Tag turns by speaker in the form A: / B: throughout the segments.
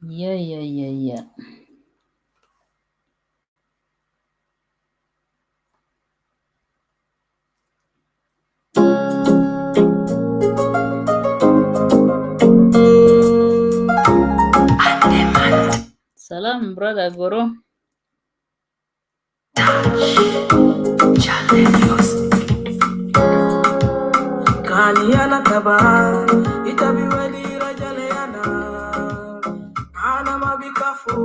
A: Yeah. Salam, brother Guru.
B: Kaniana taba itabiweli rajaleana ana mabikafu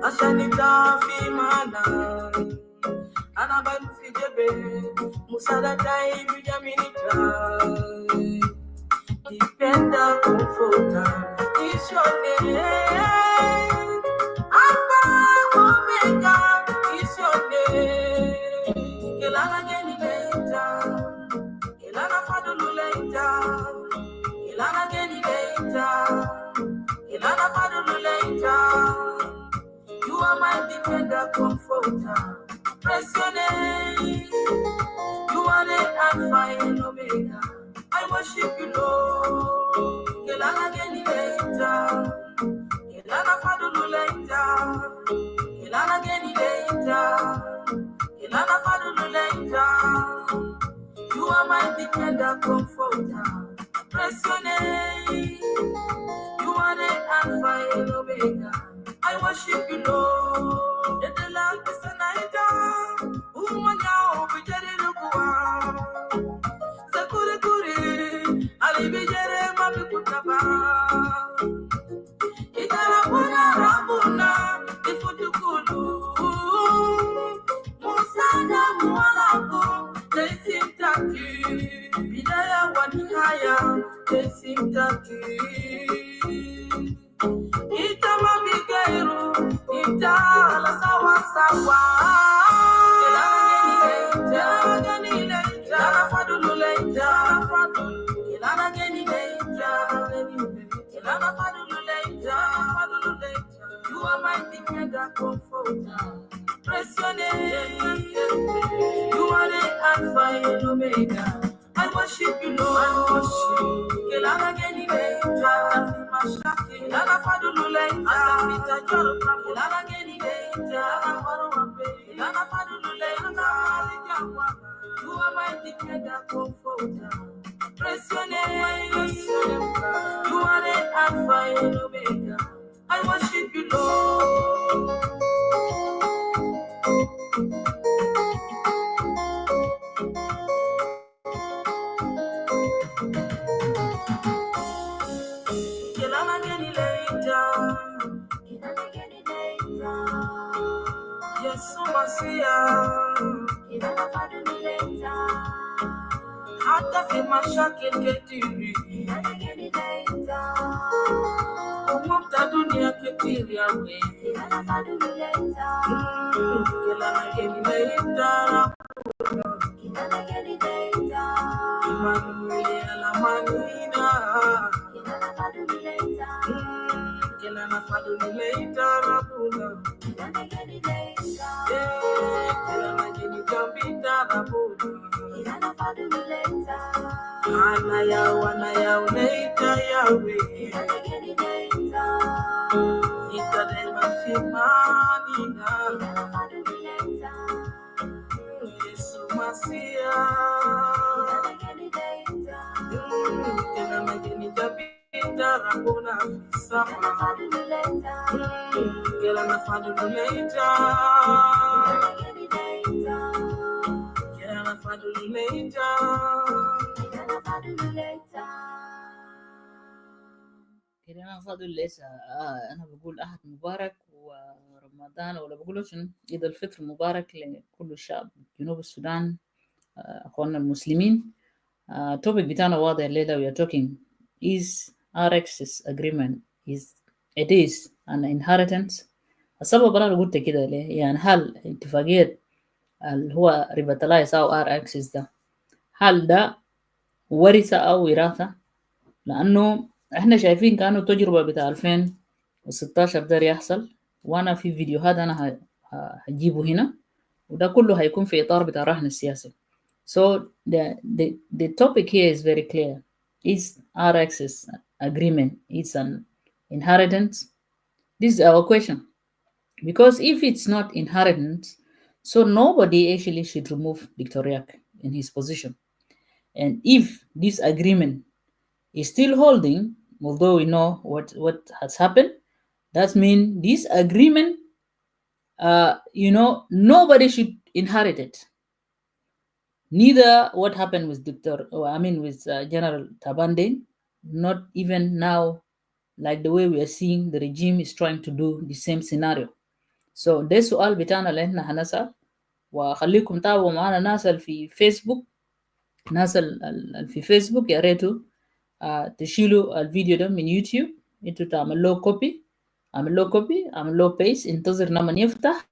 B: ashanita fimana ana balu fijebe musada dai bijaminita dipenda kumfuta ishone Alpha Omega ishone kelala geni leita Ilana fadulu leita, Ilana geni leita, Ilana fadulu leita. You are my defender, comforter. Press your name. You are the Alpha and Omega. I worship you, Lord. Ilana geni leita, Ilana fadulu leita, Ilana geni leita, Ilana fadulu leita. You are my defender, comforter. Press your name. You are the Alpha and Omega. I worship you, Lord. Let the land be sanaita. Umanya obijere lukua. Sakure kure. Alibijere mabikutaba. Itarabuna rabuna. Ifutukulu. Musana mualaku. They seem taki. Bidaya wanihaya. They seem taki. Ita mabigairu. Ita la sawa sawa. Kelana geni leita. Kelana fadulu leita. Kelana geni leita. Kelana fadulu leita. You are my defender, comforter. Press your name. You are the Alpha and Omega. I worship you, Lord. I worship. Kelana geni leita. Kelana fadulu leita. Kelana geni leita. Kelana fadulu leita. You are my defender, comforter. Press your name. You are the Alpha and Omega. I worship you, Lord. Kelana geni leita. Yesu Masia. Hata fi mashakil ketiri. Umumta dunia ketiri yawe. Kelana geni leita. Emmanuel Alamanina. Kelana fadulu leita rabuna. Kelana geni jambita rabuna. Anaya leita yawe. Ita de mafimanina. Yesu Masia. Kelana geni jambita rabuna sama. Kelana fadulu leita. Kelana fadulu leita.
A: كده فاضل لسه أنا بقول أحد مبارك ورمضان، ولا بقول شنو، عيد الفطر مبارك لكل الشعب جنوب السودان، أخواننا المسلمين. topic بتاعنا واضح الليلة. we are talking is R-ARCSS agreement it is an inheritance. السبب أنا قلت كده ليه؟ يعني هل اتفاقية اللي هو revitalize أو R-ARCSS ده هل ده ورثة أو وراثة؟ لأنه إحنا شايفين كأنه تجربة بتاع 2016 ده يحصل، وأنا في فيديوهات أنا هجيبه هنا، وده كله هيكون في إطار بتاع الرهن السياسي. So the topic here is very clear. Is R-ARCSS agreement it's an inheritance This is our question. Because if it's not inheritance, so nobody actually should remove Dr. Riak in his position. And if this agreement is still holding, although we know what has happened, that means this agreement, nobody should inherit it. Neither what happened with with General Tabande, not even now, like the way we are seeing the regime is trying to do the same scenario. So ده السؤال بتاعنا اللي احنا هنسأل، وخليكم تابعوا معنا ناس اللي في فيسبوك. ناس اللي في فيسبوك يا ريتوا تشيلوا الفيديو ده من يوتيوب، انتوا تعمل له كوبي، اعمل له بيست، انتظر لما يفتح.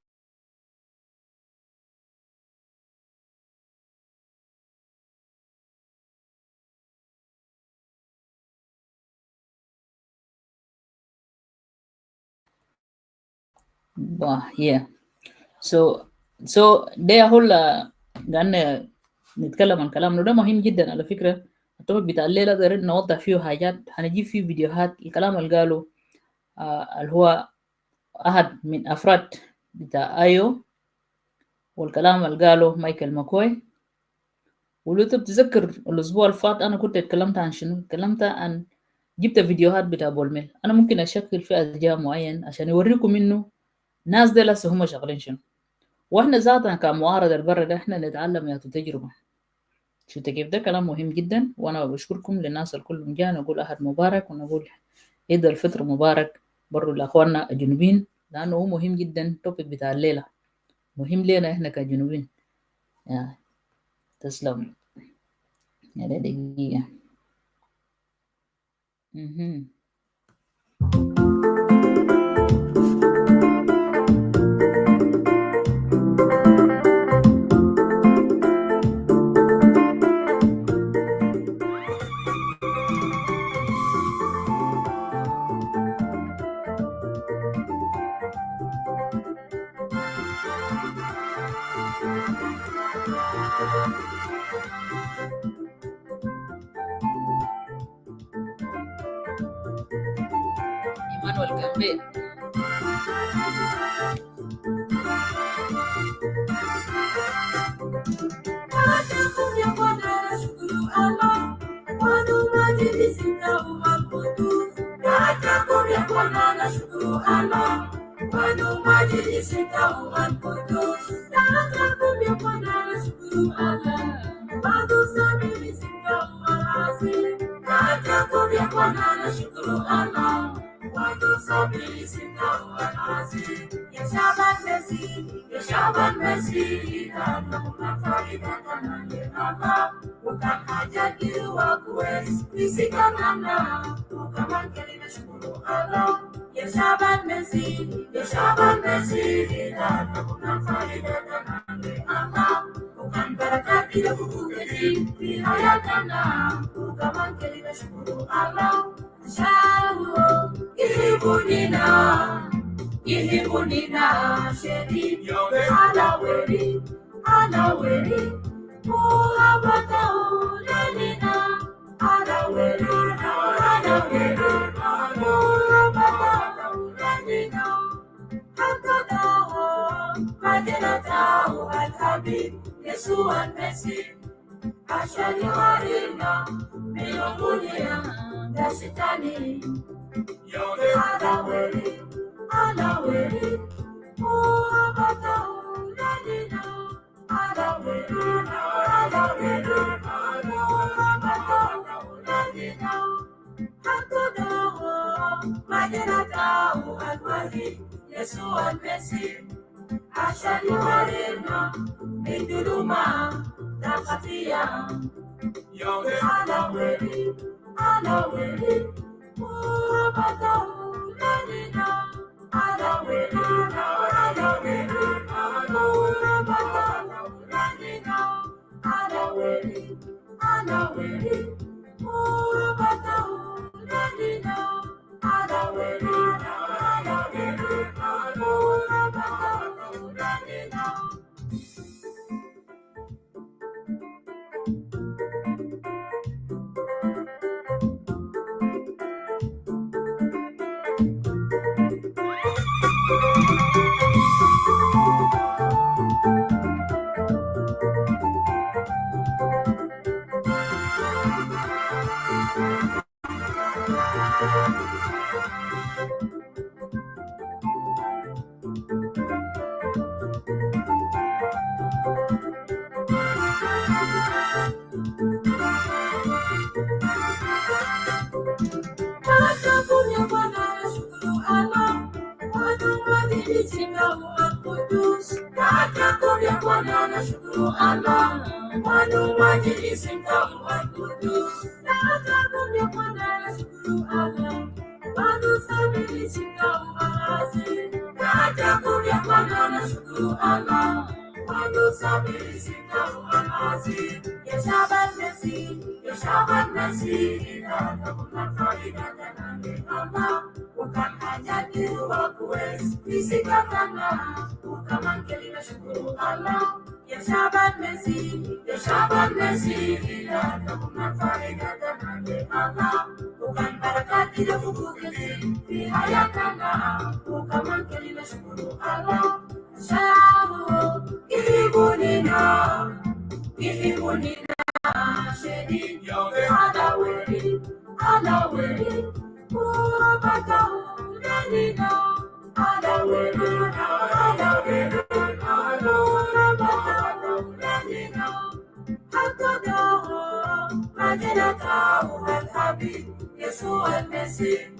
A: yeah. So ده هو لأن نتكلم عن كلامنا ده مهم جدا على فكرة. التوبيك بتاع الليلة ده نوضح فيه حاجات، هنجيب فيه فيديوهات الكلام اللي قاله اللي هو أحد من أفراد بتاع آيو، والكلام اللي قاله مايكل ماكوي. ولو تتذكر الأسبوع اللي فات أنا كنت اتكلمت عن شنو؟ اتكلمت عن جبت فيديوهات بتاع بولميل. أنا ممكن أشكل فيها أشياء معين عشان يوريكم إنه ناس دي لسه هم شغالين شنو. واحنا ذاتنا كمعارضة البر ده احنا نتعلم يا تجربة. شفت كيف؟ ده كلام مهم جدا، وانا بشكركم للناس الكل جاء نقول احد مبارك، ونقول عيد الفطر مبارك برضو لاخواننا الجنوبيين، لانه هو مهم جدا. توبيك بتاع الليلة مهم لنا احنا كجنوبيين. يا تسلم يا دقيقة. Emmanuel Gambe.
B: kwana nashukuru Allah, wanu majlisi kama kudu. Ajabu ya kwana nashukuru Allah, wanu sabili kama aziz. Ajabu ya kwana nashukuru Allah, wanu sabili kama aziz. Ya Shaban Nasir, ya Shaban Nasir, hakuna faida tena Allah. Bukan hanya diri wakuwezi Nisikatana Ukaman kelina syukuru Allah Ya Shaban Nasir Ya Shaban Nasir Takuna faida tanane Allah Bukan barakat tidak buku kecil Di hayatana Ukaman kelina syukuru Allah Syahu Ihibunina Ihibunina Syedid Alawiri Alawiri Murabatahu Lenina Alawiri Alawiri Murabatahu Lenina Hakadahu Majinatahu Al-Habib Yeshua Al-Mesih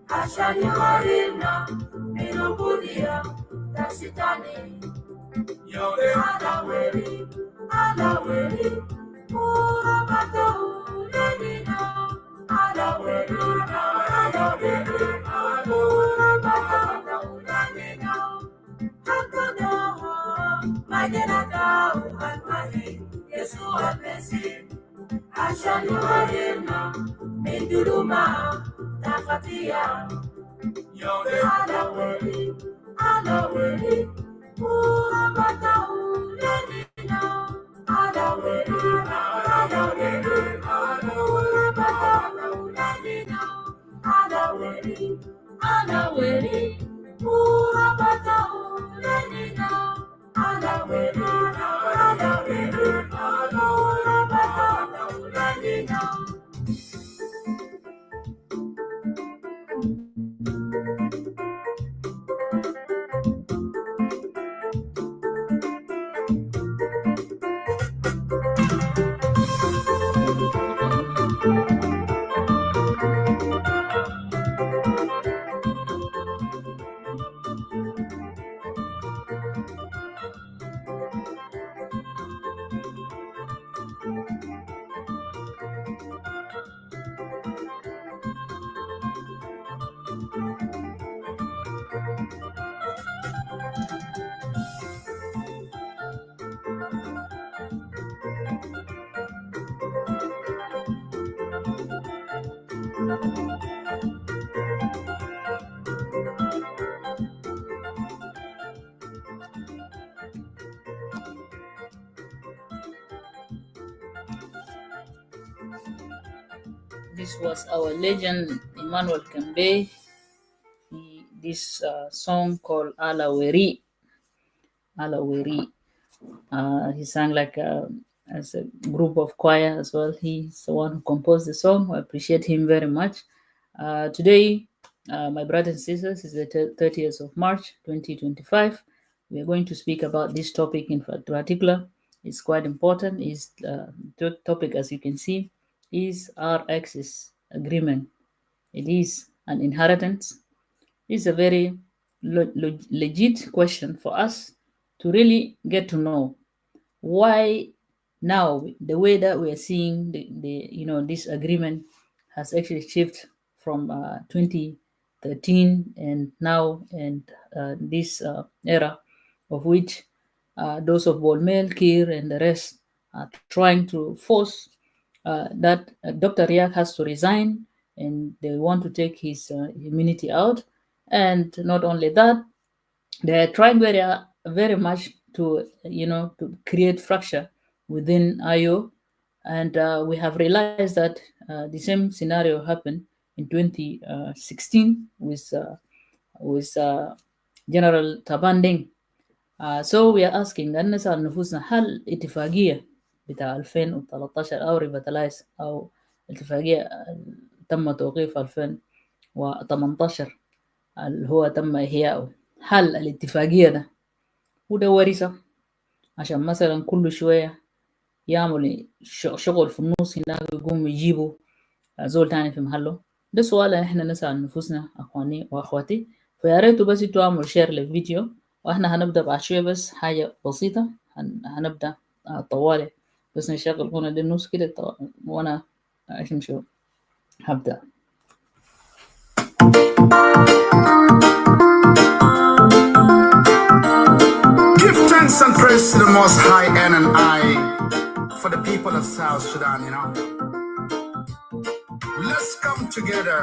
B: Ashan Yuharina Minubudia Tasitani Alawiri Alawiri Murabatahu Lenina Alawiri Alawiri Murabatahu Lenina Hakadahu Majinatahu Al-Habib Yeshua Al-Mesih Ashan Yuharina Minduruma Tafatia Alawiri Alawiri Murabatahu Lenina Alawiri Alawiri Murabatahu Lenina Alawiri Alawiri Murabatahu Lenina Alawiri Alawiri Murabatahu Lenina.
A: This was our legend Emmanuel Kembe. This song called Alaweri. Alaweri. He sang like as a group of choir as well. He's the one who composed the song. I appreciate him very much. Today, my brothers and sisters, is the 30th of March 2025. We are going to speak about this topic in particular. It's quite important. Is the topic, as you can see, is R-ARCSS agreement. It is an inheritance. It's a very legit question for us to really get to know why now the way that we are seeing this agreement has actually shifted from 2013 and now and this era of which those of Bolmel, Kir, and the rest are trying to force that Dr. Riak has to resign, and they want to take his immunity out. And not only that, they are trying very much to to create fracture within IO, and we have realized that the same scenario happened in 2016 with General Tabanding. So we are asking أن نسأل نفوسنا هل اتفاقية بتاع 2013 أو ريفيتالايز أو اتفاقية تم توقيف 2018 اللي هو تم إحياؤه، هل الاتفاقية ده وده ورثة عشان مثلا كل شوية يعمل شغل في النص هناك يقوم يجيبوا زول تاني في محله؟ ده سؤال احنا نسأل نفوسنا أخواني وأخواتي. فيا ريتوا بس انتوا اعملوا شير للفيديو، واحنا هنبدأ بعد شوية بس حاجة بسيطة هنبدأ طوالي، بس نشغل هنا دي النص كده وأنا أمشي هبدأ.
B: Give thanks and praise to the Most High N and I for the people of South Sudan, you know. Let's come together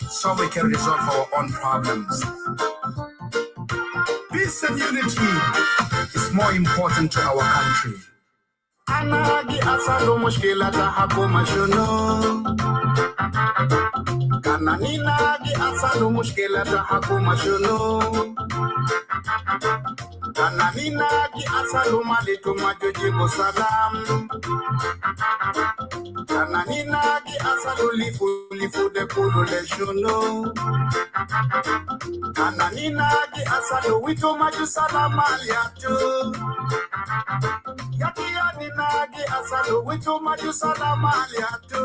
B: so we can resolve our own problems. Peace and unity is more important to our country. Anagi asalo mushkilata hakuma shuno. Kananagi asalo mushkilata hakuma shuno. Kananagi asalo malitu majujibu salam. Kananagi asalo lifu de kulu le shuno. Kananagi asalo wito maju salam aliatu. Yakiani nagi asalo wito maju salam aliatu.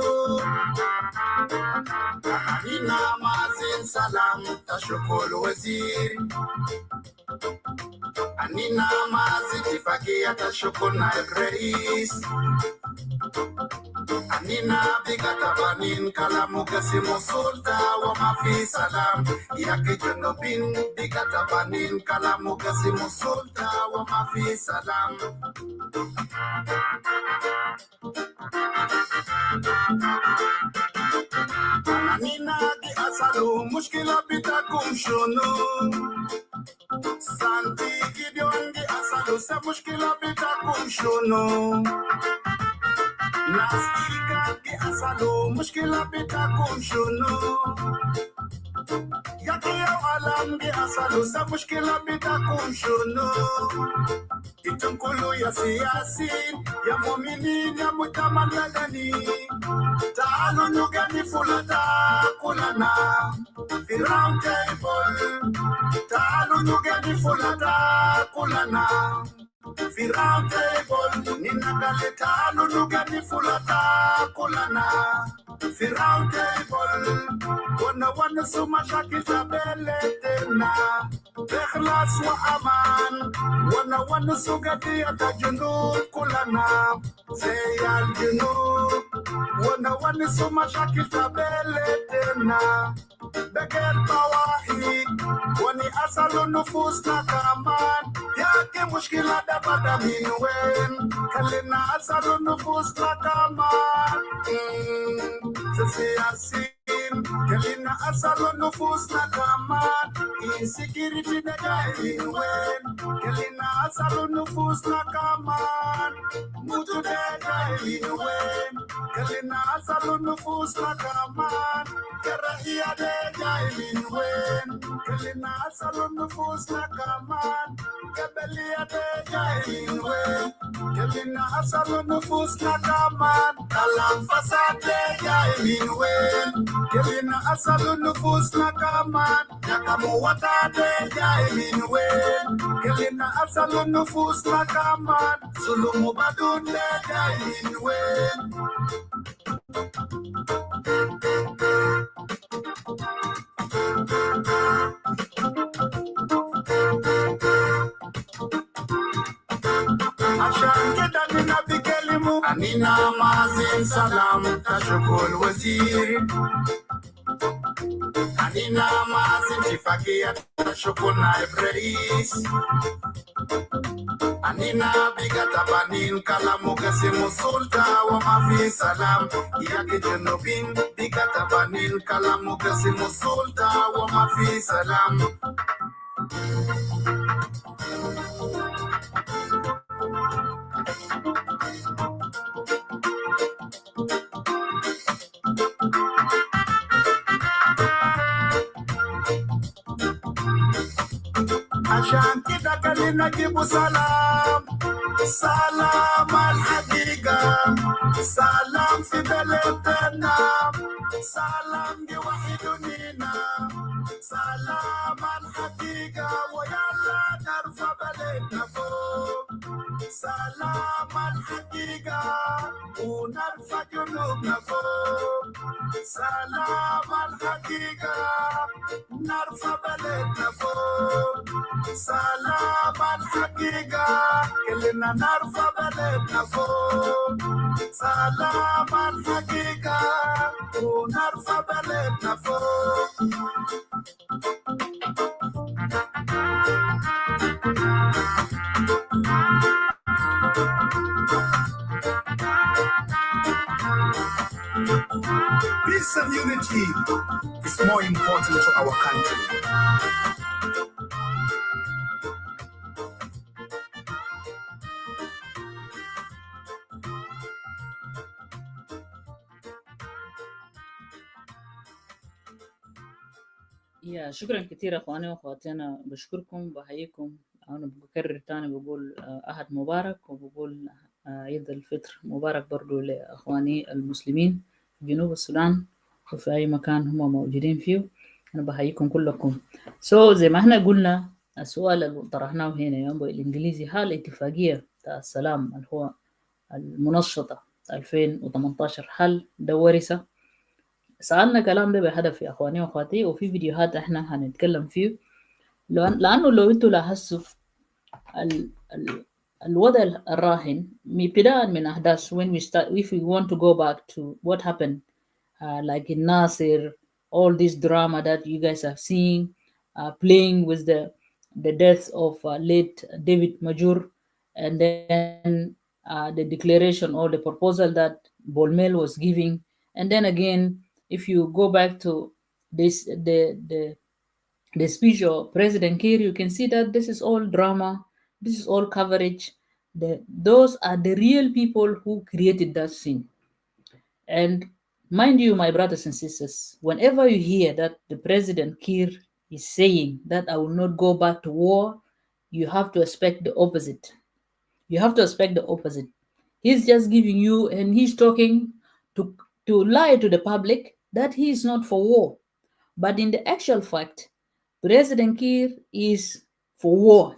B: Kananina mazin salam tashukulu waziri. Anina mazi tifagia tashukuna rais. Anina bigata banin kalamu kasimu sulta wa mafi salam. Yake junubin bigata banin kalamu kasimu sulta wa mafi salam. Anina di asalu mushkila bitakum shunu. Santi Gideon di asalu se mushkila bitakum shunu. Nasir di asalu mushkila bitakum shunu. Yaki ya alam di asalu se mushkila bitakum shunu. Itunkulu ya siyasin ya mu'minin ya mutamalladani. Ta'alu nugani fulata kulana fi round table. Ta'alu nugani fulata kulana fi round table. Ninakale ta'alu nugani fulata kulana fi round table. Wana suma shakil tabele tena ikhlas wa aman. Wana sugati ata junud kulana zeyal junud. Wana suma shakil tabele tena begel tawahid. Wani asalu nufus na kaman yake mushkila da bada minwen. Kalina asalu nufus na kaman siyasi. Kalina asalo nufus na kaman insecurity na gailinwen. Kalina asalo nufus na kaman mutu de gailinwen. Kalina asalo nufus na kaman kerahia de gailinwen. Kalina asalo nufus na kaman kebelia de gailinwen. Kalina asalo nufus na kaman kalam fasad de gailinwen. Kelina asalu nufus na kaman yakamu watade jailinwen. Kelina asalu nufus na kaman sulumu badunde jailinwen. Ashan kita nina bikelimu anina mazin salam tashukul waziri. Anina mazin tifagia tashukul naib rais. Anina bigata banin kalamu kasimu sulta wa mafi salam. Yake junubin bigata banin kalamu kasimu sulta wa mafi salam. Ashan kita kalina jibu salam. Salam al-haqiqa. Salam fi beledena. Salam di wahidunina. Salam al-haqiqa. Wa yalla narfa beledna fok. Salam al-haqiqa. Unarfa junubna fok. سلام الحقيقة نرفع بلدنا فوق. سلام الحقيقة كلنا نرفع بلدنا فوق. سلام الحقيقة ونرفع بلدنا فوق. Peace and unity is more important to our country.
A: يا شكرا كثير اخواني واخواتنا، بشكركم بحييكم. انا بكرر تاني بقول احد مبارك، وبقول عيد الفطر مبارك برضو لاخواني المسلمين في جنوب السودان وفي اي مكان هم موجودين فيه. انا بحييكم كلكم. زي ما احنا قلنا، السؤال اللي طرحناه هنا يوم بالانجليزي، هل اتفاقية السلام اللي هو المنشطة 2018 هل ده ورثة؟ سألنا كلام ده بهدف يا اخواني واخواتي، وفي فيديوهات احنا هنتكلم فيه. لانه لو انتوا لاحظتوا ال ال الوضع الراهن ابتداء من احداث when we start, if we want to go back to what happened like in Nasir, all this drama that you guys have seen, playing with the death of late David Majur, and then the declaration or the proposal that Bolmel was giving, and then again, if you go back to this the speech of President Kiir, you can see that this is all drama, this is all coverage. Those are the real people who created that scene. And mind you, my brothers and sisters, whenever you hear that the President Kiir is saying that I will not go back to war, you have to expect the opposite. You have to expect the opposite. He's just giving you, and he's talking to lie to the public that he is not for war. But in the actual fact, President Kiir is for war.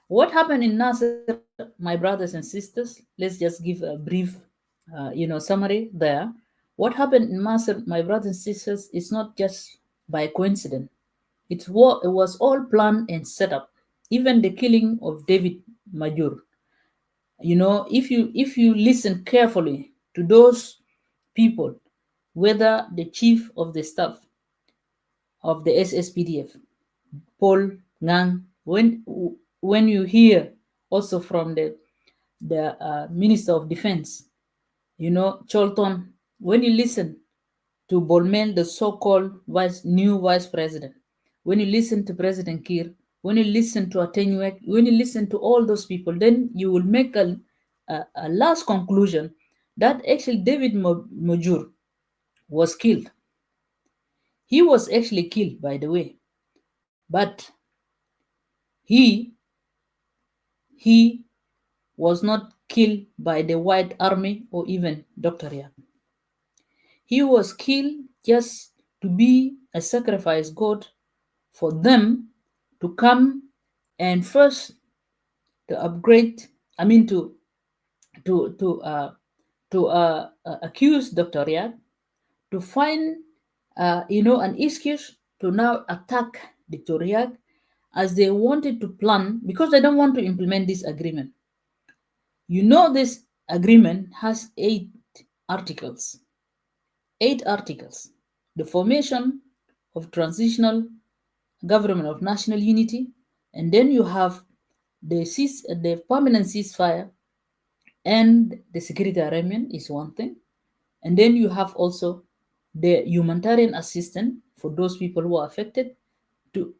A: What happened in Nasser, my brothers and sisters? Let's just give a brief, summary there. What happened in Nasser, my brothers and sisters, is not just by coincidence. It was all planned and set up. Even the killing of David Majur. If you listen carefully to those people, whether the chief of the staff of the SSPDF, Paul Ngang, when you hear also from the Minister of Defense, Cholton, when you listen to Bolmel, the so-called new vice president, when you listen to President Kiir, when you listen to Atenuek, when you listen to all those people, then you will make a last conclusion that actually David Majur was killed. He was actually killed, by the way, but he was not killed by the White Army or even Dr. Yak. He was killed just to be a sacrifice god for them to come and first to upgrade, to accuse Dr. Yak, to find an excuse to now attack Dr. Yak, as they wanted to plan, because they don't want to implement this agreement. This agreement has 8 articles. 8 articles. The formation of transitional government of national unity, and then you have the permanent ceasefire and the security arrangement is one thing, and then you have also the humanitarian assistance for those people who are affected,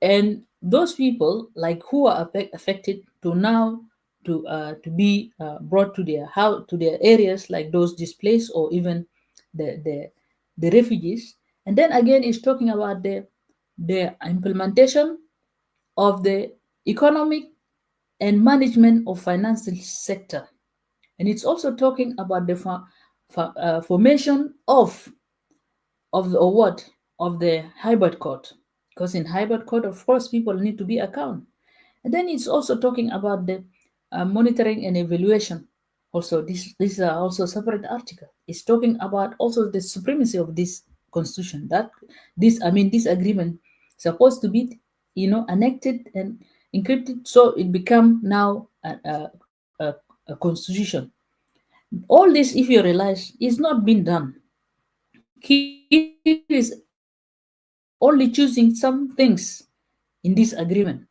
A: and those people like who are affected to now to be brought to their areas, like those displaced or even the refugees. And then again, it's talking about the implementation of the economic and management of financial sector, and it's also talking about the formation of the hybrid court, because in hybrid court, of course, people need to be account. And then it's also talking about the monitoring and evaluation Also, this is also separate article. It's talking about also the supremacy of this constitution. That this agreement supposed to be, annected and encrypted, so it become now a constitution. All this, if you realize, is not being done. Kir is only choosing some things in this agreement.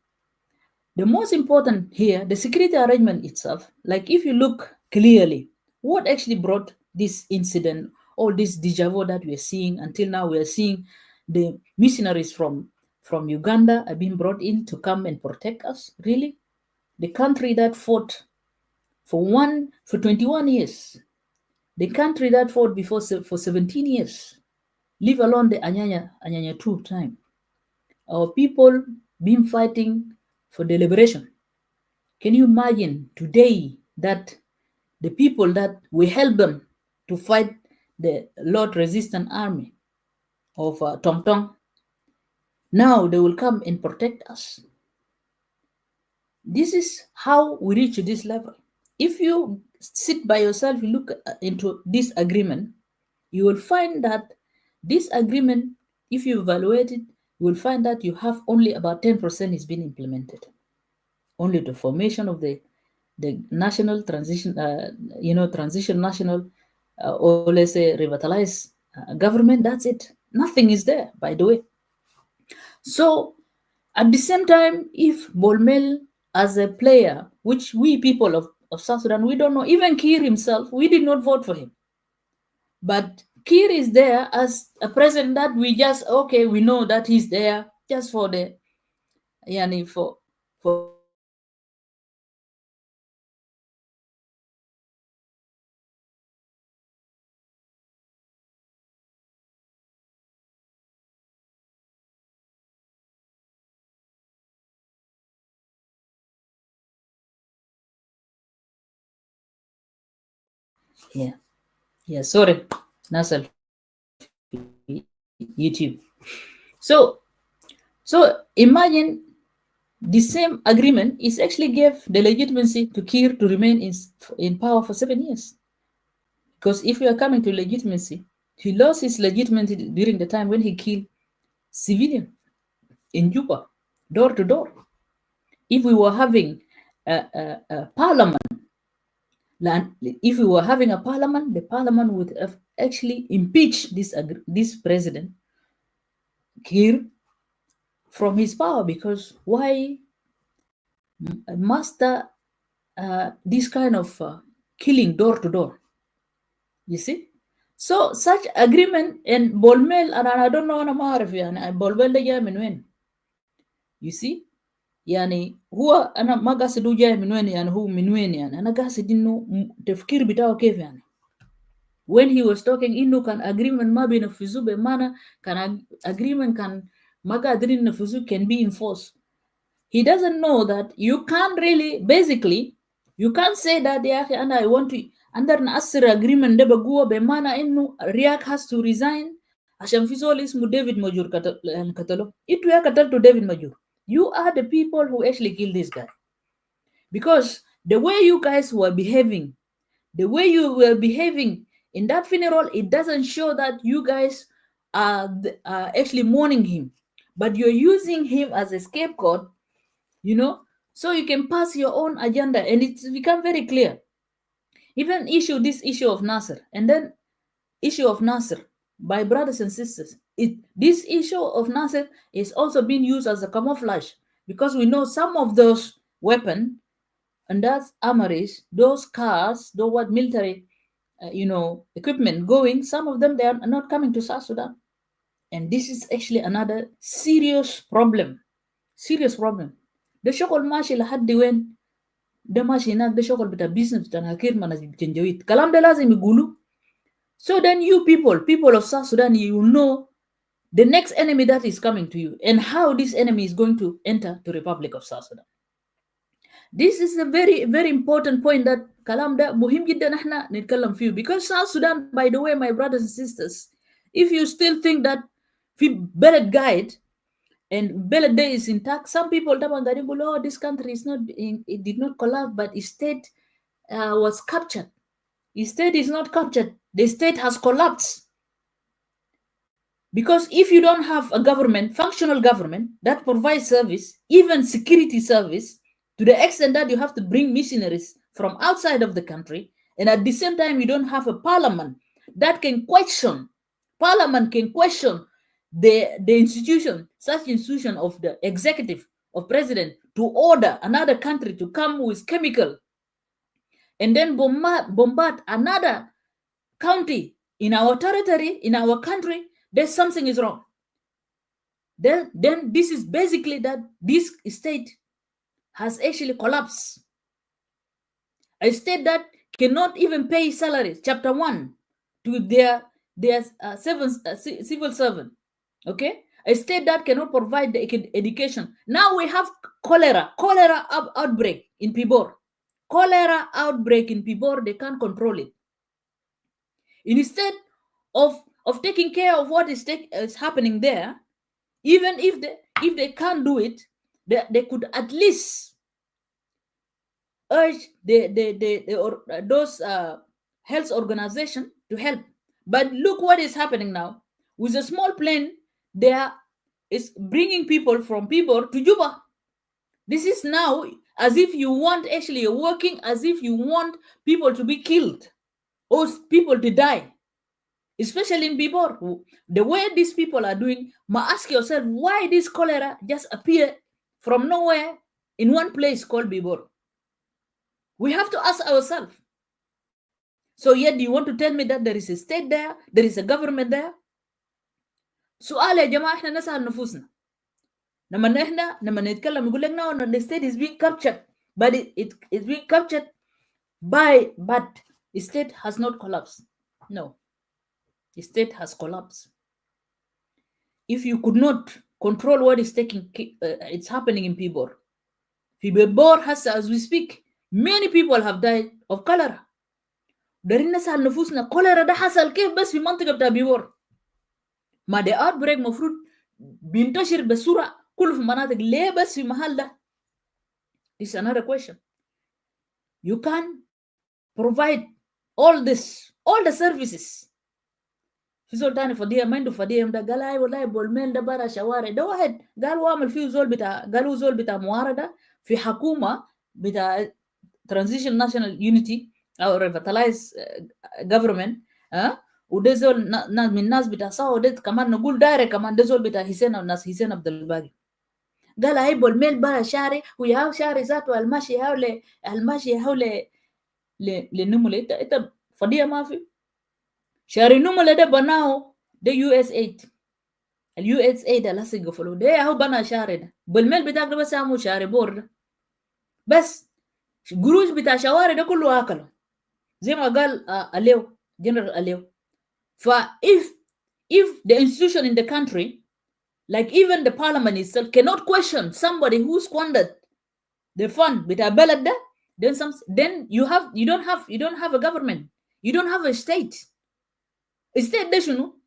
A: The most important here, the security arrangement itself, like if you look clearly, what actually brought this incident, all this deja vu that we are seeing until now, we are seeing the missionaries from Uganda are being brought in to come and protect us. Really? The country that fought for 21 years, the country that fought before for 17 years, leave alone the Anyanya 2 time. Our people been fighting for the liberation. Can you imagine today that the people that we help them to fight the Lord Resistance Army of Tong Tong, now they will come and protect us? This is how we reach this level. If you sit by yourself, you look into this agreement, you will find that this agreement, if you evaluate it, you will find that you have only about 10% is being implemented. Only the formation of the national transition, transition national, or let's say revitalized government. That's it. Nothing is there, by the way. So at the same time, if Bolmel as a player, which we people of South Sudan, we don't know, even Kir himself, we did not vote for him. But Kir is there as a president that we just, okay, we know that he's there just for the, yani for the sake of being there. Yeah, yeah. Sorry, Nasser, YouTube. So imagine the same agreement is actually gave the legitimacy to Kir to remain in power for 7 years. Because if we are coming to legitimacy, he lost his legitimacy during the time when he killed civilian in Juba, door to door. If we were having a parliament, if we were having a parliament, the parliament would have actually impeached this president, Kir, from his power. Because why master this kind of killing door to door? You see? So such agreement and Bolmel, and I don't know, أنا ما أعرف يعني Bolmel ده جاي من وين. You see? يعني هو أنا ما قاصد هو جاي من وين، يعني هو من وين، يعني أنا قاصد إنه تفكير بتاعه كيف يعني. When he was talking إنه كان agreement ما بينفذوه بمعنى كان agreement كان ما قادرين ينفذوه can be enforced. He doesn't know that you can't really, basically, you can't say that يا أخي أنا I want to under نأثر agreement ده بقوة بمعنى إنه رياك has to resign عشان في زول اسمه ديفيد ماجور قتله. إنتوا يا قتلتوا ديفيد ماجور. You are the people who actually killed this guy. Because the way you guys were behaving, the way you were behaving in that funeral, it doesn't show that you guys are actually mourning him. But you're using him as a scapegoat, so you can pass your own agenda, and it's become very clear. Even this issue of Nasir, and then issue of Nasir by brothers and sisters. This issue of Nasir is also being used as a camouflage, because we know some of those weapons and that's armories, those cars, those what military, equipment going. Some of them, they are not coming to South Sudan, and this is actually another serious problem. Serious problem. ده شغل ماشي لحد وين؟ ده ماشي هناك، ده شغل بتاع business بتاع هكير من الجنجويد. الكلام ده لازم يقولوا. So then you people of South Sudan, you know the next enemy that is coming to you and how this enemy is going to enter the Republic of South Sudan. This is a very, very important point that kalam da muhim jiddan احنا نتكلم فيه, because South Sudan, by the way, my brothers and sisters, if you still think that في بلد guide and بلد day is intact, some people طبعا قاعدين يقولوا, oh, this country is not, it did not collapse, but it stayed was captured. The state is not captured. The state has collapsed. Because if you don't have a government, functional government that provides service, even security service, to the extent that you have to bring missionaries from outside of the country, and at the same time you don't have a parliament that can question, the institution, such institution of the executive, of president, to order another country to come with chemical and then bombard another county in our territory, in our country, there's something is wrong. Then this is basically that this state has actually collapsed. A state that cannot even pay salaries, chapter 1, to their civil servant. Okay, a state that cannot provide the education. Now we have cholera outbreak in Pibor. Cholera outbreak in Pibor, they can't control it. Instead of taking care of what is happening there, even if they can't do it, they could at least urge those health organization to help. But look what is happening now. With a small plane, there is bringing people from Pibor to Juba. This is now as if you want, actually you're working as if you want people to be killed or people to die, especially in Pibor. The way these people are doing, ask yourself why this cholera just appear from nowhere in one place called Pibor. We have to ask ourselves. So yet you want to tell me that there is a state there, there is a government there? سؤال يا جماعة احنا نسأل نفوسنا. لما نتكلم يقول لك no, the state is being captured, but it is being captured but the state has not collapsed. No, the state has collapsed. If you could not control what is it's happening in Pibor has, as we speak, many people have died of cholera. دارين نسأل نفوسنا cholera ده حصل كيف بس في منطقة بتاع بيبور؟ ما the outbreak مفروض بينتشر بسرعة كله في مناطق، ليه بس في محل ده؟ This is another question. You can provide all the services. في زول تاني فضيه ما عنده فضيه ده قال هاي والله بولميل ده برا شوارع، ده واحد قال وعمل فيه قالوا زول بتاع معارضة في حكومة بتاع transition national unity او revitalize government. وده زول من الناس بتاع صاو ده كمان نقول دايرة كمان ده زول بتاع حسين والناس حسين عبد الباقي قال هاي بولميل برا شارع وياو شارع ذاته الماشي هاو لنمو انت فضيه ما في شارع نمو ده بناه ده US8 US8 ده لسه قفلوا ده هو بنا شارع ده بولميل بتاعك ده بس عمو شارع بور ده بس قروش بتاع شوارع ده كله اكله زي ما قال اليو جنرال اليو. if the institution in the country, like even the parliament itself, cannot question somebody who squandered the fund بتاع بلد ده, then you don't have a government, you don't have a state. state ده شنو؟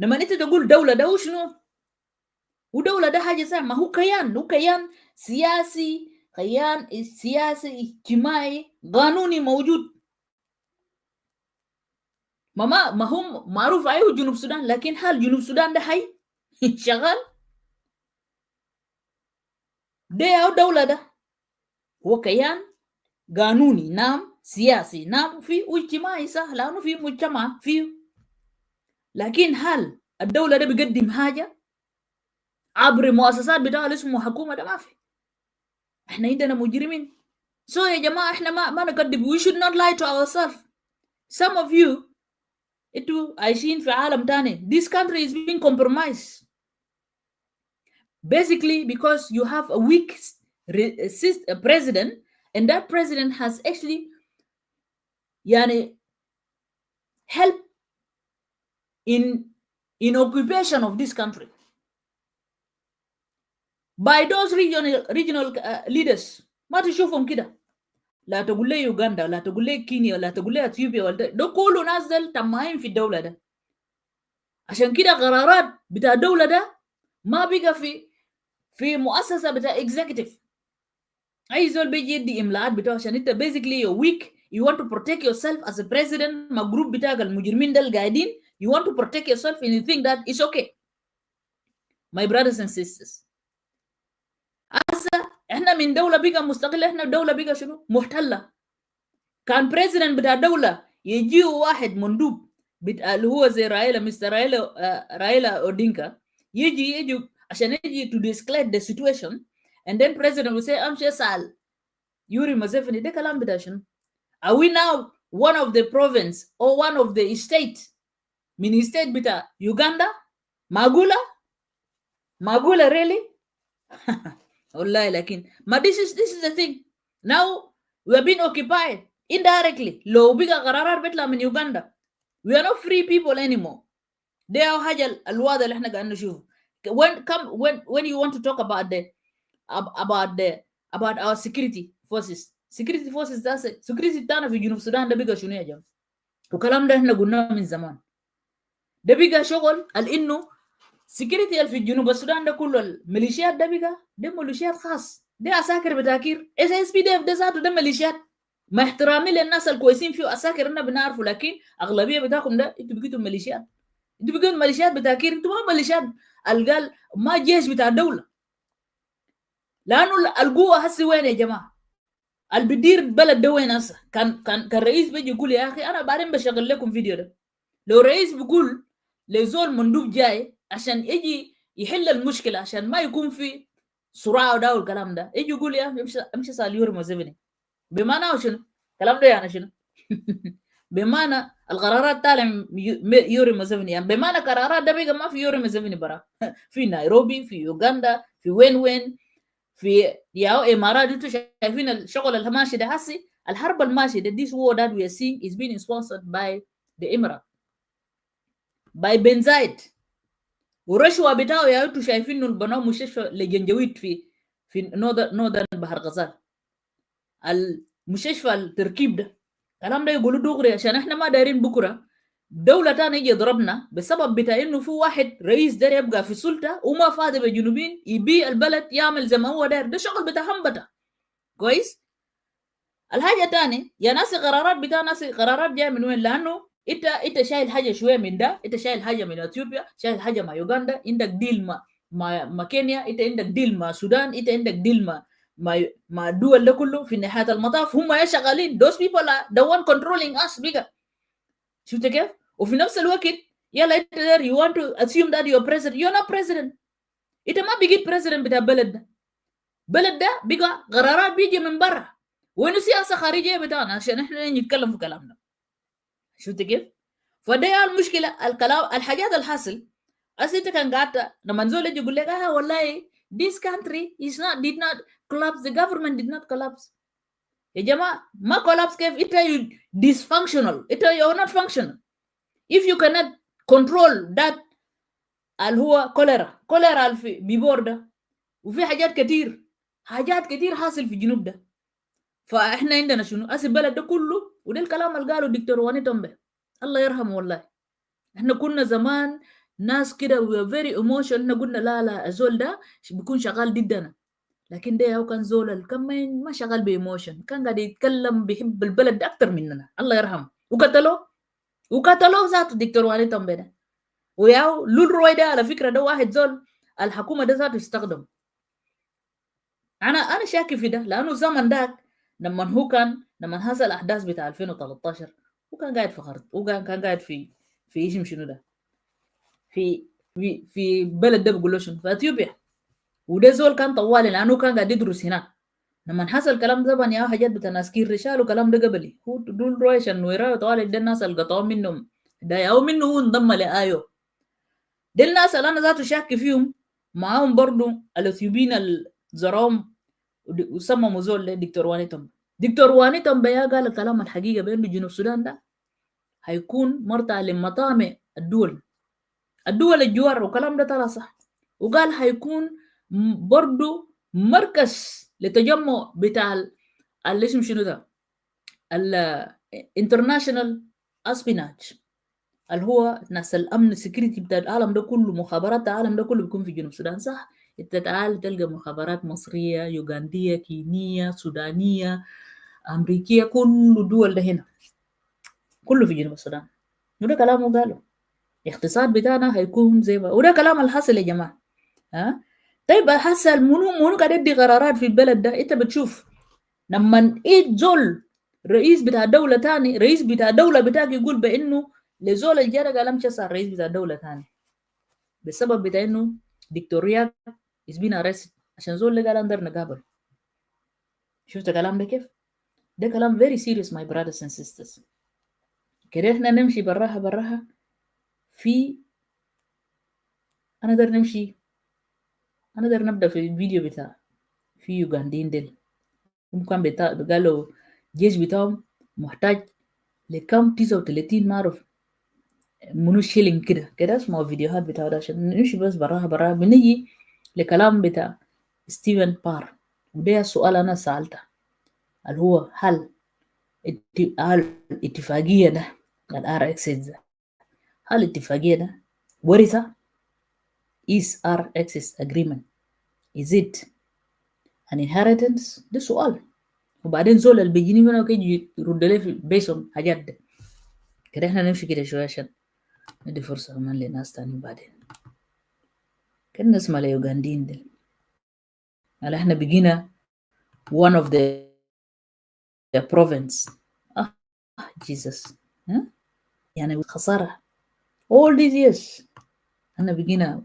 A: لما انت تقول دولة ده شنو؟ ودولة ده حاجة سهلة، ما هو كيان سياسي، كيان سياسي اجتماعي قانوني موجود. ما هم معروف ايوه جنوب السودان، لكن هل جنوب السودان ده حي شغال؟ ده او دولة ده هو كيان قانوني نعم، سياسي نعم، في اجتماعي صح لانه في مجتمع فيه، لكن هل الدولة ده بيقدم حاجة عبر مؤسسات بتاعها اسمه حكومة؟ ده ما في. احنا عندنا مجرمين. So يا جماعة احنا ما نقدم. We should not lie to ourselves. Some of you انتوا عايشين في عالم تاني. This country is being compromised basically because you have a weak president, and that president has actually helped in occupation of this country by those regional leaders. ما تشوفهم كده، لا تقول لي يوغندا، لا تقول لي كينيا، لا تقول لي اثيوبيا، ده كله ناس دل تماين في الدولة ده. عشان كده قرارات بتاع الدولة ده ما بقى في مؤسسة بتاع executive، اي زول بيجي يدي املاءات بتاعه عشان انت basically you're weak, you want to protect yourself as a president. ما جروب بتاعك المجرمين ده القاعدين, you want to protect yourself and you think that it's okay. My brothers and sisters, احنا من دولة بقى مستقلة, احنا دولة بقى شنو محتلة. كان president بتاع دولة يجي واحد مندوب اللي هو زي رايلا, مستر رايلا اودينكا, يجي عشان يجي to escalate the situation, and then president will say امشي اسال يوري مزيفني. ده كلام بتاع شنو؟ Are we now one of the province or one of the state من state بتاع يوغندا؟ معقولة really؟ والله لكن ما this is the thing. Now we are being occupied indirectly. لو بقى قرارات بيطلع من يوغندا, we are not free people anymore. ده هو حاجة الوضع اللي احنا قاعدين نشوفه. When you want to talk about our security forces ده security بتاعنا في جنوب السودان ده بقى شنو يا جماعة؟ وكلام ده احنا قلناه من زمان. ده بقى شغل انه سكيورتي في جنوب السودان ده كله الميليشيات ده بقى ده ميليشيات خاص, ده عساكر بتاكير. اس بي دي اف ده ذاته ده ميليشيات. مع احترامي للناس الكويسين فيه عساكر احنا بنعرفه, لكن اغلبيه بتاعكم ده انتوا بقيتوا ميليشيات. انتوا بقيتوا ميليشيات بتاكير, انتوا ما ميليشيات القال ما جيش بتاع الدوله. لانه القوه هسي وين يا جماعه؟ اللي بيدير البلد ده وين هسه؟ كان رئيس بيجي يقول يا اخي انا بعدين بشغل لكم فيديو ده. لو رئيس بيقول لزول مندوب جاي عشان يجي يحل المشكله, عشان ما يكون في صراع ده والكلام ده, يجي يقول يا امشي سال يوري موزيفني. بمعنى شنو الكلام ده؟ يعني شنو؟ بمعنى القرارات طالع يوري موزيفني, يعني بمعنى قرارات ده بقى ما في يوري موزيفني برا. في نيروبي, في يوغندا, في وين في ياو امارات. انتوا شايفين الشغل اللي ماشي ده هسي, الحرب الماشي ده, this war that we are seeing is being sponsored by the Emirates, by بنزايد. ورشوه بتاعه يا انتوا شايفين انه بنوا مستشفى لجنجويد في نودن بحر غزال. المستشفى التركيب ده الكلام ده يقولوا دغري عشان احنا ما دايرين بكره دولة تانية يجي يضربنا بسبب بتاع انه في واحد رئيس داير يبقى في السلطة وما فاضي بالجنوبين يبيع البلد يعمل زي ما هو داير. ده شغل بتاع همبته كويس. الحاجة تاني يا ناس قرارات بتاع ناس قرارات جاية من وين؟ لانه انت شايل حاجة شوية من ده, انت شايل حاجة من اثيوبيا, شايل حاجة مع يوغندا, عندك ديل مع كينيا, انت عندك ديل مع السودان, انت عندك ديل مع الدول ده كله. في نهاية المطاف هم يا شغالين, those people are the one controlling us بقى. شفت كيف؟ وفي نفس الوقت يلا انت there you want to assume that you're president, you're not president. انت ما بقيت president بتاع البلد ده. البلد ده بقى قرارات بيجي من برا, وانه سياسه خارجيه بتاعنا عشان احنا نتكلم في كلامنا. شفت كيف؟ فده المشكله. الكلام الحاجات الحاصل انت كان قاعد لما زول يجي يقول لك والله this country did not collapse, the government did not collapse. يا جماعه ما collapse كيف؟ انت dysfunctional, انت you're not functional. if you cannot control that اللي هو كوليرا في بيبور ده, وفي حاجات كتير حاصل في الجنوب ده. فاحنا عندنا شنو اسي البلد ده كله. وده الكلام اللي قاله دكتور واني تومبي الله يرحمه. والله احنا كنا زمان ناس كده we are very emotional, احنا قلنا لا الزول ده بيكون شغال ضدنا, لكن ده هو كان زول كان ما شغال بايموشن, كان قاعد يتكلم بيحب البلد ده اكتر مننا الله يرحمه. وقتلوه ذاته دكتور واني تومبي ده. وياو لول روي ده على فكره ده واحد زول الحكومه ده ذاته استخدم. انا شاكي في ده, لانه زمن داك لما حصل الاحداث بتاع 2013 وكان قاعد في خرط, وكان قاعد في اسم شنو ده, في بلد ده بيقول له شنو, في اثيوبيا. وده زول كان طوالي لانه كان قاعد يدرس هناك. لما حصل كلام زمان يا حاجات بتاع ناس كير رشالوا كلام ده قبلي. هو دول رويش النويرة طوالي ده الناس اللي قطعوا منهم ده ياو منه هو انضم لايو. دي الناس اللي انا ذاته شاكي فيهم معاهم برضو الاثيوبيين الزراهم وسموا زول دكتور واني تومبي. دكتور واني تومبي قال الكلام الحقيقه بانه جنوب السودان ده هيكون مرتع لمطامع الدول الجوار, وكلام ده طلع صح. وقال هيكون برضو مركز لتجمع بتاع اللي اسمه شنو ده الانترناشنال اسبيناج, اللي هو ناس الامن السكيورتي بتاع العالم ده كله, مخابرات العالم ده كله بيكون في جنوب السودان. صح انت تعال تلقى مخابرات مصرية، يوغندية، كينية، سودانية، أمريكية، كل الدول ده هنا، كله في جنوب السودان. وده كلامه قاله الاقتصاد بتاعنا هيكون زي ما، وده كلام الحاصل يا جماعة. ها طيب حصل منو قاعد يدي قرارات في البلد ده؟ انت بتشوف لما زول رئيس بتاع دولة تاني، رئيس بتاع دولة بتاعك يقول بانه لزول الجرى قال امشي صار رئيس بتاع دولة تاني بسبب بتاع انه دكتوريات is being arrested عشان زول اللي قال اندر نقابل. شفت كلام ده كيف؟ ده كلام very serious my brothers and sisters. كده احنا نمشي براها براها في، انا در نمشي، انا در نبدا في الفيديو بتاع في يوغنديين ديل ممكن قالوا الجيش بتاعهم محتاج لكم 39 ما اعرف منو شيلين كده كده اسمعوا فيديوهات بتاعه ده عشان نمشي بس براها براها. بنيجي لكلام بتاع ستيفن بار، وده السؤال انا سألته اللي هو هل الاتفاقية ده R-ARCSS ده، هل الاتفاقية ده ورثة is R-ARCSS agreement is it an inheritance؟ ده سؤال. وبعدين زول اللي بيجيني هنا وكي يرد لي بيسهم حاجات ده كده. احنا نمشي كده شوية عشان ندي فرصة كمان لناس تانيين بعدين. كده نسمع ليوغنديين دي قال احنا بقينا one of the province. Jesus يعني خسارة all these years احنا بقينا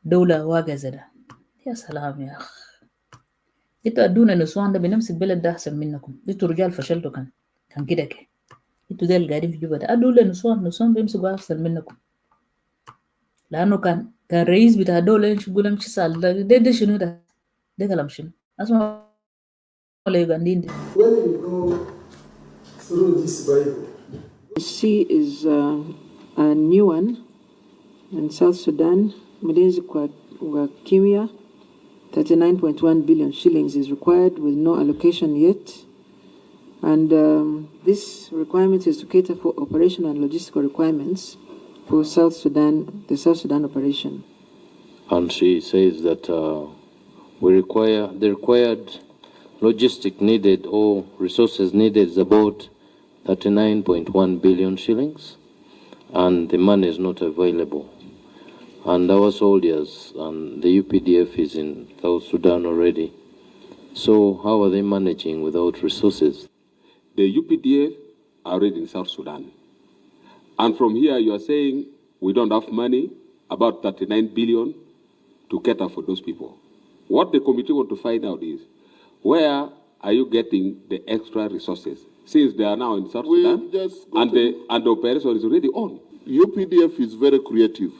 A: دولة واقزة ده. يا سلام يا أخ، انتوا ادونا النسوان ده بنمسك بلد ده احسن منكم. انتوا رجال فشلتوا، كان كده كده. انتوا ده اللي قاعدين في جوبا ده ادوا النسوان بيمسكوا احسن منكم، لانه كان رئيس بتاع الدولة يقول امشي سال ده شنو ده كلام شنو؟ اسمع ولا يوغنديين دي.
B: When you go through this Bible,
C: C is a new one in South Sudan. Mlinzi kwa kimya, 39.1 billion shillings is required with no allocation yet. And this requirement is to cater for operational and logistical requirements for South Sudan, the South Sudan operation.
D: And she says that the required logistic needed or resources needed is about 39.1 billion shillings, and the money is not available. And our soldiers and the UPDF is in South Sudan already. So how are they managing without resources?
E: The UPDF are already in South Sudan. And from here you are saying we don't have money, about 39 billion, to cater for those people. What the committee want to find out is, where are you getting the extra resources? Since they are now in South Sudan, and the operation is already on.
F: UPDF is very creative.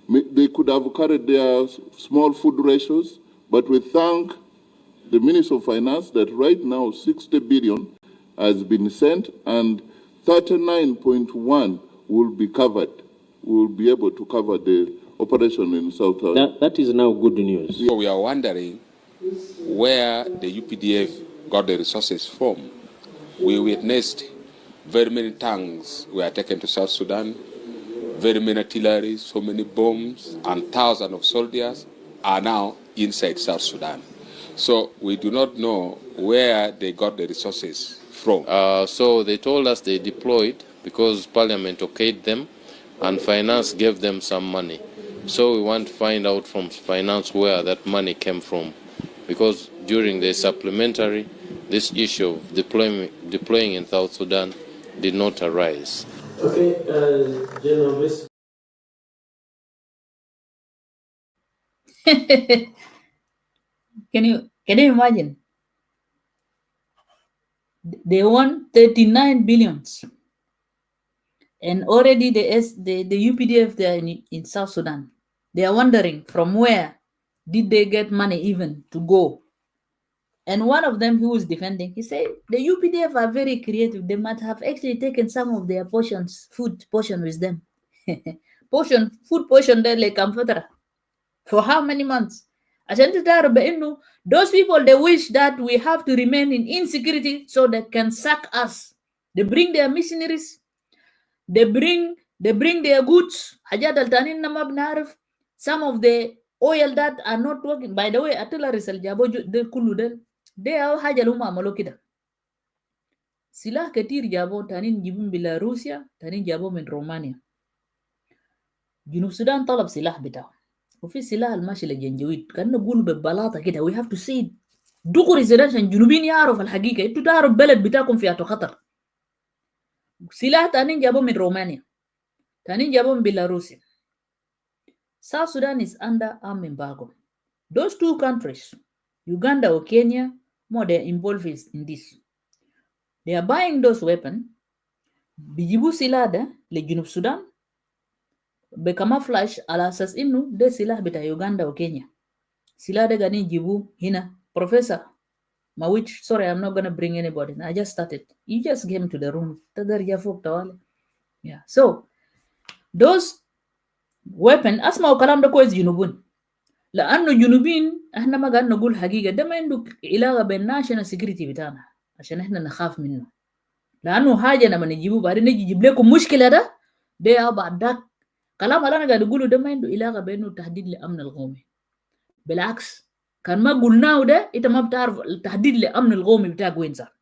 F: They could have carried their small food rations, but we thank the Minister of Finance that right now 60 billion has been sent and 39.1 will be covered. We will be able to cover the operation in South Sudan.
D: That is now good news.
E: So we are wondering where the UPDF got the resources from. We witnessed very many tanks were taken to South Sudan, very many artillery, so many bombs, and thousands of soldiers are now inside South Sudan. So we do not know where they got the resources from.
D: So they told us they deployed because Parliament okayed them and Finance gave them some money. So we want to find out from Finance where that money came from, because during the supplementary, this issue of deploying in South Sudan did not arise.
B: okay, General Miss.
A: Can you imagine? They won 39 billions, and already the UPDF there in South Sudan, they are wondering from where did they get money even to go. And one of them who was defending, he said the UPDF are very creative. They might have actually taken some of their food portion with them. food portion there like comforter. For how many months? Those people, they wish that we have to remain in insecurity so they can sack us. They bring their missionaries, they bring their goods. Some of the oil that are not working. By the way, artillery sal jabo de kullu del de au haja luma amalo kida. Silah ketir jabo tanin jibun Belarusia, tanin jabo min Romania. Junub Sudan طلب سلاح بتاعه وفي سلاح الماشي للجنجويد كأنه نقول ببلاطة كده. we have to see it دغري زي عشان الجنوبيين يعرفوا الحقيقة. انتوا تعرفوا بلد بتاعكم فيها خطر. سلاح تانيين جابوه من رومانيا، تانيين جابوه من بيلاروسيا. South Sudan is under arm embargo. Those two countries, Uganda or Kenya, more they're involved in this. They are buying those weapons. بيجيبوا سلاح ده لجنوب Sudan بكامافلاج على أساس إنه ده سلاح بتاع يوغندا وكينيا. سلاح ده قاعدين يجيبوه هنا. Professor Mawich, sorry, I'm not gonna bring anybody. I just started. You just came to the room. Yeah. So those weapons أسمعوا كلام ده كويس جنوبون. لأنه جنوبين إحنا ما قاعد نقول حقيقة. ده ما عنده علاقة بين national security بتاعنا عشان إحنا نخاف منه. لأنه حاجة لما نجيبه بعدين نجي يجيب لكم مشكلة ده بعد ذاك كلام اللي أنا قاعد أقوله ده ما عنده علاقة بينه تهديد لأمن القومي. بالعكس كان ما قلناه ده أنت ما بتعرف التهديد لأمن القومي بتاعك وين صار.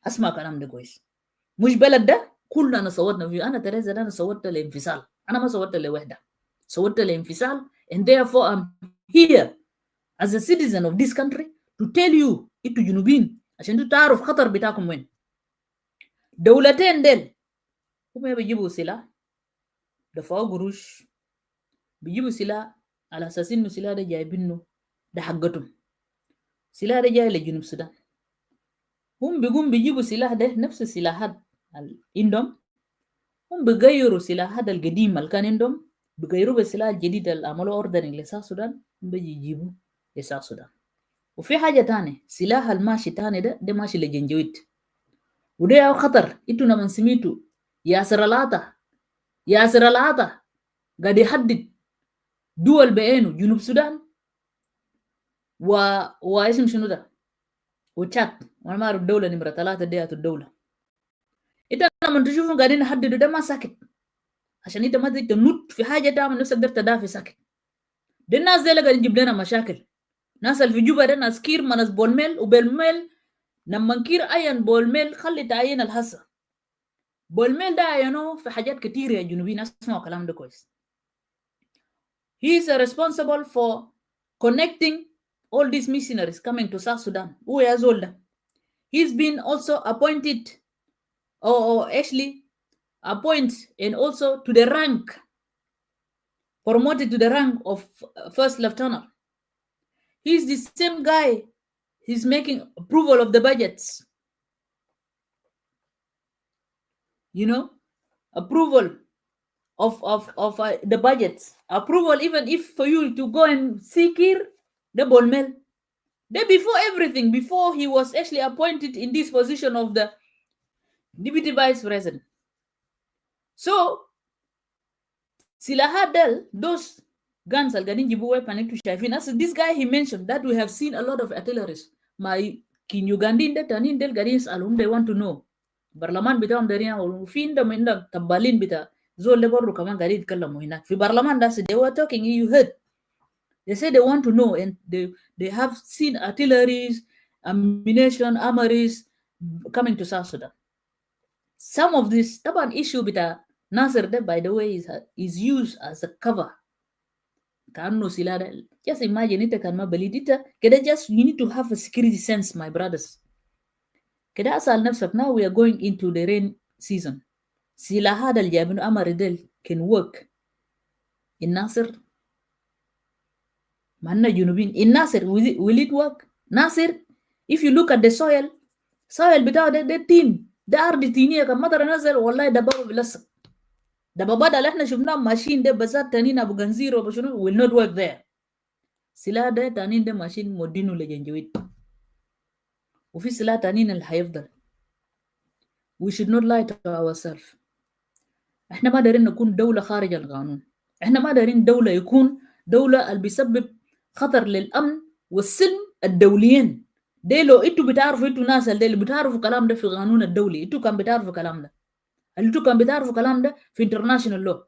A: أسمع كلام ده كويس. مش بلد ده كلنا صوتنا فيه. أنا تريزا أنا صوتت لانفصال. أنا ما صوتت لوحدة. صوتت لانفصال. And therefore I'm here as a citizen of this country to tell you إنتوا جنوبين عشان تعرف خطر بتاعكم وين. دولتين ديل هم بيجيبوا سلاح دفعوا قروش بيجيبوا سلاح على أساس إنه سلاح ده جايبينه ده حقتهم. سلاح ده جاي لجنوب السودان. هم بيقوم بيجيبوا سلاح ده نفس السلاحات عندهم. هم بيغيروا سلاحات القديمة اللي كان عندهم بيغيروا بالسلاح الجديد اللي عملوا أوردرينج لساوث السودان. هم بيجي يجيبوا لساوث السودان. وفي حاجة تانية سلاح الماشي تاني ده ماشي لجنجويد وده خطر. انتوا لما سميتوا ياسر العطا قاعد يحدد دول بعينه جنوب السودان واسم شنو ده وتشاد. وانا ما اعرف الدوله نمره 3 ديت الدوله. انت لما تشوفهم قاعدين يحددوا ده ما ساكت عشان انت ما تنط في حاجه تعمل نفسك قدرت تدافع ساكت. ده الناس دي اللي قاعدين يجيب لنا مشاكل. ناس اللي في جوبا ده ناس كير ما ناس بولميل وبالميل. لما كير عين بولميل خلي تعين الحصه. بولميل ده عينوه في حاجات كتير يا جنوبيين. اسمعوا كلام ده كويس. He is responsible for connecting all these missionaries coming to South Sudan. Who is older? He's been also appointed or actually appointed and also to the rank, promoted to the rank of first lieutenant. He's the same guy. He's making approval of the budgets. You know, approval of the budgets. Approval even if for you to go and seek here, the Bolmel. Then before everything, before he was actually appointed in this position of the deputy vice president. So, Silahadel, those guns al gadin jibu weapon to Shafin. As this guy he mentioned that we have seen a lot of artilleries. My kin Ugandin that anin del gadins alum they want to know. Barlaman bitam daria or fin the minda tabalin bita zol lebaru kaman gadid kalamu hinak. Fi Barlaman that's they were talking, you heard. They say they want to know and they have seen artilleries, ammunition, armories coming to South Sudan. Some of this taban issue bita Nasir, by the way, is used as a cover. Just imagine it can believe it. Just you need to have a security sense, my brothers. Now we are going into the rain season. Silahad al Jabin Amaridel can work in Nasir. Manna Junubin. In Nasir, will it work? Nasir, if you look at the soil without the team, the Arditinia, Kamata Nasir, Wallahi Dabaru Vilas. The babada lehna shufna machine de bazat tanin abu ganziro will not work there. Sila de tanin de machine modinu lejenjuit. Ufi sila tanin al hayafdal. We should not lie to ourselves. احنا ما دارين نكون دولة خارج القانون. احنا ما دارين دولة يكون دولة اللي بيسبب خطر للأمن والسلم الدوليين. دي لو انتوا بتعرفوا انتوا ناس اللي بتعرفوا كلام ده في القانون الدولي. انتوا كان بتعرفوا كلام ده. اللي كان بتعرفوا كلام ده في international law.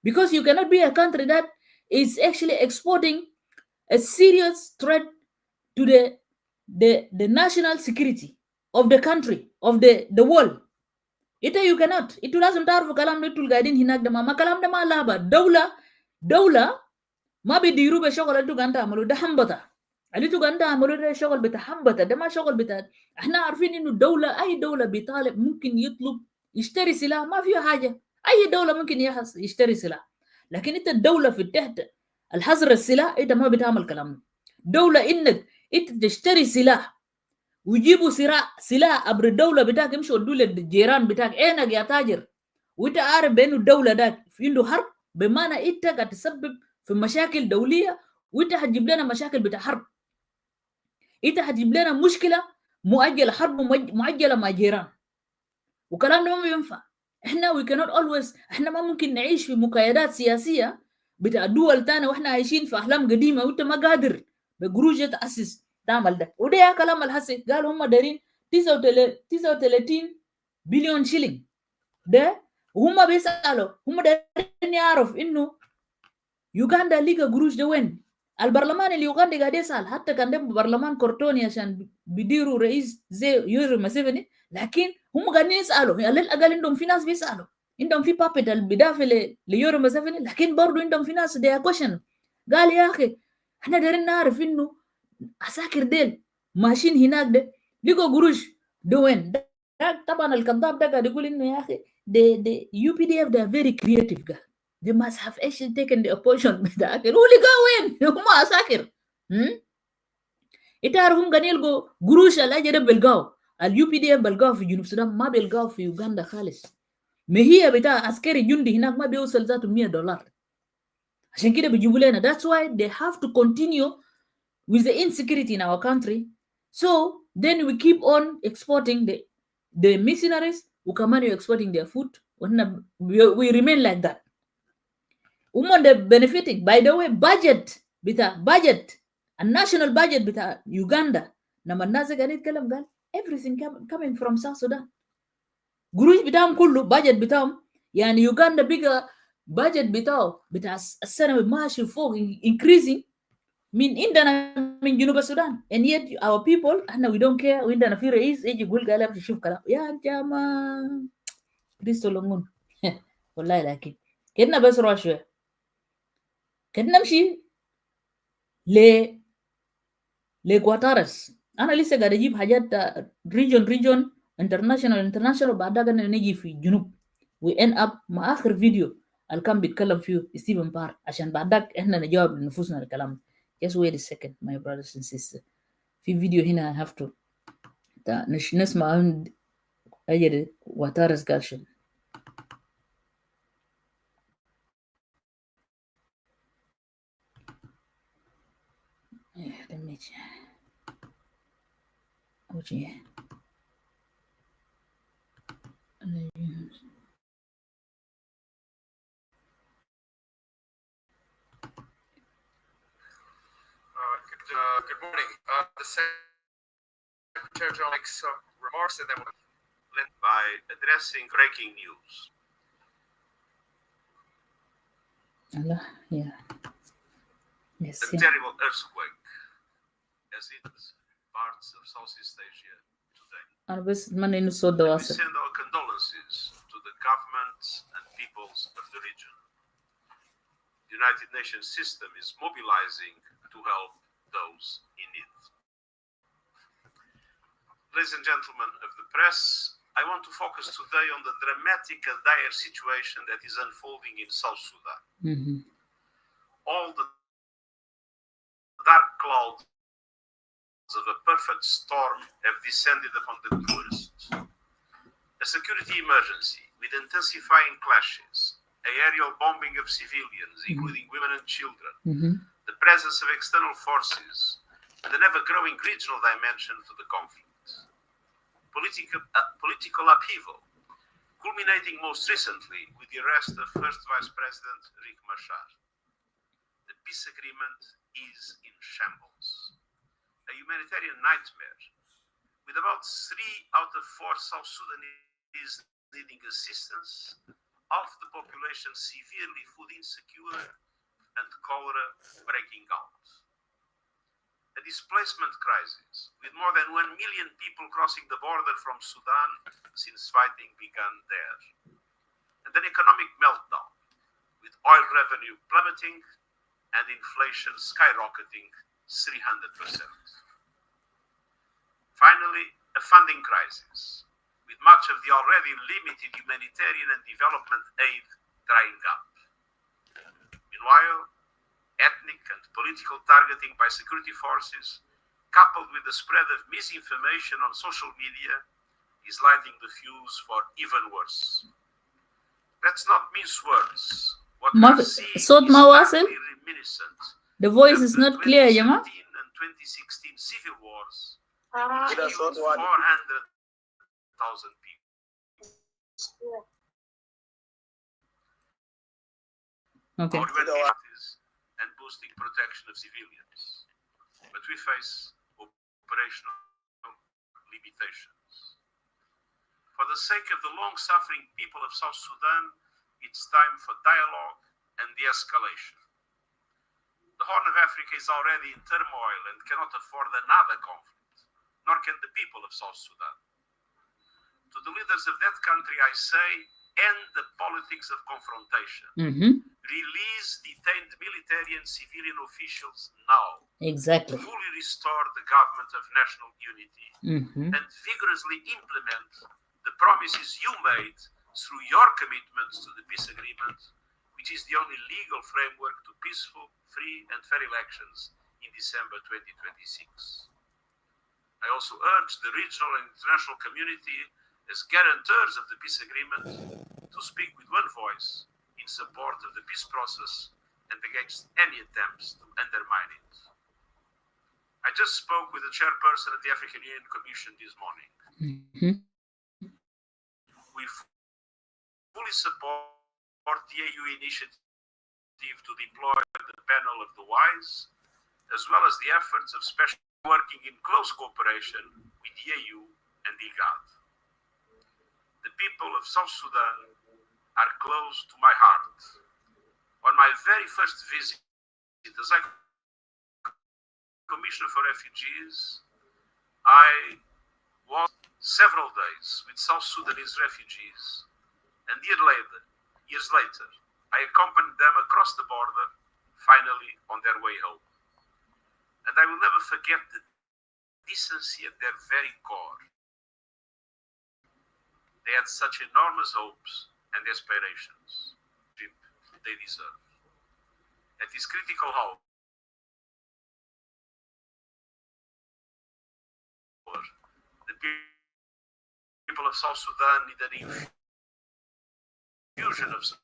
A: Because you cannot be a country that is actually exporting a serious threat to the national security of the country, of the world. You cannot. Itu lazim taarifu kalam nitul gaidin hinak da ma kalam da ma laba. Dawla ما بيديروا بشغل اللي انتوا قاعدين تعملوا ده حنبطه. اللي انتوا قاعدين تعملوا ده شغل بتاع حنبطه، ده ما شغل بتاع. احنا عارفين انه الدوله، اي دوله بيطالب ممكن يطلب يشتري سلاح، ما فيها حاجه. اي دوله ممكن يشتري سلاح، لكن انت الدوله في تحت الحظر السلاح انت ما بتعمل كلام. دوله انك انت تشتري سلاح ويجيبوا سلاح عبر الدوله بتاعك، يمشوا يودوا للجيران بتاعك عينك يا تاجر، وانت عارف بانه الدوله ده في عنده حرب، بمعنى انت قاعد تسبب في مشاكل دوليه، وانت هتجيب لنا مشاكل بتاع حرب. انت هتجيب لنا مشكله مؤجله، حرب مؤجله مع جيران، وكلام ده ما بينفع. احنا we cannot always، احنا ما ممكن نعيش في مقايدات سياسيه بتاع دول تانية واحنا عايشين في احلام قديمه، وانت ما قادر بقروش تاسس تعمل ده. وده يا كلام الحسي قالوا هم دارين 39 بليون شيلين ده، وهم بيسالوا، هم دارين يعرف انه يوغندا لقى قروش ده وين. البرلمان اليوغندي قاعد يسال، حتى كان ده برلمان كورتوني عشان بيديروا رئيس زي يوري مسيفني، لكن هم قاعدين يسالوا. على الاقل عندهم في ناس بيسالوا، عندهم في بابيت البدافع ليوري مسيفني، لكن برضه عندهم في ناس دي كويشن. قال يا اخي احنا دايرين نعرف انه عساكر ديل ماشيين هناك ده لقوا قروش ده وين. طبعا الكذاب ده قاعد يقول انه يا اخي the UPDF they are very creative guy. They must have actually taken the opposition بتاعك. هو لقاه وين؟ هم عساكر. انت عارف هم قاعدين يلقوا قروش الاجر بيلقاه. UPDF بيلقاه في جنوب السودان، ما بيلقاه في يوغندا خالص. ما هي بتاع عسكري جندي هناك ما بيوصل ذاته $100. عشان كده بيجيبوا لنا. That's why they have to continue with the insecurity in our country. So then we keep on exporting the mercenaries, وكمان you're exporting their food, we remain like that. They're benefiting. By the way, budget الناشونال budget بتاع يوغندا لما الناس قاعدين يتكلم قال everything coming from South Sudan. قروش بتاعهم كله budget بتاعهم، يعني يوغندا بقى budget بتاع السنة ماشي فوق increasing من عندنا من جنوب السودان. and yet our people احنا we don't care. وعندنا في رئيس يجي يقول قال امشي شوف كلام يا جماعة كريستو لونغون والله. لكن كنا بس روح شوية، كنا نمشي لكواتارس. انا لسه قاعد اجيب حاجات ريجون انترناشونال وبعدها قلنا نجي في جنوب we end up مع اخر فيديو اللي كان بيتكلم فيه ستيفن بار، عشان بعدك احنا نجاوب لنفوسنا الكلام. just wait a second my brothers and sisters. في فيديو هنا I have to نسمع اجل واتارس قال شنو.
B: Good morning. The Secretary General makes some remarks and then we'll end by addressing breaking news.
A: Allah, yeah. Yes,
B: A terrible earthquake as it parts of Southeast Asia today. We send our condolences to the governments and peoples of the region. The United Nations system is mobilizing to help those in need. Ladies and gentlemen of the press, I want to focus today on the dramatic and dire situation that is unfolding in South Sudan. All the dark clouds of a perfect storm have descended upon the tourists. A security emergency with intensifying clashes, aerial bombing of civilians, including women and children, the presence of external forces, and an ever-growing regional dimension to the conflict. Political upheaval, culminating most recently with the arrest of First Vice President Riek Machar. The peace agreement is in shambles. A humanitarian nightmare, with about 3 out of 4 South Sudanese needing assistance, half the population severely food insecure, and cholera breaking out.
G: a displacement crisis, with more than 1 million people crossing the border from Sudan since fighting began there, and an economic meltdown, with oil revenue plummeting and inflation skyrocketing 300%. Finally, a funding crisis, with much of the already limited humanitarian and development aid drying up. Meanwhile, ethnic and political targeting by security forces, coupled with the spread of misinformation on social media, is lighting the fuse for even worse. Let's not mince words. What we are seeing is starkly reminiscent.
A: The voice is
G: of the
A: not clear, Jama.
G: 2017 and 2016 civil wars, which killed 400,000 people.
A: Okay.
G: And boosting protection of civilians. But we face operational limitations. For the sake of the long-suffering people of South Sudan, it's time for dialogue and de-escalation. The Horn of Africa is already in turmoil and cannot afford another conflict, nor can the people of South Sudan. To the leaders of that country, I say, end the politics of confrontation. Release detained military and civilian officials now.
A: Exactly.
G: Fully restore the government of national unity and vigorously implement the promises you made through your commitments to the peace agreement, which is the only legal framework to peaceful, free and fair elections in December 2026. I also urge the regional and international community as guarantors of the peace agreement to speak with one voice in support of the peace process and against any attempts to undermine it. I just spoke with the chairperson of the African Union Commission this morning. We fully support the AU initiative to deploy the panel of the wise, as well as the efforts of special working in close cooperation with the AU and the IGAD. The people of South Sudan are close to my heart. On my very first visit as Commissioner for Refugees, I was several days with South Sudanese refugees, and years later, I accompanied them across the border, finally on their way home. And I will never forget the decency at their very core. They had such enormous hopes and aspirations they deserve. At this critical hour, the people of South Sudan need an infusion of support.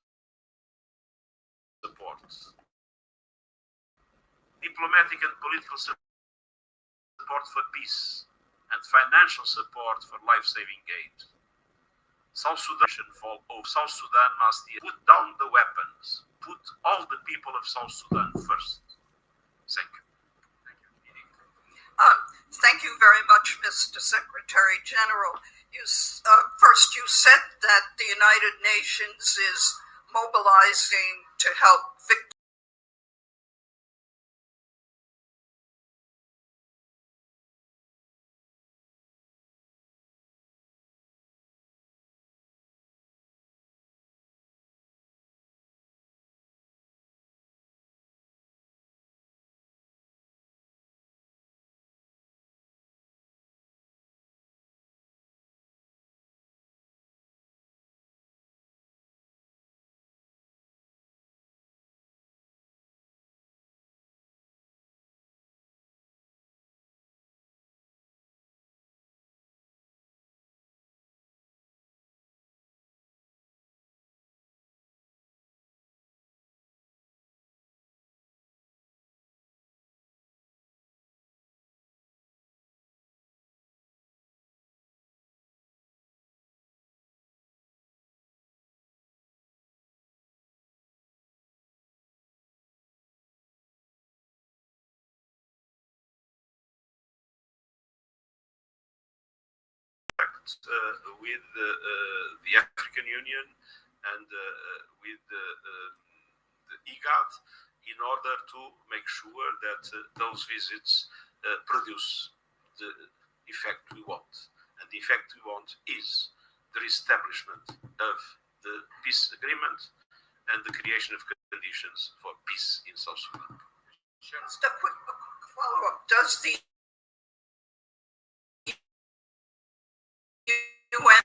G: Diplomatic and political support for peace and financial support for life-saving aid. South Sudan must put down the weapons, put all the people of South Sudan first. Thank you.
H: Thank you very much, Mr. Secretary General. First, you said that the United Nations is mobilizing to help victims.
G: With the African Union and with the IGAD in order to make sure that those visits produce the effect we want. And the effect we want is the reestablishment of the peace agreement and the creation of conditions for peace in South Sudan.
H: Just a quick follow-up. Does the UN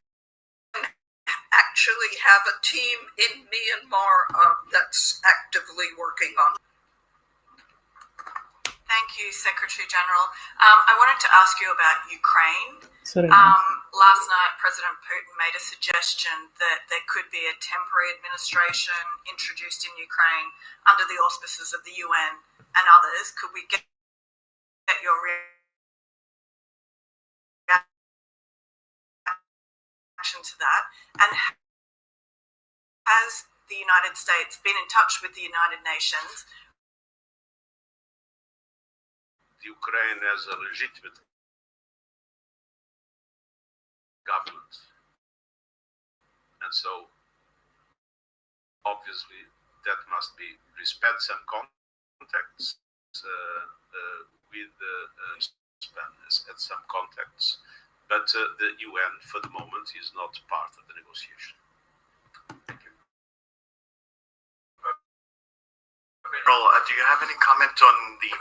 H: actually have a team in Myanmar that's actively working on?
I: Thank you, Secretary General. I wanted to ask you about Ukraine.
A: Sorry.
I: Last night, President Putin made a suggestion that there could be a temporary administration introduced in Ukraine under the auspices of the UN and others. Could we get your reaction to that? And has the United States been in touch with the United Nations?
G: Ukraine has a legitimate government, and so obviously that must be respect some contacts with at some contacts, but the UN for the moment is not part of the negotiation. Thank you.
J: Do you have any comment on the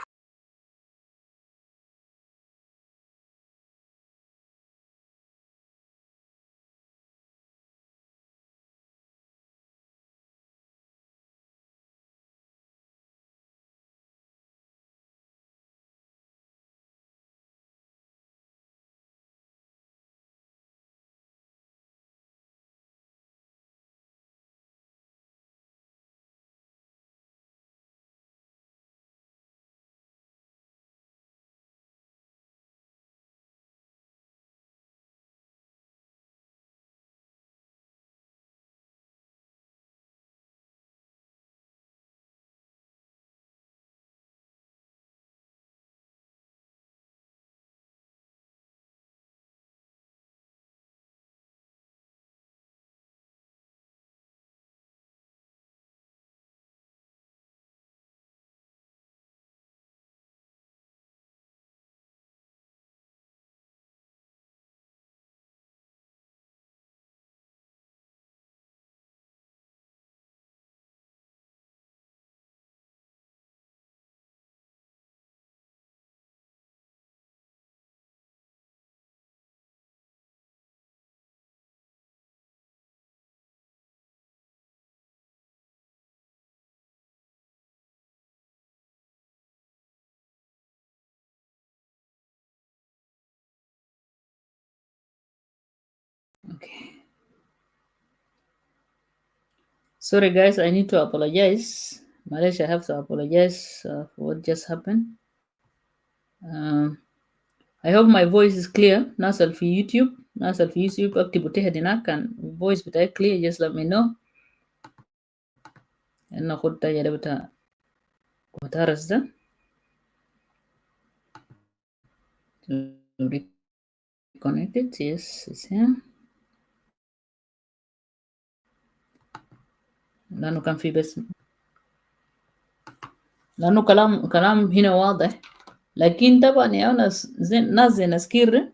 A: Okay. Sorry, guys, I need to apologize. Malaysia, I have to apologize for what just happened. I hope my voice is clear. Nasir for YouTube. Nasir for YouTube. اكتبوا تحت هناك كان voice بتاعي clear. Just let me know. إنه خد تجربة بتاع وتارس ده. Connected. Yes, it's here. لأنه كان في بس لأنه كلام هنا واضح. لكن طبعا يا ناس زي ناس كير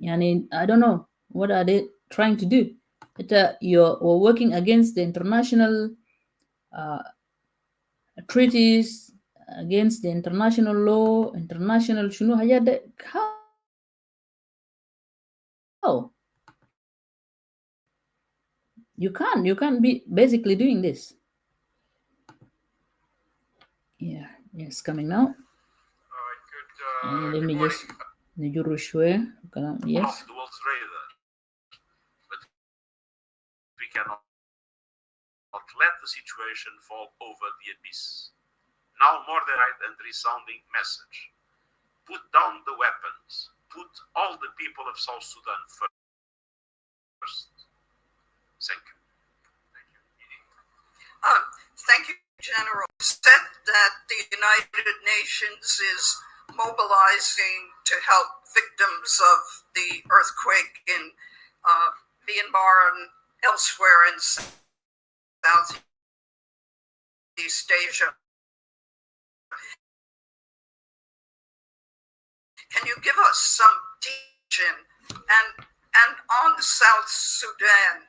A: يعني I don't know what are they trying to do. You're working against the international treaties, against the international law, international شنو حاجات ده. How? You can't be basically doing this. Yeah, it's coming now.
J: All right, good.
A: Let me just نجر شوية كلام. Yes.
G: Off the world's radar, but we cannot let the situation fall over the abyss. Now more than right and resounding message: put down the weapons. Put all the people of South Sudan first. Thank you.
H: Thank you, General. Said that the United Nations is mobilizing to help victims of the earthquake in Myanmar and elsewhere in Southeast Asia. can you give us some detail? And on South Sudan,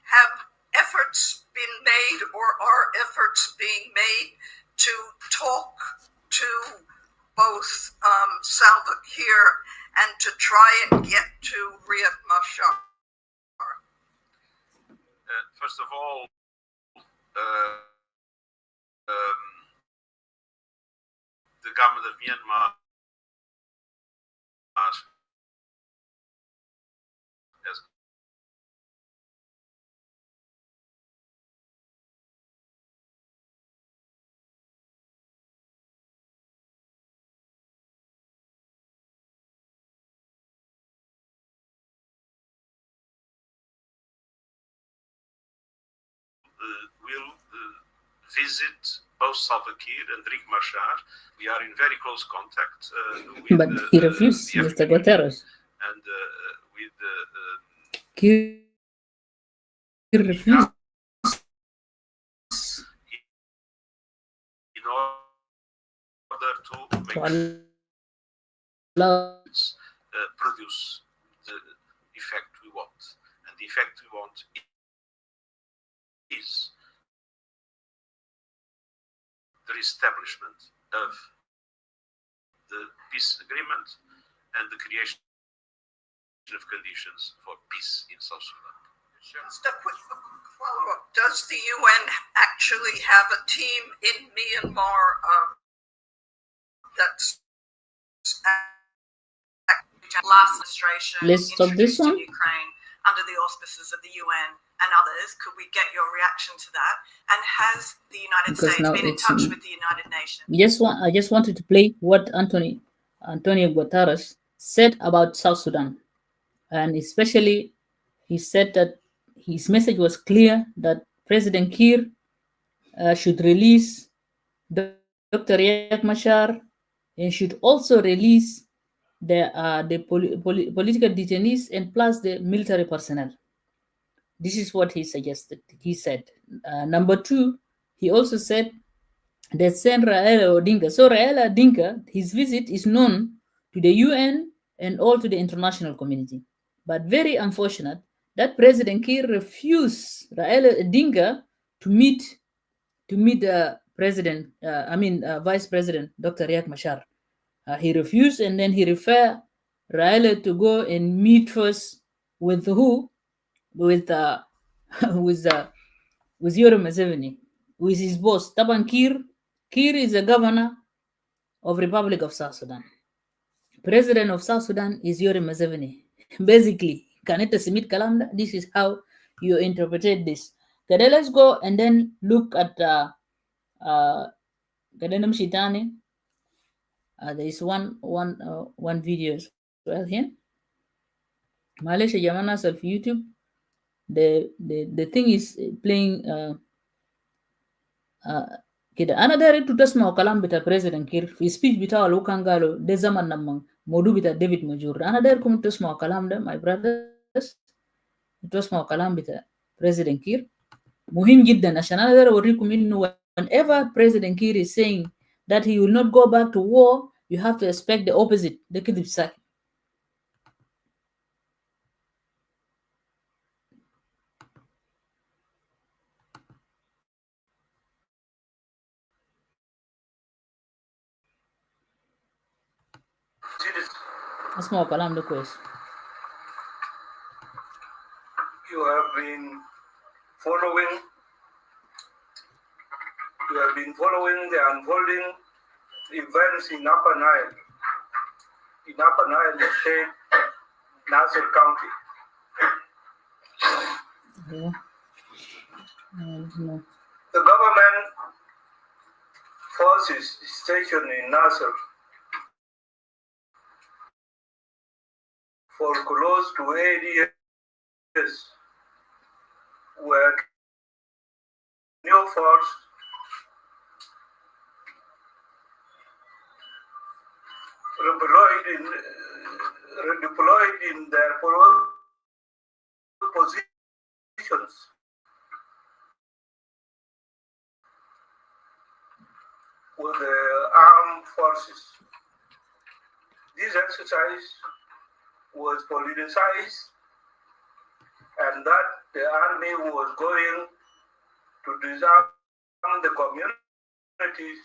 H: have efforts been made or are efforts being made to talk to both Salva Kiir and to try and get to Riek Machar?
G: First of all, the government of Myanmar has will visit both Salva Kiir and Riek Machar. We are in very close contact with
A: But he refused, Mr. Guterres.
G: And with
A: Kiir refused.
G: In order to make produce the effect we want. And the effect we want is the establishment of the peace agreement and the creation of conditions for peace in South Sudan.
H: Just a quick follow-up. Does the UN actually have a team in Myanmar that's
I: last administration
A: Let's stop this
I: introduced in
A: one.
I: Ukraine under the auspices of the UN and others? Could we get your reaction to that? And has the United
A: Because
I: States
A: now
I: been in
A: it's
I: touch with the United Nations?
A: I just wanted to play what Antonio Guterres said about South Sudan, and especially he said that his message was clear that President Kiir should release Dr. Riek Machar and should also release the political detainees and plus the military personnel. This is what he suggested. He said. Number two, he also said they sent Raila Odinga. So Raila Odinga, his visit is known to the UN and all to the international community. But very unfortunate that President Kiir refused Raila Odinga to meet the president. Vice President Dr. Riek Machar. He refused, and then he referred Raila to go and meet first with who? With Yoweri Museveni, with his boss. Taban Kiir is the governor of Republic of South Sudan. President of South Sudan is Yoweri Museveni. Basically, Kaneta Simit Kalamda, this is how you interpret this. Okay, let's go and then look at Kadenam Shitani. There is one video as well here. Malaysia Yamana self YouTube. The thing is playing كده انا داير انتوا تسمعوا كلام بتاع بريزيدنت كير في سبيتش بتاعه لو كان قالوا ده زمن لما موضوع بتاع ديفيد ماجور. انا دايركم انتوا تسمعوا كلام ده ماي براذرز، انتوا تسمعوا كلام بتاع بريزيدنت كير مهم جدا عشان انا داير اوريكم انه whenever President Kiir is saying that he will not go back to war, you have to expect the opposite. ده كده بساكن. اسمعوا كلام ده كويس.
K: You have been following the unfolding events in Upper Nile, State, Nasir County. The government forces stationed in Nasir for close to 8 years were new force redeployed in their positions with the armed forces. this exercise was politicized and that the army was going to disarm the communities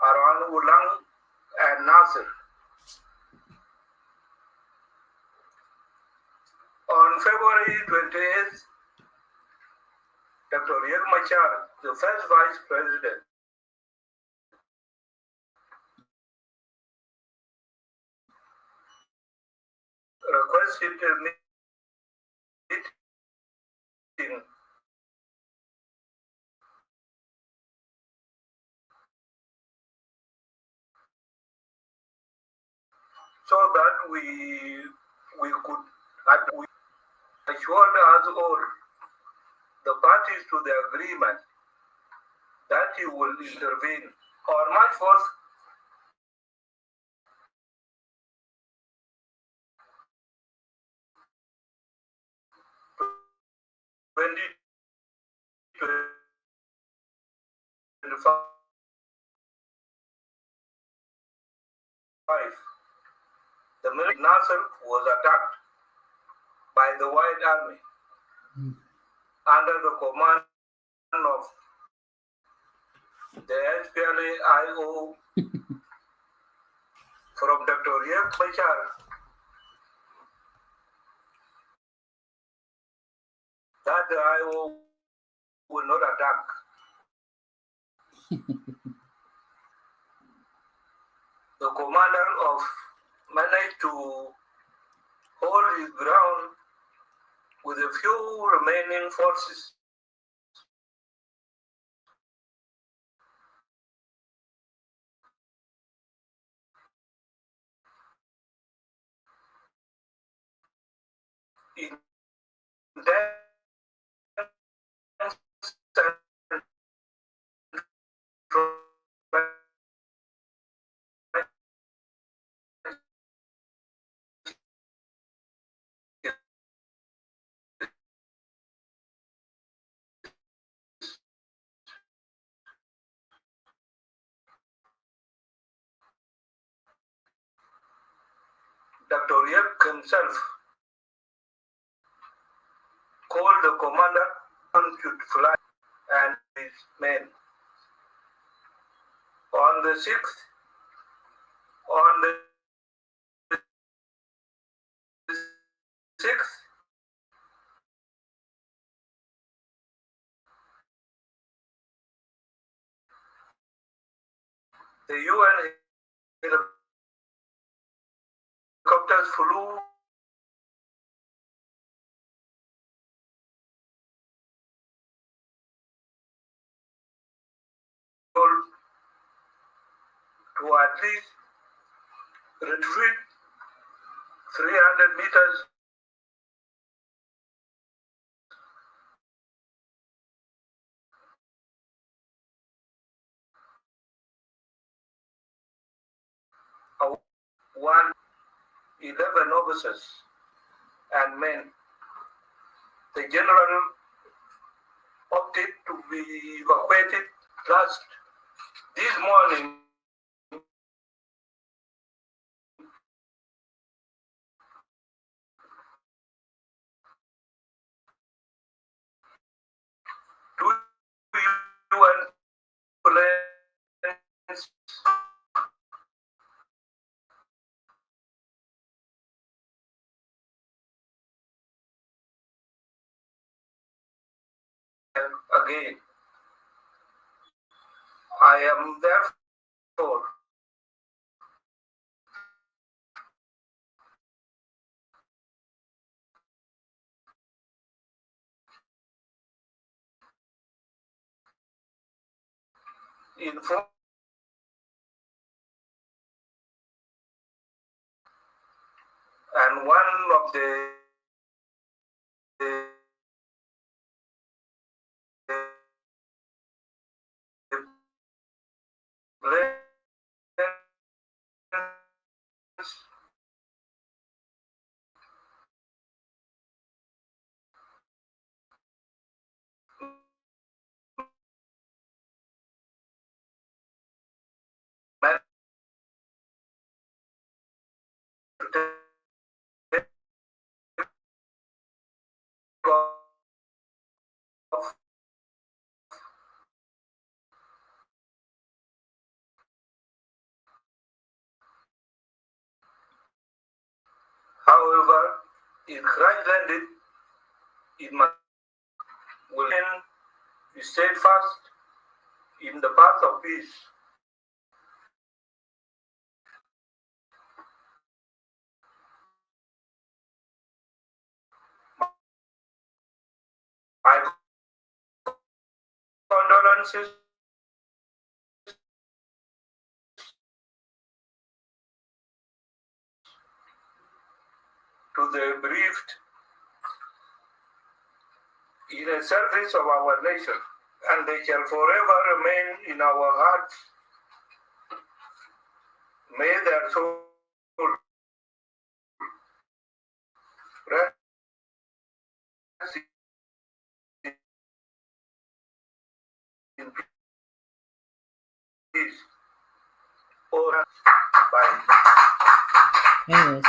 K: around Ulang and Nasir. On February 28th, Dr. Riek Machar, the first vice president, requested a meeting so that we could assured us all, the parties to the agreement, that he will intervene. On March 4th, the military Nasser was attacked by the White Army under the command of the SPLA-IO from Dr. Riek Machar. That the IO will not attack. The commander of managed to hold his ground with a few remaining forces. In Dr. Riek himself called the commander to fly and his men. On the 6th, the UN helicopters flew to at least retreat 300 meters away. 11 officers and men. The general opted to be evacuated last this morning. Two UN planes again. I am therefore informed and one of the However, in crash landed, it must be steadfast in the path of peace. My condolences to the bereaved in the service of our nation, and they shall forever remain in our hearts. May their soul rest in peace. Oh, bye.
A: Anyways.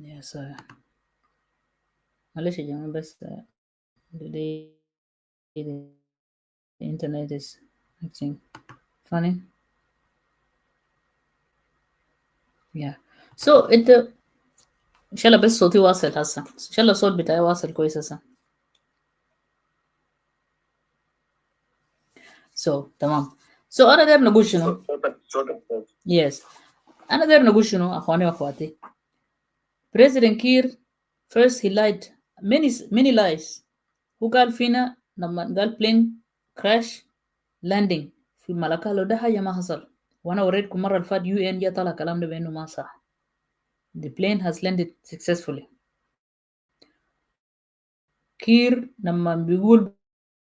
A: Yes, معلش يا جماعة بس the internet is acting funny. Yeah. So انت ان شاء الله بس صوتي واصل هسه، ان شاء الله الصوت بتاعي واصل كويس هسه. So تمام. So انا داير نقول شنو؟ Yes. انا داير نقول شنو اخواني واخواتي؟ President Kiir first he lied many lies. هو قال فينا لما قال plane crash landing في ملكة، لو ده حاجة ما حصل، وانا وريتكم مرة الفات UN جا طلع كلام ده بانه ما صح. The plane has landed successfully. كير لما بيقول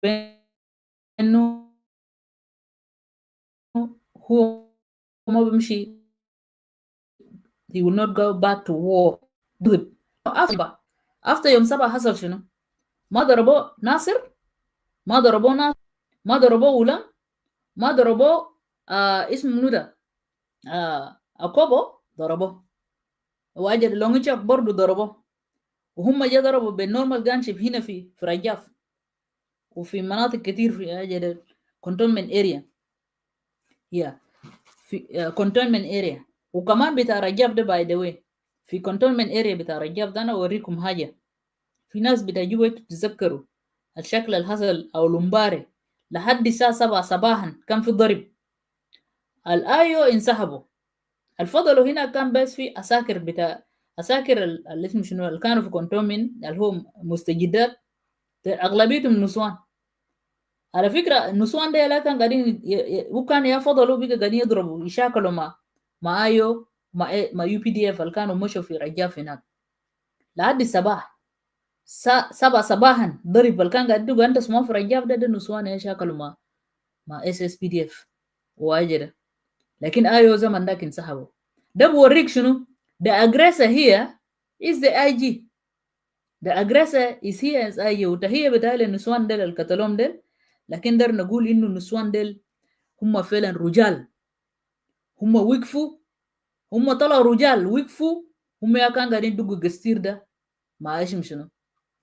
A: بانه هو ما بيمشي he will not go back to war. after يوم 7 حصل شنو؟ ما ضربوه ناصر، ما ضربوه ناصر، ما ضربوه ولم، ما ضربوه اسمه منو ده أكوبو ضربوه، واجد لونجتشاك برضو ضربوه، وهم جا ضربوا بالنورمال جانشيب هنا في رجاف وفي مناطق كتير في اجد كونتونمنت اريا في كونتونمنت اريا. وكمان بتاع رجاف ده باي ذا واي في كونتونمنت اريا بتاع رجاف ده انا اوريكم حاجه، في ناس بتجوا تتذكروا الشكل اللي حصل او لومباري لحد الساعه 7 صباحا كان في ضرب، الايو انسحبوا، الفضلوا هنا كان بس في عساكر بتاع عساكر اللي اسمه شنو اللي كانوا في كونتونمنت اللي هو مستجدات، اغلبيتهم نسوان. على فكره النسوان ده لا كان قاعدين وكان يفضلوا بقى قاعدين يضربوا يشاكلوا مع ايو مع يو بي دي اف اللي كانوا مشوا في رجاف هناك لحد الصباح 7 صباحا ضرب اللي كان قاعد يدوا انت اسمه في رجاف ده النسوان يشاكلوا مع اس اس بي دي اف واجد. لكن ايو زمن ذاك انسحبوا. ده بوريك شنو the aggressor here is the IG. the aggressor is here as IG. وتهي بتاع النسوان ديل الكتالوم ديل، لكن در نقول إنه النسوان ديل هم فعلا رجال، هم وقفوا، هم طلعوا رجال وقفوا، هم يا كان قاعدين يدقوا قستير ده مع ايش شنو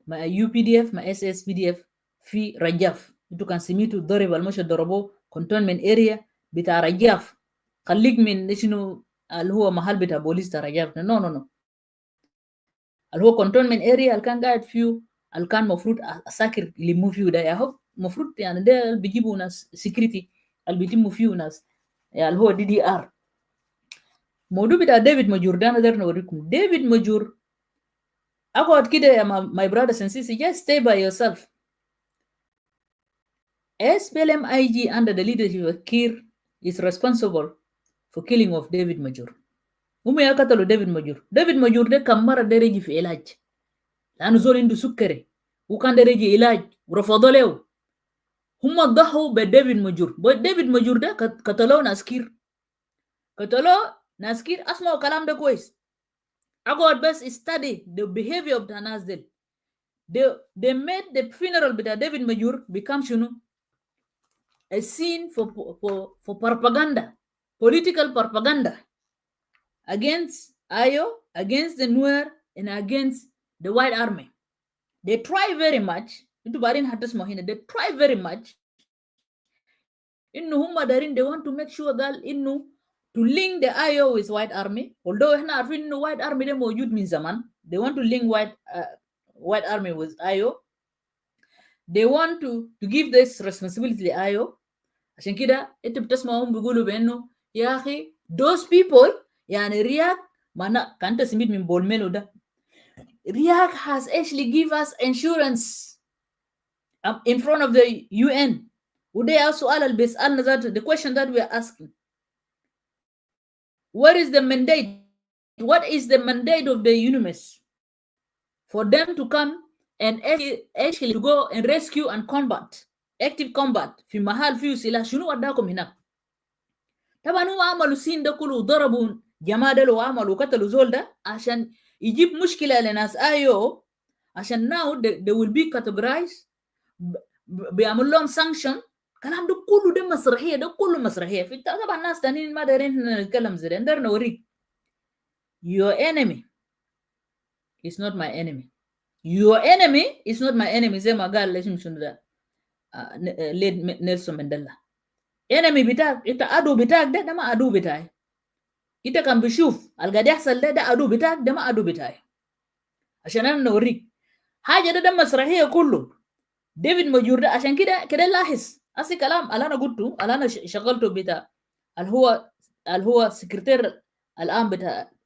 A: مع يو بي دي اف مع اس اس بي دي اف في رجاف. انتوا كان سميتوا الضرب المشي ضربوه كونتونمنت اريا بتاع رجاف، خليك من شنو اللي هو محل بتاع بوليس بتاع رجاف. نو اللي هو كونتونمنت اريا اللي كان قاعد فيه اللي كان مفروض اساكر يلموا فيه ده، يا هو مفروض يعني ده بيجيبوا ناس سكيورتي اللي بيتموا فيه ناس يعني هو دي دي ار. موضوع بتاع ديفيد ماجور ده انا قدرت نوريكم. ديفيد ماجور اقعد كده يا my brothers and sisters, just stay by yourself. SPLM IG under the leadership of Kiir is responsible for killing of David Major. هم يا قتلوا ديفيد ماجور. ديفيد ماجور ده كم مرة ده رجي في علاج لأنه زول عنده سكري وكان ده رجي علاج ورفضوا له. هم ضحوا بديفيد ماجور. ديفيد ماجور ده قتلوه ناس كير، قتلوه ناس كير. اسمعوا كلام ده كويس، اقعد بس study the behavior of the ناس دل. they made the funeral بتاع ديفيد ماجور become شنو a scene for propaganda, political propaganda against Ayo, against the Nuer, and against the White Army. They try very much Into barin hatasma hina. They try very much. Innu humma darin, they want to make sure that innu to link the IO with White Army. Although hna arfin innu White Army de mawjud min zaman. They want to link White Army with IO. They want to give this responsibility to IO. عشان كده انت بتسمعهم بيقولوا بانه يا اخي those people يعني رياك ما انا كانت سميت من بولميلو ده رياك has actually give us insurance in front of the UN. وده السؤال اللي بيسألنا ذاته, the question that we are asking, what is the mandate, what is the mandate of the UNIMES for them to come and actually to go and rescue and combat, active combat في محل فيه سلاح. شنو وداكم هناك؟ طبعا هو عملوا سين ده كله ضربوا جماعة ده وعملوا قتلوا زول ده عشان يجيب مشكلة لناس آيو عشان now they will be categorized, بيعمل لهم sanction. كلام ده كله ده مسرحية, ده كله مسرحية. في طبعا الناس تانيين ما دارين نتكلم زي ده, ندار نوريك your enemy is not my enemy. Your enemy is not my enemy زي ما قال ليش مش ده ليد نيلسون مانديلا. enemy بتاعك انت عدو بتاعك ده ما عدو بتاعي. انت كان بشوف القاعد يحصل ده عدو بتاعك ده ما عدو بتاعي. عشان انا نوريك حاجه ده مسرحيه كله. ديفيد ماجور ده عشان كده لاحظ اصل كلام اللي انا قلته اللي انا شغلته بتاع اللي هو سكرتير الان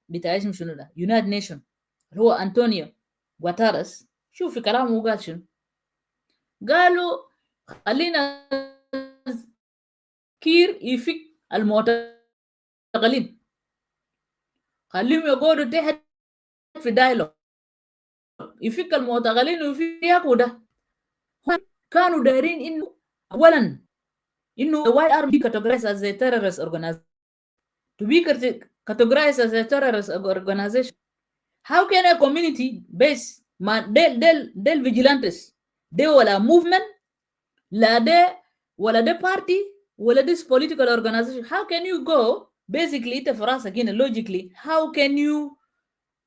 A: بتاع اسمه شنو ده يونايتد نيشن اللي هو انطونيو غوتاريس. شوف في كلامه قال شنو. قالوا خلينا كير يفك المعتقلين, خليهم يقعدوا تحت في دايلوج, يفك المعتقلين ويفكوا ده. كانوا دايرين انه اولا انه the white army categorized as a terrorist organization. To be categorized as a terrorist organization, how can a community base del vigilantes de ولا movement لا de ولا de party ولا this political organization? How can you go basically انت في راسك هنا logically how can you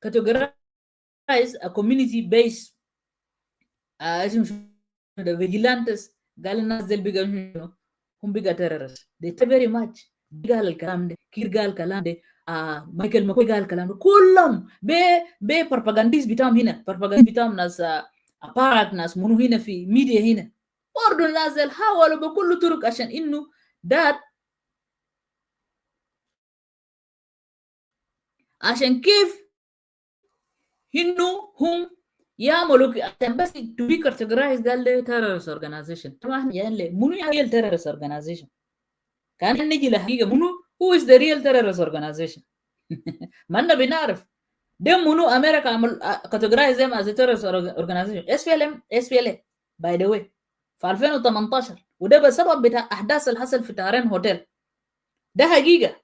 A: categorize a community based the vigilantes قال الناس دي بيقى هم بيقى terrorists. They try very much. قال الكلام ده, كير قال الكلام ده, مايكل ماكوي قال الكلام ده, كلهم بي بروباغانديست بتاعهم هنا, بروباغانديست بتاعهم ناس أبارات ناس منو هنا في ميديا هنا. برضو الناس اللي حاولوا بكل طرق عشان إنه ده عشان كيف إنه هم يعملوا عشان بس to be categorized قال له terrorist organization. طبعا يعني منو يعني real terrorist organization؟ كان نجي لحقيقة منو who is the real terrorist organization؟ ما لنا بنعرف ده منو. أمريكا عمل categorize them as a terrorist organization. SPLA by the way في 2018, وده بسبب بتاع أحداث اللي حصل في تهران هوتيل ده حقيقة.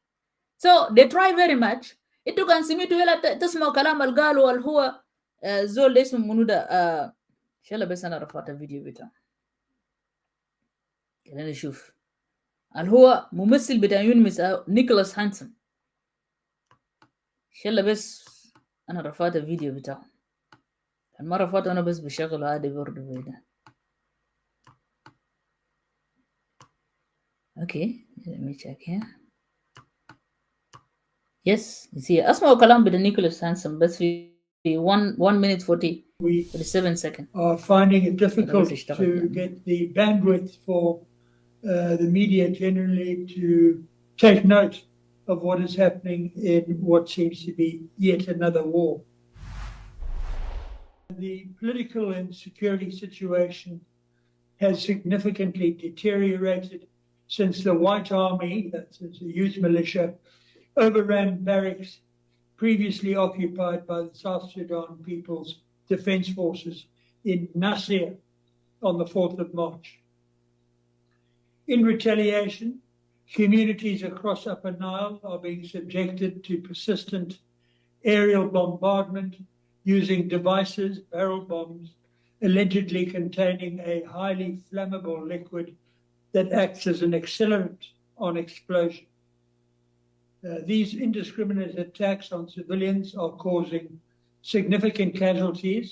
A: so they try very much. انتوا كان سميتوا هلا تسمعوا كلام اللي قالوا اللي هو زول اسمه منو ده ان شاء الله. بس انا رفعت الفيديو بتاعه خلينا نشوف اللي هو ممثل بتاع يونمس نيكولاس هانسون. ان شاء الله بس انا رفعت الفيديو بتاعه. المره رفعته انا بس بشغله عادي برضه ده. اوكي let me check here. yes you see اسمعوا كلام بتاع نيكولاس هانسون بس في 1 minute 47 seconds.
L: Are finding it difficult to get the bandwidth for the media generally to take note of what is happening in what seems to be yet another war. The political and security situation has significantly deteriorated since the White Army, that's the youth militia, overran barracks previously occupied by the South Sudan People's Defense Forces in Nasir on the 4th of March. In retaliation, communities across Upper Nile are being subjected to persistent aerial bombardment using devices, barrel bombs, allegedly containing a highly flammable liquid that acts as an accelerant on explosion. These indiscriminate attacks on civilians are causing significant casualties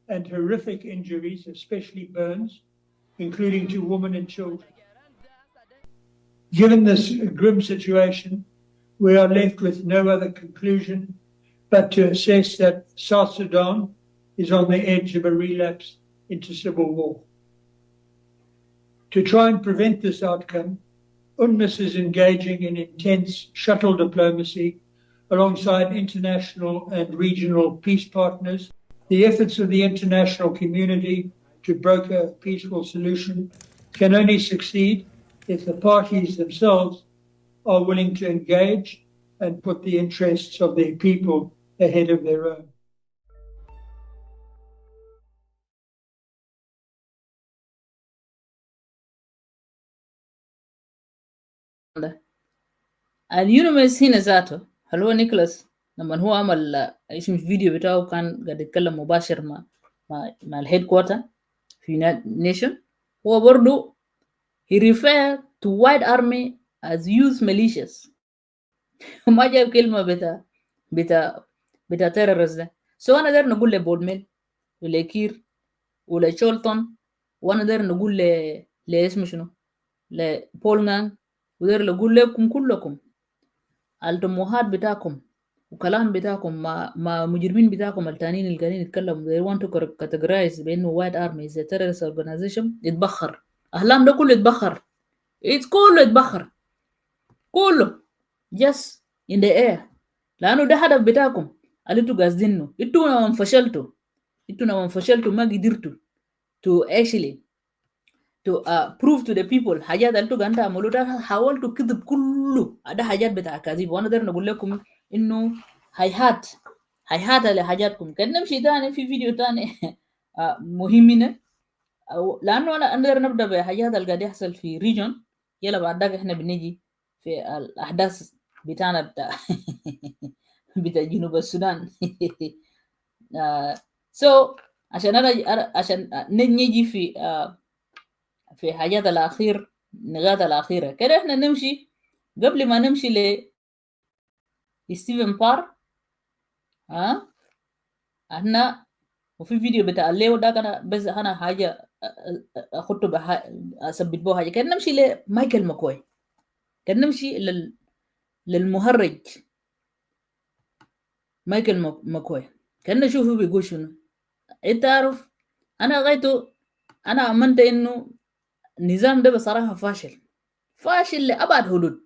L: and horrific injuries, especially burns, including to women and children. Given this grim situation, we are left with no other conclusion but to assess that South Sudan is on the edge of a relapse into civil war. To try and prevent this outcome, UNMISS is engaging in intense shuttle diplomacy alongside international and regional peace partners. The efforts of the international community to broker a peaceful solution can only succeed if the parties themselves are willing to engage and put the interests of their people ahead of their own.
A: اليونيمس هنا ذاته هل هو نيكولاس لما هو عمل اسم الفيديو بتاعه كان قاعد يتكلم مباشر مع الهيد كوارتر في نيشن، هو برضو he referred to white army as youth militias. ما جاب كلمة بتاع terrorist ده. سو أنا داير نقول لبولميل ولكير ولشولتون، وأنا داير نقول اسمه شنو لبولنان، وداير نقول لكم كلكم الطموحات بتاعكم وكلام بتاعكم مع مجرمين بتاعكم التانيين اللي قاعدين يتكلموا they want to categorize بأنه white army is a terrorist organization. يتبخر أحلام ده كله يتبخر، كله يتبخر، كله just in the air، لأنه ده هدف بتاعكم اللي انتوا قاصدينه. انتوا لما فشلتوا ما قدرتوا to actually to prove to the people حاجات اللي انتوا قاعدين تعملوا ده، حاولتوا كذب كله ده حاجات بتاع كاذب. وانا داير نقول لكم انه هيهات لحاجاتكم. كان نمشي تاني في فيديو تاني مهمين، لانه انا داير نبدا بحاجات اللي قاعد يحصل في ريجن، يلا بعد ذاك احنا بنيجي في الاحداث بتاعنا بتاع جنوب السودان. so عشان نجي في حاجات الأخير، النقاط الأخيرة كده إحنا نمشي. قبل ما نمشي ستيفن بار إحنا وفي فيديو بتاع الليو ده كان بس أنا حاجة أخطب أثبت به حاجة. كان نمشي لمايكل ماكوي، كان نمشي للمهرج مايكل ماكوي، كان نشوفه بيقول شنو. أنت عارف أنا غايته أنا أمنت إنه النظام ده بصراحة فاشل لأبعد حدود.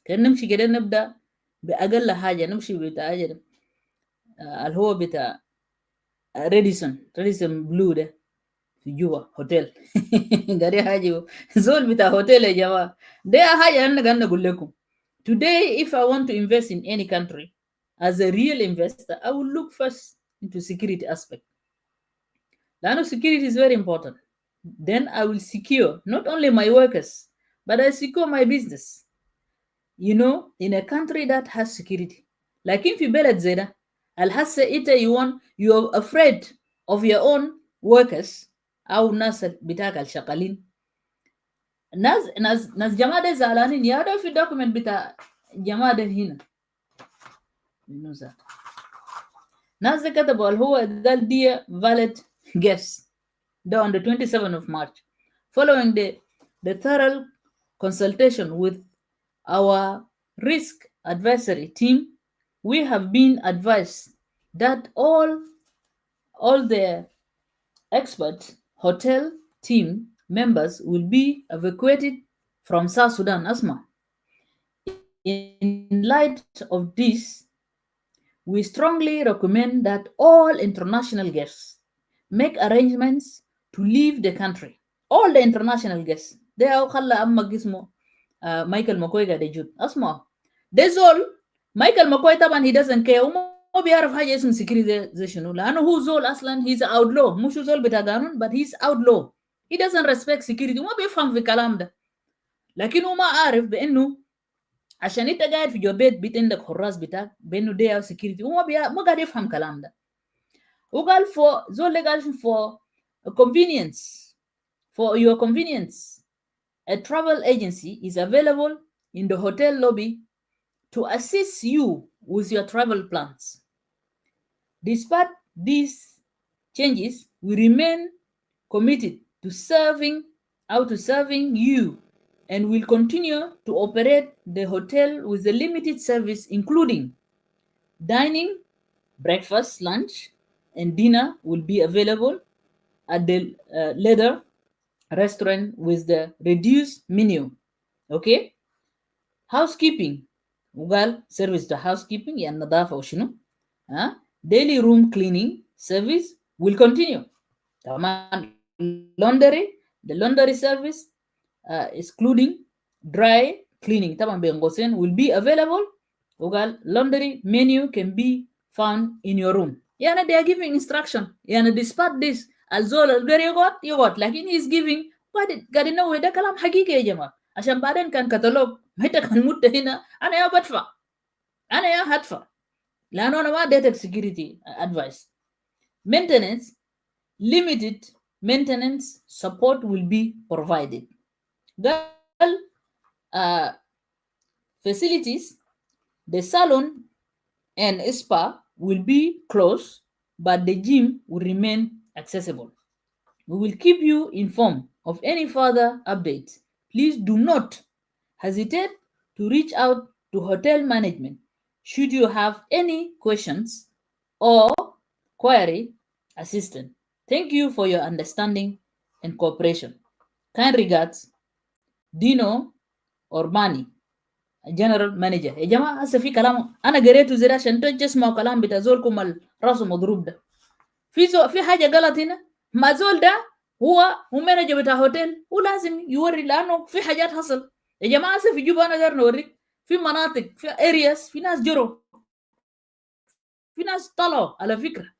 A: كان نمشي كده نبدأ بأقل حاجة، نمشي بتاع اللي هو بتاع ريديسون بلو ده في جوا هوتيل. قاري حاجة زول بتاع هوتيل يا جماعة. ده حاجة أنا قاعد أقول لكم. Today if I want to invest in any country as a real investor, I will look first into security aspect. لأنه security is very important. Then I will secure not only my workers, but I secure my business. You know, in a country that has security. Like in بلد زي ده الحاسة انت you are afraid of your own workers أو ناس بتاعك الشغالين. ناس جماعة ده زعلانين. يا ده في دوكيمنت بتاع جماعة ده هنا. ناس ده كتبوا اللي هو قال dear valid guests on the 27th of March. Following the thorough consultation with our risk advisory team, we have been advised that all the expert hotel team members will be evacuated from South Sudan. Asma. In light of this, we strongly recommend that all international guests make arrangements to leave the country. All the international guests. They are خلى أما جسمه مايكل ماكوي قاعد يجود. أسمع. ده زول مايكل ماكوي طبعا he doesn't care وما بيعرف حاجة اسم security زي شنو، لأنه هو زول أصلا he's outlaw، مش زول بتاع قانون but he's outlaw. He doesn't respect security وما بيفهم في الكلام ده. لكن هو ما عارف بأنه عشان انت قاعد في بيت عندك حراس بتاعك بأنه ده security، هو ما قاعد يفهم الكلام ده. وقال for زول قال for convenience, for your convenience, a travel agency is available in the hotel lobby to assist you with your travel plans. Despite this, changes, we remain committed to serving you, and will continue to operate the hotel with a limited service, including dining, breakfast, lunch, and dinner will be available at the leather restaurant with the reduced menu. Okay. Housekeeping, وقال service the housekeeping يعني نظافة وشنو. Daily room cleaning service will continue. طبعا the laundry service excluding dry cleaning طبعا بين قوسين will be available. وقال laundry menu can be found in your room. يعني they are giving instruction. يعني despite this الزول القدر يقعد لكن he is giving قاعد ينوه. ده كلام حقيقي يا جماعة. عشان بعدين كان كتالوج ما انت كان مدة هنا انا يا بدفع انا يا هدفع لانه انا ما اديتك security advice. Maintenance, limited maintenance support will be provided. قال facilities, the salon and spa will be closed, but the gym will remain accessible. We will keep you informed of any further updates. Please do not hesitate to reach out to hotel management should you have any questions or query assistance. Thank you for your understanding and cooperation. Kind regards, Dino Orbani, General Manager. يا جماعة هسه في كلام أنا قريته زي ده عشان تسمعوا كلام بتاع زولكم راسه مضروب ده. في حاجة غلط هنا. ما زول ده هو مانجر بتاع هوتيل ولازم يوري لأنه في حاجات حصل. يا جماعة هسه في جوبا أنا قادر نوريك في مناطق في areas في ناس جروا في ناس طلعوا على فكرة.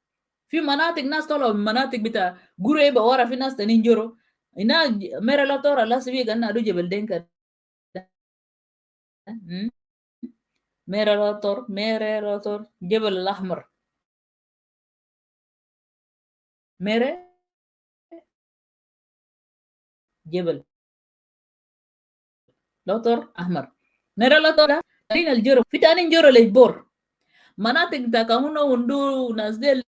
A: في مناطق ناس طلعوا من مناطق بتاع قريبة ورا في ناس تانيين جروا. هنا ميرا لا تورا لا سوي قلنا أدو جبل دينكا ميرا لا تور جبل الأحمر ميرا جبل لا تور أحمر ميرا لا تور تانين الجرو في تانين جرو ليبور مناطق تا كامونا وندو ناس ديل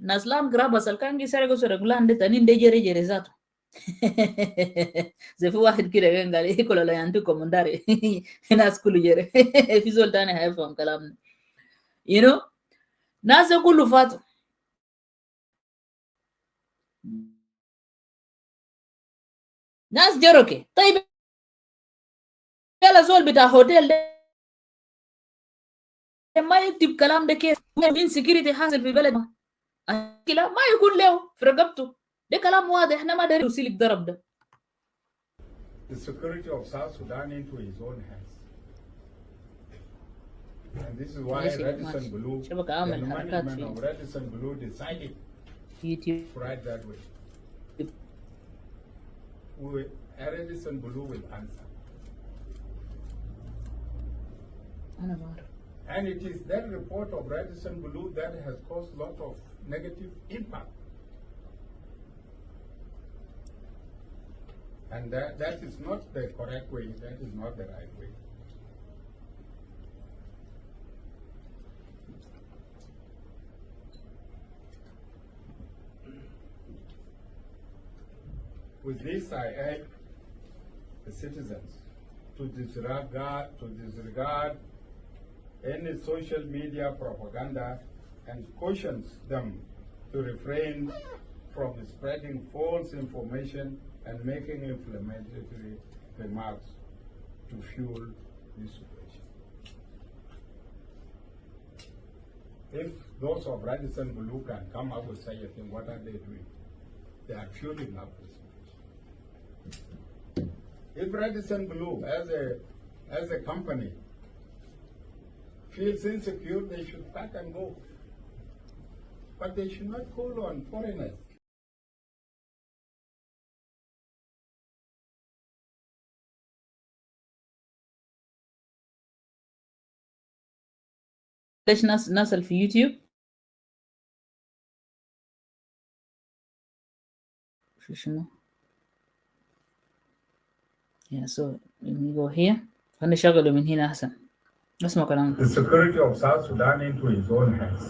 A: ناس لام غرابة سالكانجي سارقو سرقلان دي تانين دي جري ذاته زي في واحد كده كان قال ايه كل لا ينتو كومنداري ناس كله جري في زول تاني هيفهم كلامنا ناس كله فاتوا ناس جروكي. طيب يلا زول بتاع هوتيل ده ما يكتب كلام ده كيف insecurity حاصل في بلد كلا ما يكون له في رقبته. ده كلام واضح. احنا ما داري يوصلك ضرب ده.
M: The security of South Sudan into his own hands. And this is why Radisson Blue, the management of Radisson Blue decided to write that way. Radisson Blue will answer. And it is that report of Radisson Blue that has caused a lot of negative impact. And that is not the correct way, that is not the right way. With this, I urge the citizens to disregard any social media propaganda and cautions them to refrain from spreading false information and making inflammatory remarks to fuel this situation. If those of Radisson Blue can come up with such a thing, what are they doing? They are fueling up this situation. If Radisson Blue, as a company, feels insecure, they should pack and go. But they should not call on foreigners.
A: ليش نصل في يوتيوب شنو so let me go here خلينا نشغله من هنا أحسن. اسمع كلام.
M: The security of South Sudan into his own hands.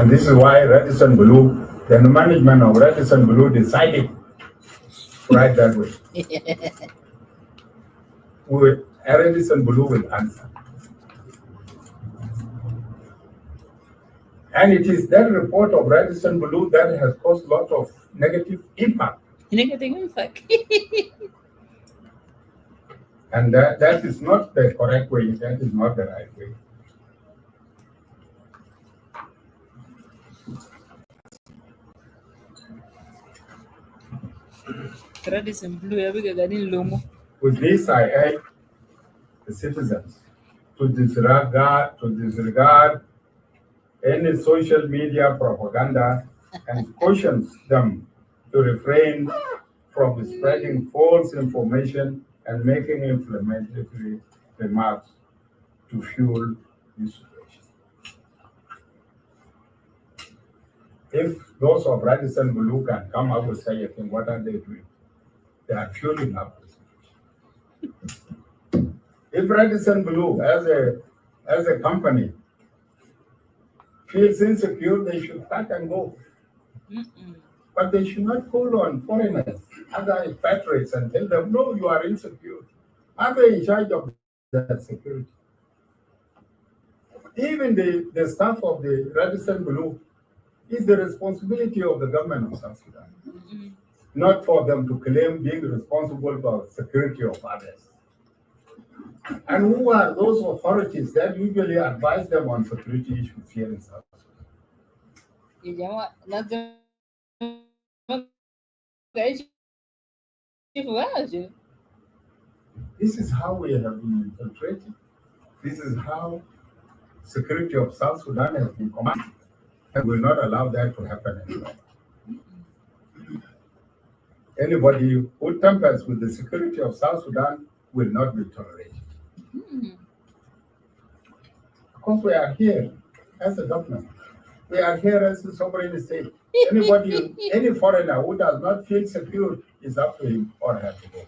M: And this is why Radisson Blue, the management of Radisson Blue decided to write that way. Radisson Blue will answer. And it is that report of Radisson Blue that has caused a lot of negative impact.
A: Negative impact.
M: And that is not the correct way, that is not the right way.
A: Radisson Blue,
M: with this, I urge the citizens to disregard any social media propaganda and cautions them to refrain from spreading false information and making inflammatory remarks to fuel this situation. If those of Radisson Blue can come up with such a thing, what are they doing? They are fueling up the situation. If Radisson Blue, as a company, feels insecure, they should pack and go. But they should not call on foreigners, other expatriates, and tell them, no, you are insecure. Are they in charge of that security? Even the staff of the Radisson Blue is the responsibility of the government of South Sudan, not for them to claim being responsible for security of others. And who are those authorities that usually advise them on security issues here in South Sudan? This is how we have been infiltrated. This is how security of South Sudan has been commanded, and will not allow that to happen anymore. Anybody who tampers with the security of South Sudan will not be tolerated. Because we are here as a government. We are here as a sovereign state. Anybody, any foreigner who does not feel secure is up to him or her to go.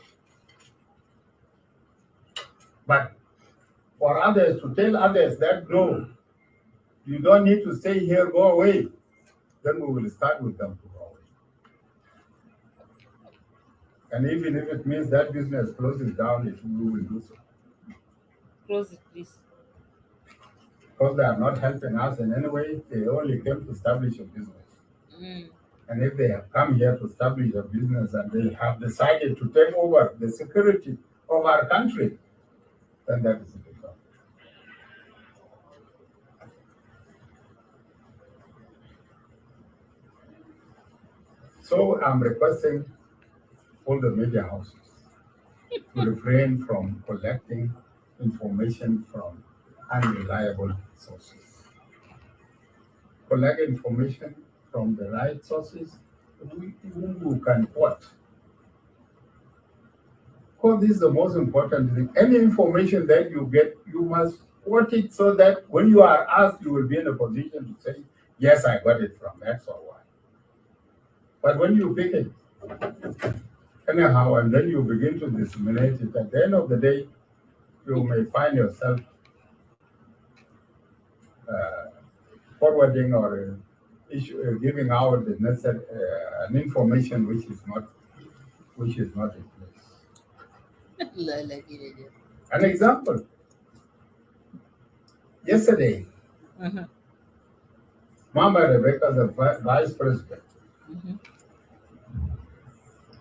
M: But for others to tell others that no, you don't need to stay here, go away, then we will start with them to go away. And even if it means that business closes down, we will do so.
A: Close it, please.
M: Because they are not helping us in any way, they only came to establish a business. And if they have come here to establish a business and they have decided to take over the security of our country, then that is a big problem. So I'm requesting all the media houses to refrain from collecting information from unreliable sources. Collect information from the right sources whom you can quote. Because this is the most important thing. Any information that you get, you must quote it so that when you are asked, you will be in a position to say, yes, I got it from X or Y. But when you pick it anyhow, and then you begin to disseminate it, at the end of the day, you may find yourself forwarding or giving out the necessary an information which is not in place. An example. Yesterday, Mama Rebecca, the vice president,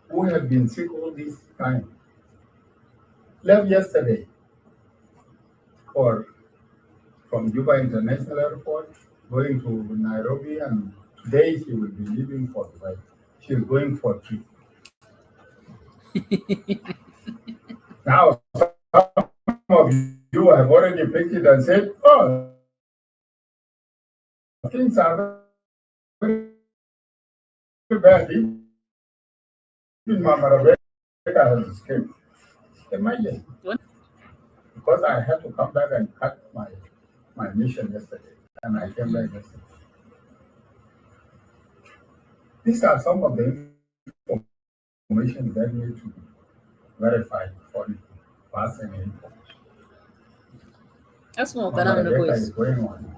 M: who had been sick all this time, left yesterday from Juba International Airport, going to Nairobi, and today she will be leaving for Dubai. She is going for a trip. Now, some of you have already picked it and said, oh, things are very bad. Even Mama Rebecca has escaped. Imagine. Because I had to come back and cut my mission yesterday, and I came back yesterday. These are some of the information that need to be verified before you pass any information.
A: That's more
M: Rebecca is going on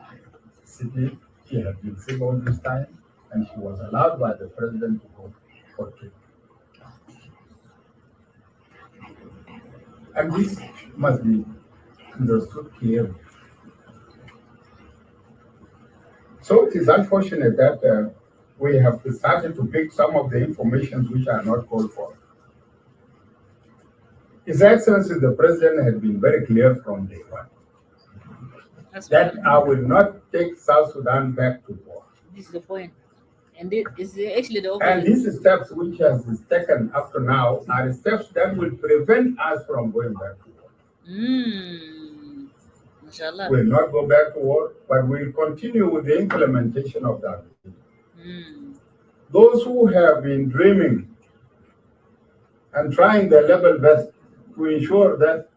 M: city She had been sick all this time, and she was allowed by the president to go for treatment. And this must be understood clearly. So it is unfortunate that we have started to pick some of the information which are not called for. His Excellency the President had been very clear from day one that I will not take South Sudan back to war.
A: This is the point. And it is actually the opposite.
M: And these steps which has been taken up to now are steps that will prevent us from going back to war.
A: Mashallah.
M: We'll not go back to war, but we'll continue with the implementation of that. Those who have been dreaming and trying their level best to ensure that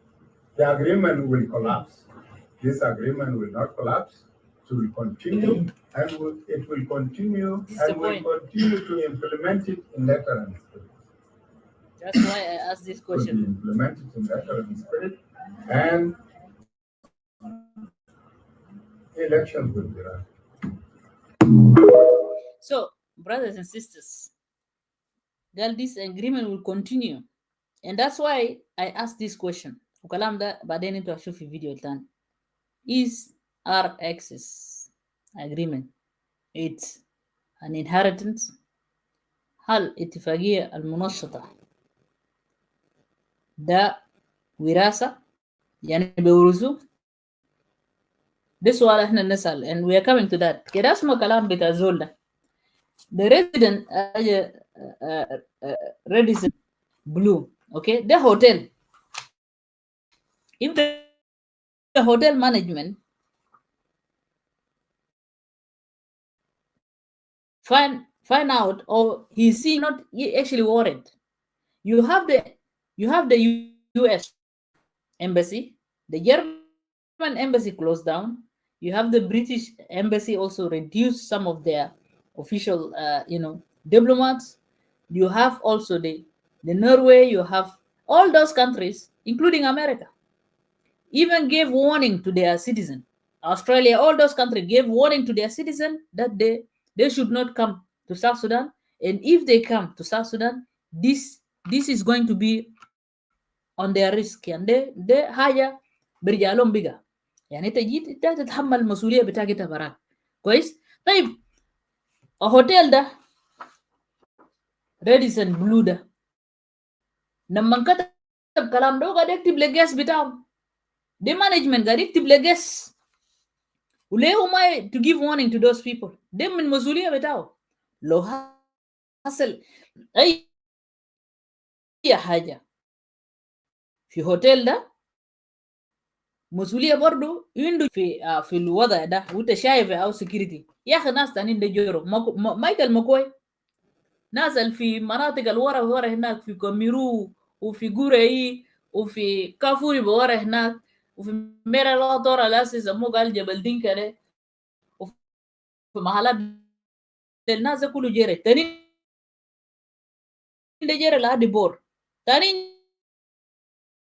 M: the agreement will collapse, this agreement will not collapse. It will continue, and it will continue, and we'll continue to implement it in letter and spirit.
A: That's why I asked this question.
M: Implement it in letter and spirit, and elections will be run.
A: So, brothers and sisters, girl, this agreement will continue, and that's why I asked this question. Ukalam da baadaye into ashufi video tani. Is R-ARCSS agreement it's an inheritance? هل اتفاقية المنشطة ده وراثة يعني بيورثوا؟ ده سؤال احنا نسأل, and we are coming to that. كده اسمه كلام بتاع زول ده. The Radisson Blue, okay, the hotel. If the hotel management find out, or he's not actually worried, you have the US embassy, the German embassy closed down, you have the British embassy also reduced some of their official diplomats, you have also the Norway, you have all those countries including America even gave warning to their citizen. Australia, all those countries gave warning to their citizen that they should not come to South Sudan, and if they come to South Sudan, this is going to be on their risk, and they hire برجالهم بقى, يعني انت جيت انت تتحمل المسؤوليه بتاعك براك كويس. طيب الهوتيل ده ريديسون بلو ده لما كتب الكلام ده قاعد يكتب للجيس بتاعه, the management قاعد يكتب للجيس, وليه ما to give warning to those people, ده من المسؤوليه بتاعه. لو حصل اي حاجه في هوتيل ده مسؤوليه برضه عنده في الوضع ده, وانت شايف او سكيورتي. يا اخي ناس تانيين ده جورو مايكل ماكوي, ناس في مناطق الورا هناك في كاميرو وفي قرعي وفي كافوري بورا هناك وفي ميرا لا دورا لاسس مو قال جبل دينكا ده وفي محلات الناس كله جيري تاني ده جيري لهادي بور تاني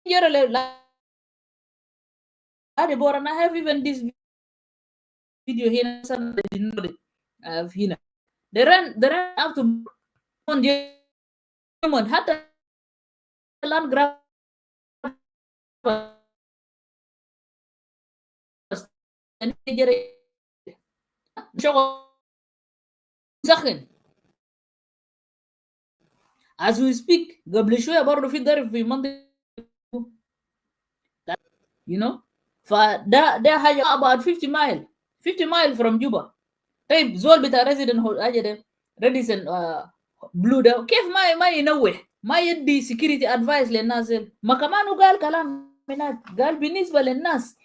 A: جيري لهادي بور. and I have even this video here هنا they ran out to حتى الان جراب شغل سخن as we speak. قبل شويه برضه في ضرب في منطقه فده حاجه about 50 mile from Juba. طيب زول بتاع resident حاجه ده ريديسون بلو ده كيف ما ينوه, ما يدي security advice للناس ما كمان قال كلام هناك, قال بالنسبه للناس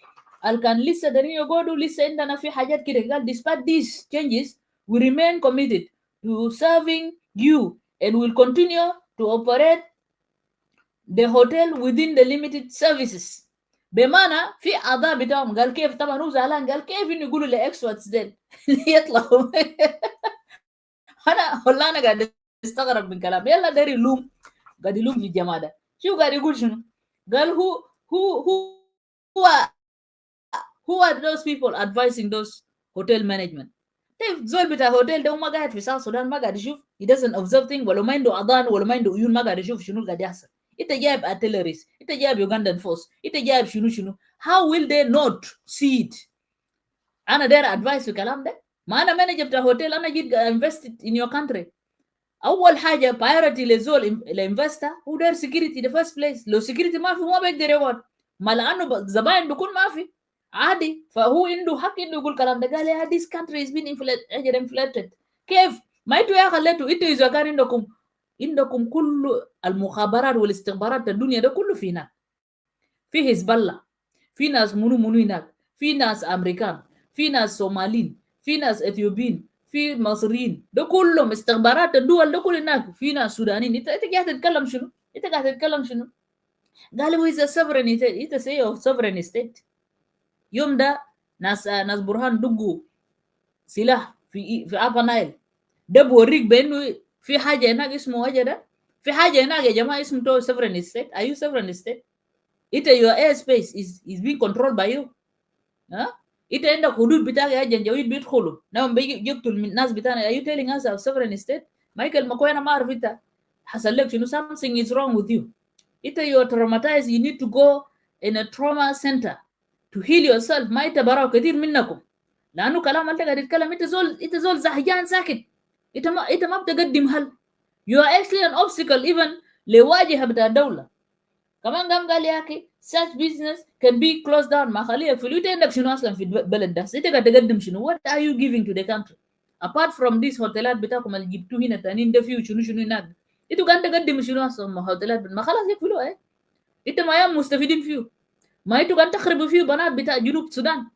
A: اللي كان لسه دارين يقعدوا لسه عندنا في حاجات كده, قال despite these changes we remain committed to serving you and will continue to operate the hotel within the limited services. بمعنى في اعضاء بتاعهم قال كيف, طبعا هو زعلان, قال كيف انه يقولوا لاكسبرتس ديل يطلعوا. انا قاعد استغرب من كلام. يلا داري يلوم, قاعد يلوم في الجماعه ده. شو قاعد يقول شنو؟ قال who are those people advising those hotel management. طيب زول بتاع هوتيل ده ما قاعد في ساوث السودان ما قاعد يشوف he doesn't observe thing ولا ما عنده اذان ولا ما عنده عيون ما قاعد يشوف شنو قاعد يحصل. انت جايب artilleries انت جايب Ugandan force انت جايب شنو how will they not see it؟ انا داير advice في الكلام ده. ما انا مانجر بتاع هوتيل انا جيت invested in your country. اول حاجه priority لزول الانفستر هو داير security the first place. لو security ما في ما بيقدر يقعد. ما لانه زباين بيكون ما في عادي فهو عنده حق انه يقول كلام ده. قال يا this country is being inflated. كيف ما انتوا يا خليتوا انتوا اذا كان عندكم كل المخابرات والاستخبارات الدنيا ده كله في هناك. في حزب الله في ناس منو هناك في ناس امريكان في ناس صوماليين في ناس اثيوبيين في مصريين ده كلهم استخبارات الدول ده كله هناك. في ناس سودانيين. انت قاعد تتكلم شنو؟ قال هو is a sovereign state. انت say of sovereign state. يوم ده ناس برهان دقوا سلاح في ابا نايل ده بوريك بانه في حاجه هناك اسمه وجه ده. في حاجه هناك يا جماعه اسمه تو sovereign state. are you sovereign state؟ انت your airspace is being controlled by you. ها انت عندك حدود بتاعك يا جنجويد بيدخلوا نعم بيجي يقتل من الناس بتاعنا. are you telling us our sovereign state؟ مايكل ماكوي انا ما اعرف انت حصل لك شنو. something is wrong with you. انت you are traumatized. you need to go in a trauma center to heal yourself. ما انت براو كثير منكم لانه كلام انت قاعد تتكلم انت زول زهجان ساكت. انت ما بتقدم حل. you are actually an obstacle even لواجهه بتاع الدوله. كمان قال يا اخي such business can be closed down. ما خليه يقفلوا. انت عندك شنو اصلا في البلد ده؟ انت قاعد تقدم شنو؟ what are you giving to the country apart from this هوتيلات بتاعكم اللي جبتوه هنا تانيين ده فيه شنو هناك؟ انتوا قاعد تقدموا شنو اصلا؟ ما هوتيلات ما خلاص يقفلوا. ايه انت ما يام مستفيدين فيه. ما انتوا قاعد تخربوا فيه بنات بتاع جنوب السودان.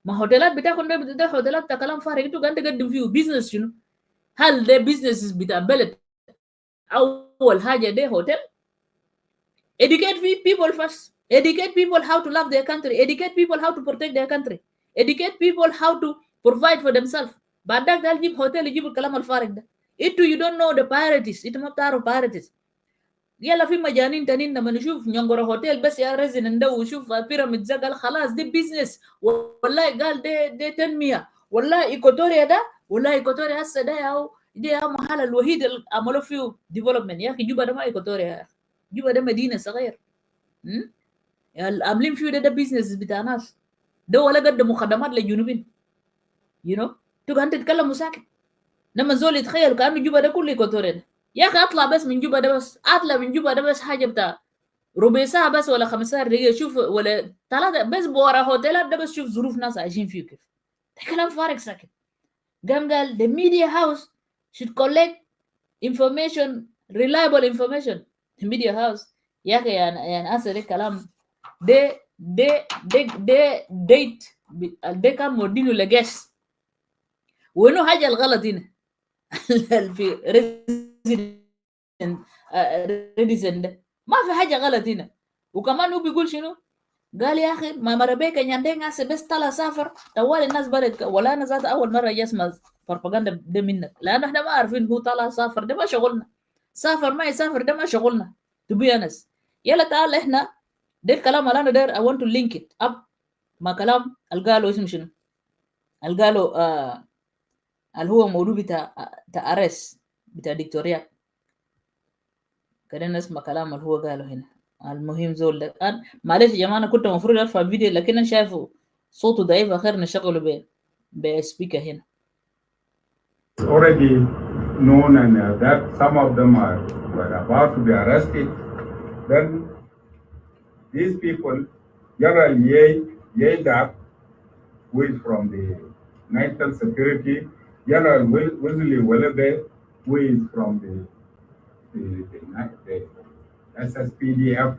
A: ما هوتيلات بتاعكم ده هوتيلات بتاع كلام فارغ. انتوا قاعد تقدم فيه بيزنس شنو؟ هل ده بيزنس بتاع بلد؟ اول حاجه ده هوتيل. educate people first. educate people how to love their country. educate people how to protect their country. educate people how to provide for themselves. بعد ذاك قال جيب هوتيل يجيب الكلام الفارغ ده. انتوا you don't know the priorities. انتوا ما بتعرفوا priorities. يلا في مجانين تانيين لما نشوف نيونغورو هوتيل بس يا ريزيدنت ده وشوف بيراميد قال خلاص ده بيزنس والله قال ده تنميه والله ايكوتوريا ده والله ايكوتوريا هسه ده ده المحل الوحيد اللي عملوا فيه ديفلوبمنت. يا اخي جوبا ده ما ايكوتوريا يا اخي. جوبا ده مدينه صغير. عاملين فيه ده بيزنس بتاع ناس ده ولا قدموا خدمات للجنوبين. تبقى انت تتكلم مساكن. لما زول يتخيل كانه جوبا ده كله ايكوتوريا ده. يا اخي اطلع بس من جوبا ده بس. اطلع من جوبا ده بس حاجه بتاع ربع ساعه بس ولا 15 دقيقه شوف ولا 3 بس بورا هوتيلات ده بس شوف ظروف ناس عايشين فيه كيف. ده كلام فارغ ساكت. قال the media house should collect information reliable information. the media house يا اخي يعني اسال الكلام ده ديت ده كان مودينه لجاس. وانه حاجه الغلط هنا في ريزن ده ما في حاجه غلط هنا. وكمان هو بيقول شنو؟ قال يا اخي ما مربيك يندين بس طلع سافر طوال الناس بدت ولا انا ذات اول مره يسمع بروباغندا ده منك لانه احنا ما عارفين هو طلع سافر ده ما شغلنا. سافر ما يسافر ده ما شغلنا تبي انس. يلا تعال احنا ده الكلام اللي انا داير I want to link it up ما كلام اللي قالوا اسمه شنو؟ اللي قالوا اللي هو موضوع بتاع RS بتاع دكتوريات. كده نسمع كلام اللي هو قاله هنا. المهم زول ده معلش يا جماعه انا كنت المفروض ارفع الفيديو لكن انا شايفه صوته ضعيف. اخر نشغله بسبيكر هنا.
M: already known and that some of them were about to be arrested. Then these people, General Yedak, who is from the National Security, General Wesley Welebe, who is from the SSPDF,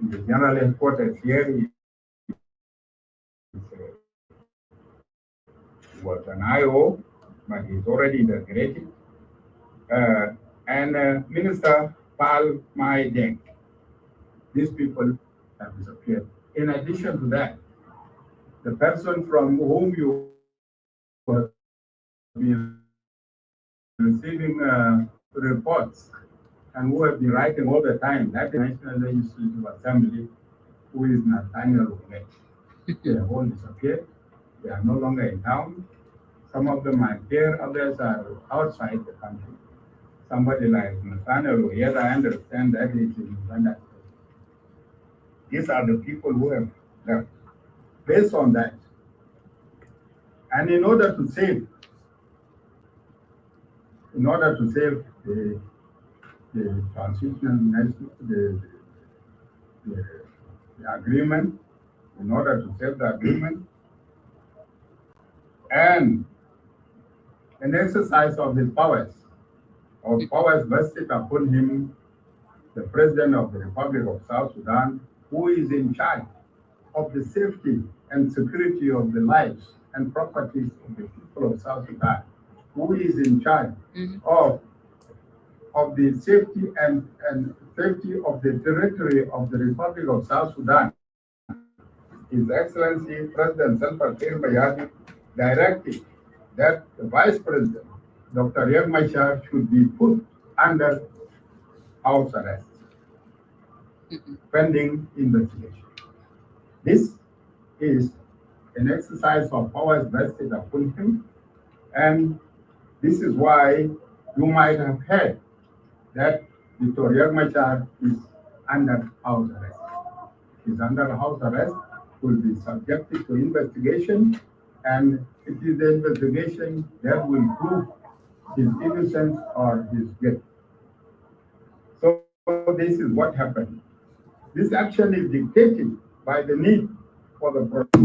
M: the general headquarters here was an IO, but he's already integrated. And Minister Pal Mai Deng. These people have disappeared. In addition to that, the person from whom you have been receiving reports and who have been writing all the time, that the National Legislative Assembly, who is Nathaniel Umet. They have all disappeared. They are no longer in town. Some of them are here, others are outside the country. Somebody like Nasir, yes, I understand that he's in Uganda. These are the people who have left. Based on that, and in order to save the transitional the agreement, in order to save the agreement, and an exercise of his powers, vested upon him, the President of the Republic of South Sudan, who is in charge of the safety and security of the lives and properties of the people of South Sudan, who is in charge of the safety and safety of the territory of the Republic of South Sudan. His Excellency President Salva Kiir Mayardit directed that the Vice President, Dr. Riek Machar, should be put under house arrest pending investigation. This is an exercise of powers vested upon him, and this is why you might have heard that Dr. Riek Machar is under house arrest. He's under house arrest, will be subjected to investigation, and it is the investigation that will prove his innocence or his guilt. So this is what happened. This action is dictated by the need for the process.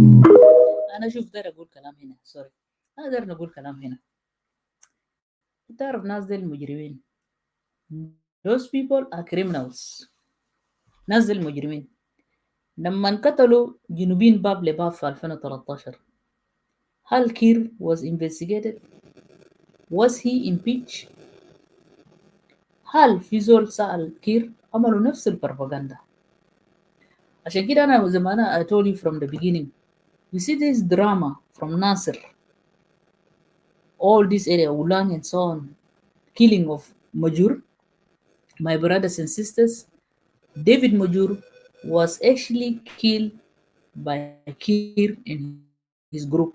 A: أنا شوف داير أقول كلام هنا سوري أنا داير نقول كلام هنا. تعرف ناس دي المجرمين. Those people are criminals. ناس دي المجرمين. لما انقتلوا جنوبين باب لباب في 2013 هل كير was investigated? Was he impeached? هل في زول سأل كير؟ عملوا نفس البروباغندا. عشان كده أنا زي ما أنا I told you from the beginning, you see this drama from Nasir, all this area, Ulang and so on, killing of Majur, my brothers and sisters. David Majur was actually killed by Kir and his group.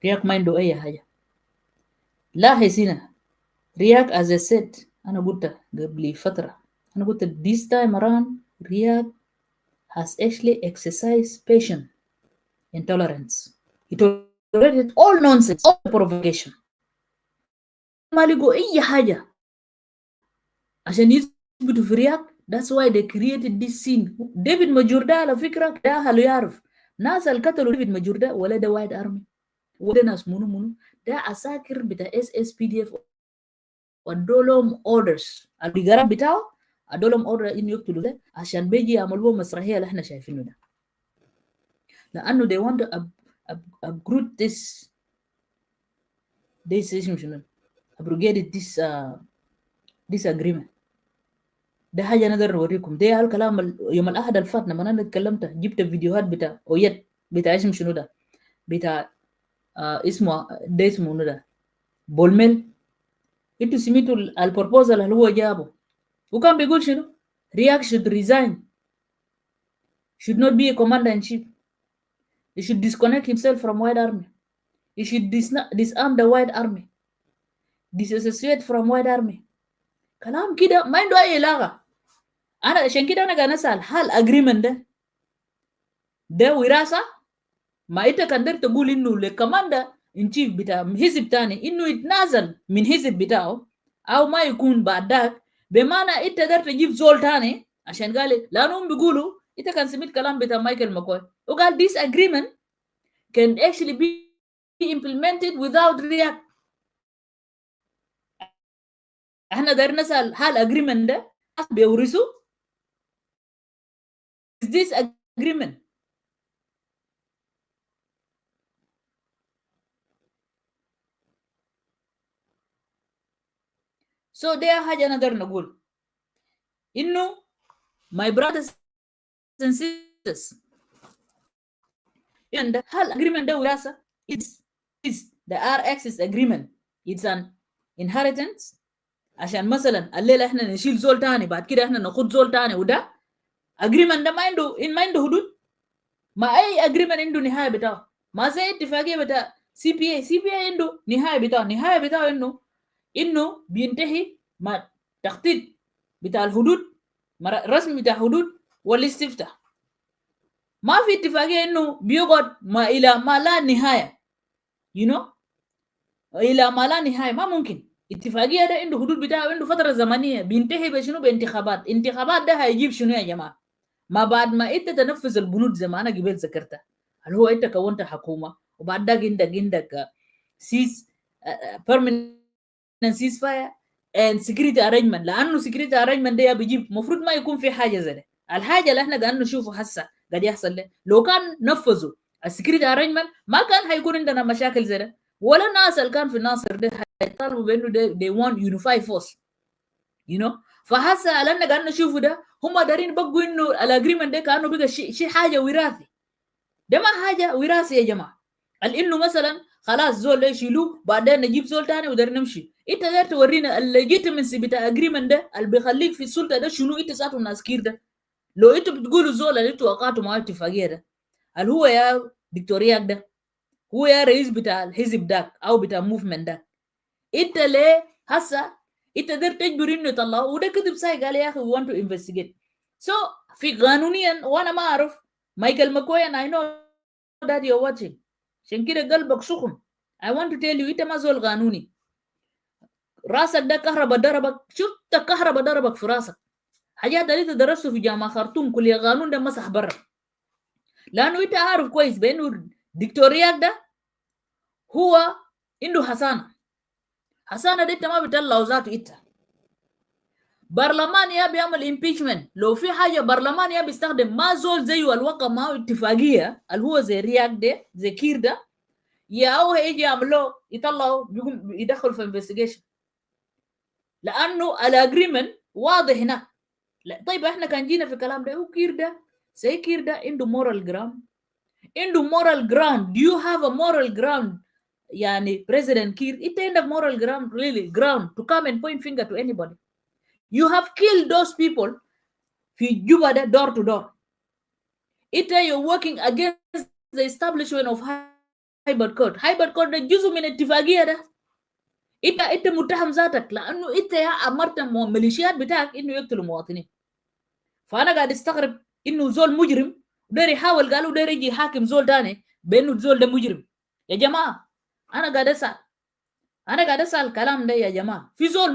A: Riyak mindu أي حاجة. لاحظ هنا Riyak, as I said, أنا قلت قبل فترة, أنا قلت this time around Riyak has actually exercised patience and tolerance. He tolerated all nonsense, all provocation. ما لقوا أي حاجة عشان يثبتوا في رياض. That's why they created this scene. ديفيد ماجور ده على فكرة ده هلو يعرف ناس اللي قتلوا ديفيد ماجور ده ولا ده وايد أرمي وده ناس منو ده عساكر بتاع SSPDF ودولهم orders البيجارات بتاعه ادولهم order إنه يقتلوا ده عشان بيجي يعملوا المسرحية اللي احنا شايفينه ده. لأنه they want to uproot this abrogated this agreement. ده حاجة نقدر نوريكم. ده الكلام يوم الأحد الفات لما أنا اتكلمت جبت فيديوهات بتاع أويد بتاع اسم شنو ده بتاع اسمه ده اسمه ده بولميل. انتوا سميتوا البروبوزال اللي هو جابه وكان بيقول شنو Riek should resign, should not be a commander in chief, he should disconnect himself from White Army, he should disarm the White Army, disassociate from White Army. كلام كده ما عنده أي علاقة. أنا عشان كده أنا قاعد أسأل هل agreement ده وراثة؟ ما أنت قدر تقول إنه الكوماندر إن شيف بتاع حزب تاني إنه يتنازل من حزب بتاعه أو ما يكون بعد ذاك، بمعنى أنت قدرت تجيب زول تاني عشان قال لأنهم بيقولوا أنت كان سمعت كلام بتاع مايكل ماكوي وقال this agreement can actually be implemented without Riek. احنا داير نسأل هل agreement ده بيورثوا؟ is this agreement so ده حاجة نقدر نقول إنه my brothers and sisters and هل agreement ده وراثة؟ is the R-ARCSS agreement it's an inheritance عشان مثلا الليلة احنا نشيل زول تاني بعد كده احنا ناخد زول تاني وده agreement ده ما عنده حدود. ما اي agreement عنده نهاية بتاعه. ما زي اتفاقية بتاع CPA عنده نهاية بتاعه إنه بينتهي مع تخطيط بتاع الحدود، رسم بتاع حدود والاستفتاء. ما في اتفاقية إنه بيقعد ما إلى ما لا نهاية إلى ما لا نهاية. ما ممكن. اتفاقية ده عنده حدود بتاعه، عنده فترة زمنية بينتهي بشنو؟ انتخابات ده هيجيب شنو يا جماعة؟ ما بعد ما انت تنفذ البنود زي ما انا قبل ذكرتها، اللي هو انت كونت حكومة وبعد ده عندك permanent ceasefire and security arrangement. لانه security arrangement ده بيجيب مفروض ما يكون في حاجة زي ده. الحاجة اللي احنا قاعدين نشوفه هسه قاعد يحصل ده، لو كان نفذوا السكيورتي arrangement ما كان هيكون عندنا مشاكل زي ده، ولا الناس اللي كان في ناصر ده هيطالبوا بانه they want unified force. فهسه اللي احنا قاعدين نشوفه ده هم دارين بقوا انه الاجريمنت ده كانه بقى شيء حاجه وراثي. ده ما حاجه وراثي يا جماعه. انه مثلا خلاص زول ده يشيلوه بعدين نجيب زول ثاني ودار نمشي. انت داير تورينا الليجيتيمسي بتاع اجريمنت ده اللي بيخليك في السلطه ده شنو؟ انت ذاته الناس كير ده. لو انتوا بتقولوا زول اللي انتوا وقعتوا معاه اتفاقيه ده، هل هو يا دكتورياك ده هو يا رئيس بتاع الحزب داك او بتاع موفمنت ده، انت ليه هسه انت قدرت تجبر انه يطلعه؟ وده كذب ساي قال يا اخي we want to investigate. So في قانونيا وانا ما اعرف مايكل ماكوين I know that you're watching، عشان كده قلبك سخن. I want to tell you انت ما زول قانوني. راسك ده كهرباء ضربك، شفت كهرباء ضربك في راسك. حاجات اللي انت درسته في جامعه خرطوم كليه قانون ده مسح برا، لانه انت عارف كويس بانه دكتورياك ده هو عنده حسانه دي انت ما بتطلعوا ذاته. انت برلمان يا بيعمل امبيشمنت، لو في حاجه برلمان يا بيستخدم ما زول زيه الوقع معه اتفاقيه اللي هو زي رياك ده زي كير ده، يا هو يجي يعملوا يطلعوا يدخلوا في انفستيجيشن، لانه الاجريمنت واضح هناك. لا طيب احنا كان جينا في الكلام ده، وكير ده زي كير ده عنده moral ground. Do you have a moral ground يعني President Kiir؟ انت عندك moral ground really ground to come and point finger to anybody. You have killed those people في جوبا ده door to door. You're working against the establishment of hybrid code ده جزء من اتفاقية ده. انت متهم ذاتك لانه انت يا امرت ميليشيات بتاعك انه يقتلوا مواطنين. فانا قاعد استغرب انه زول مجرم وداري يحاول قالوا داري يجي حاكم زول تاني بانه الزول ده مجرم. يا جماعه انا قاعد اسال الكلام ده يا جماعه. في زول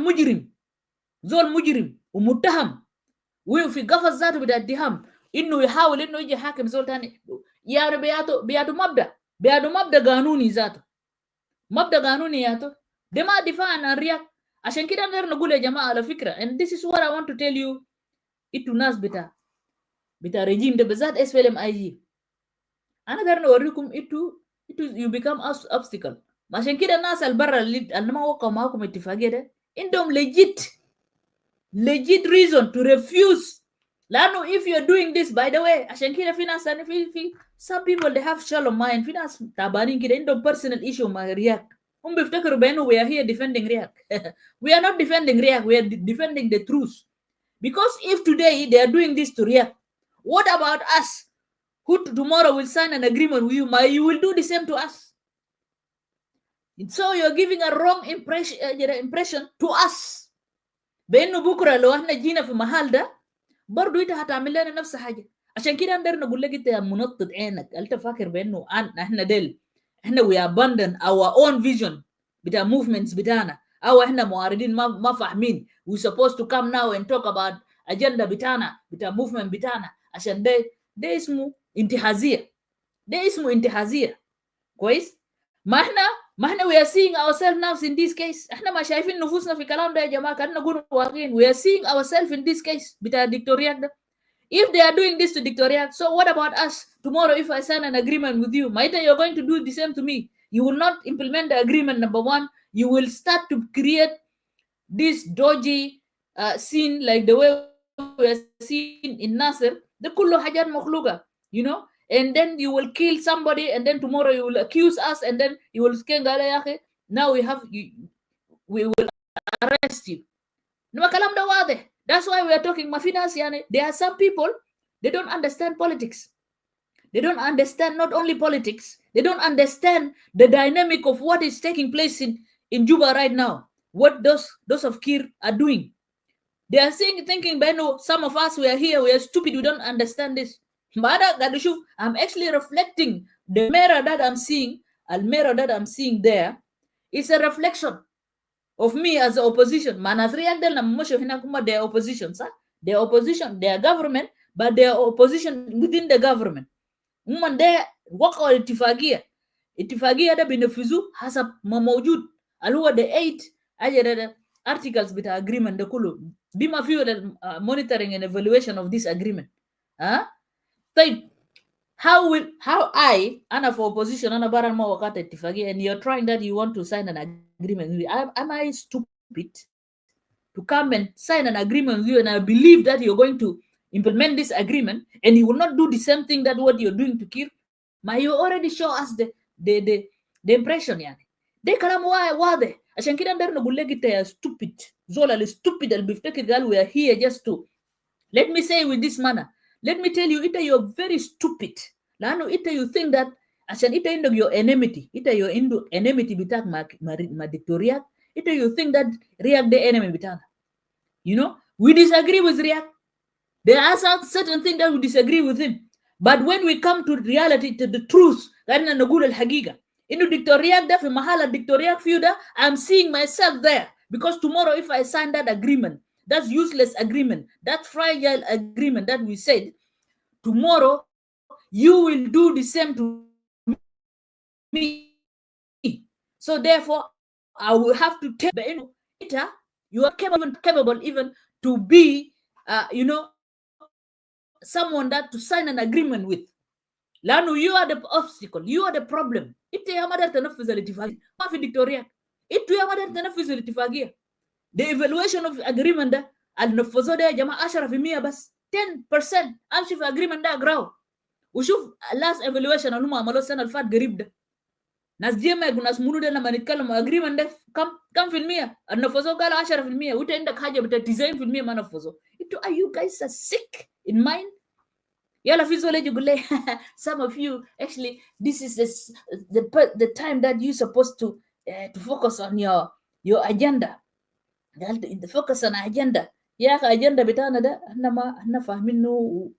A: مجرم ومتهم وفي قفص ذاته بتاع اتهام انه يحاول انه يجي حاكم زول تاني. يعني بياتوا مبدا قانوني ذاته، مبدا قانوني ياتو ده ما دفاع عن الرياض. عشان كده نقدر نقول يا جماعه على فكره and this is what I want to tell you انتو ناس بتاع رجيم ده بالذات SPLM IG، انا قدر نوريكم انتو you become obstacle. عشان كده الناس البرا اللي ما وقعوا معاكم اتفاقيه ده عندهم legit reason to refuse. لانه if you're doing this by the way عشان كده في ناس في some people they have shallow mind. في ناس تعبانين كده عندهم personal issue مع رياك، هم بيفتكروا بانه we are here defending رياك. We are not defending رياك, we are defending the truth. Because if today they are doing this to Riyak, what about us who tomorrow will sign an agreement with you? You will do the same to us. So you're giving a wrong impression to us. بانه بكره لو احنا جينا في محل ده برضه انت هتعمل لنا نفس حاجه. عشان كده نقدر نقول لك انت منطط عينك. انت فاكر بانه احنا we abandon our own vision بتاع movements بتاعنا، او احنا معارضين ما فاهمين we supposed to come now and talk about agenda بتاعنا بتاع movement بتاعنا عشان ده اسمه انتهازيه. كويس؟ ما احنا we are seeing ourselves now in this case. احنا ما شايفين نفوسنا في الكلام ده يا جماعه. كان نقول واقعين we are seeing ourselves in this case بتاع دكتورياك ده. If they are doing this to Dictoriac, so what about us? Tomorrow if I sign an agreement with you, Maita, you're going to do the same to me. You will not implement the agreement, number one. You will start to create this dodgy scene like the way we are seeing in Nasir. The kullu hajat makhluqa, and then you will kill somebody, and then tomorrow you will accuse us, and then you will say, now we will arrest you. No kalam da wadih. That's why we are talking mafinas. There are some people, they don't understand politics. They don't understand not only politics, they don't understand the dynamic of what is taking place in Juba right now. What those of Kir are doing. They are thinking, Beno, some of us, we are here, we are stupid, we don't understand this. I'm actually reflecting the mirror that I'm seeing, there is a reflection of me as the opposition. They are opposition, sir. They are opposition, they are government, but they are opposition within the government. They work on اتفاقية ده بينفذوا حسب ما موجود اللي هو the 8 articles بتاع agreement ده كله بما فيه monitoring and evaluation of this agreement. طيب how أنا for opposition أنا برا ما وقعت اتفاقية and you're trying that you want to sign an agreement with me. Am I stupid to come and sign an agreement with you and I believe that you're going to implement this agreement and you will not do the same thing that what you're doing to Kir? You already show us the impression يعني. ده كلام واضح. عشان كده ندر نقول لك انت يا stupid. زول stupid اللي بيفتكر قال we are here just to. Let me say with this manner. Let me tell you you're very stupid. لأنه you think that عشان عندك your enmity. your enmity بتاعك مع دكتوريات. you think that Riek the enemy بتاعنا. You know, we disagree with Riek. There are certain things that we disagree with him. But when we come to reality, to the truth, I'm seeing myself there. Because tomorrow, if I sign that agreement, that's useless agreement, that fragile agreement that we said, tomorrow, you will do the same to me. So therefore, I will have to take the you are capable even to be, someone that to sign an agreement with. Lanu, you are the obstacle, you are the problem. The evaluation of agreement al-nafazode jama 10% bas 10% amshi fi agreement da grow. وشوف last evaluation اللي عملوه السنه اللي فاتت قريب ده ناس جيما ناس منو لما نتكلم agreement ده كم في المية النفذوا قال 10% وانت عندك حاجه بتاع 90% ما نفذوا. Are you guys are sick in mind? Yala physiology gule. Some of you actually this is the time that you supposed to focus on your agenda. The focus on agenda. يا أخي agenda بتاعنا ده احنا فاهمينه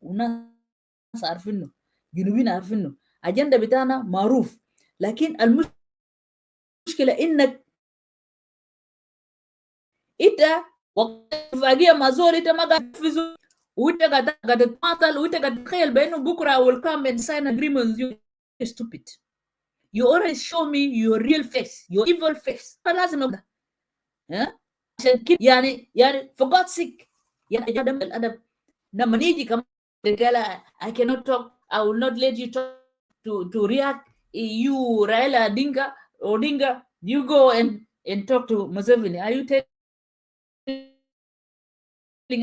A: وناس عارفينه جنوبين عارفينه. agenda بتاعنا معروف لكن المشكلة إنك إنت وقت فاجئ مازول إنت ما قاعد تفيزو وإنت قاعد تماطل وإنت قاعد تتخيل بأنه بكرة will come and sign agreement. You're stupid. You already show me your real face, your evil face. فلازم أقول عشان كده يعني for God's sake يعني عدم الأدب لما نيجي كمان قال I cannot talk, I will not let you talk to react. You Raila Odinga, you go and talk to Museveni. Are you telling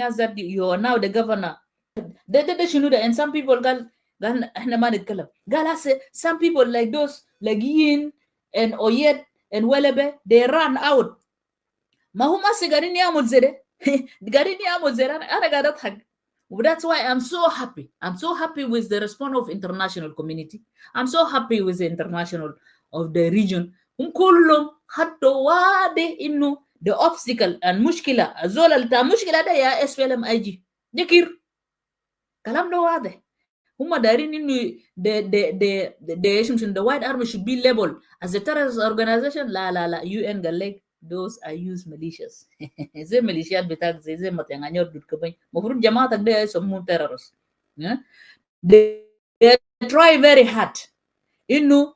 A: us that you are now the governor? They should know that. And some people some people like those like Yin and Oyet and Welebe, they run out. Mahuma garini amul zede. Garini amul zede. Ana gadat hag. That's why I'm so happy. I'm so happy with the response of international community. I'm so happy with the international of the region. Kullum hatto wade innu the obstacle and mushkila azola ta mushkila da ya SPLM IG. Dekir. Kalam do wade. Huma darin innu the White Army should be labeled as a terrorist organization. La UN galek. Those are used militias. Ze militias betak ze matanganyor dut kabay. Mofrut jamaat agde some terrorists. They try very hard to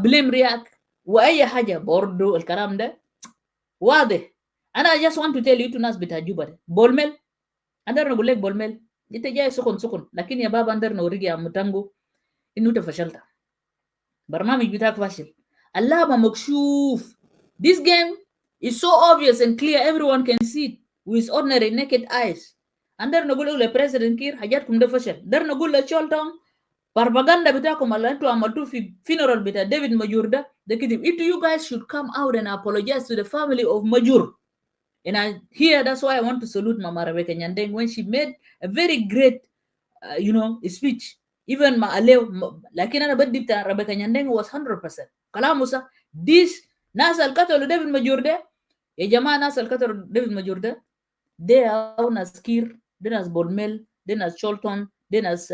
A: blame Riek وأي حاجة برضو الكلام ده واضح. أنا just want to tell you to ناس بتاع جوبا بولمل أندر نقول لك بولمل أنت جاي سخن لكن يا بابا أندر نوريك يا متانجو إنه تفشلت برنامج بتاعك فاشل اللعبة مكشوف. This game is so obvious and clear, everyone can see it with ordinary naked eyes. Under nagul le President Kir hajatkum da fashal. Dar nagul le Choltown propaganda bitakum alantu amaltu fi funeral bita David Majur da kitib. You guys should come out and apologize to the family of Majur. And that's why I want to salute Mama Rebecca Nyandeng when she made a very great speech even ma alew lakini ana baddi ta Rebecca Nyandeng was 100%. Kalamu sa this nasal katolo David Majurde ya jamaa nasal katolo David Majurde they are nas Kir, they nas Bolmel, they nas Cholton, they nas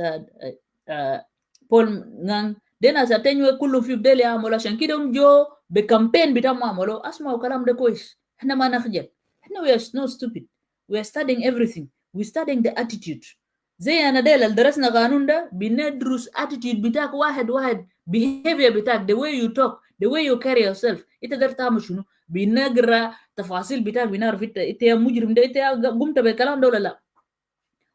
A: Paul Ngang, they nas Atenywe kullu fi bdeli amolo عشان كده جو بكامبين بتاعهم عملوا اسمعوا كلام ده كويس. احنا ما نخجل. احنا we are not stupid. We are studying everything. We studying the attitude. زي انا ديل اللي درسنا قانون ده بندرس attitude بتاعك واحد behavior بتاعك the way you talk the way you carry yourself. انت قدرت تعمل شنو؟ بنقرا تفاصيل بتاعك بنعرف انت يا مجرم ده انت قمت بالكلام ده ولا لا.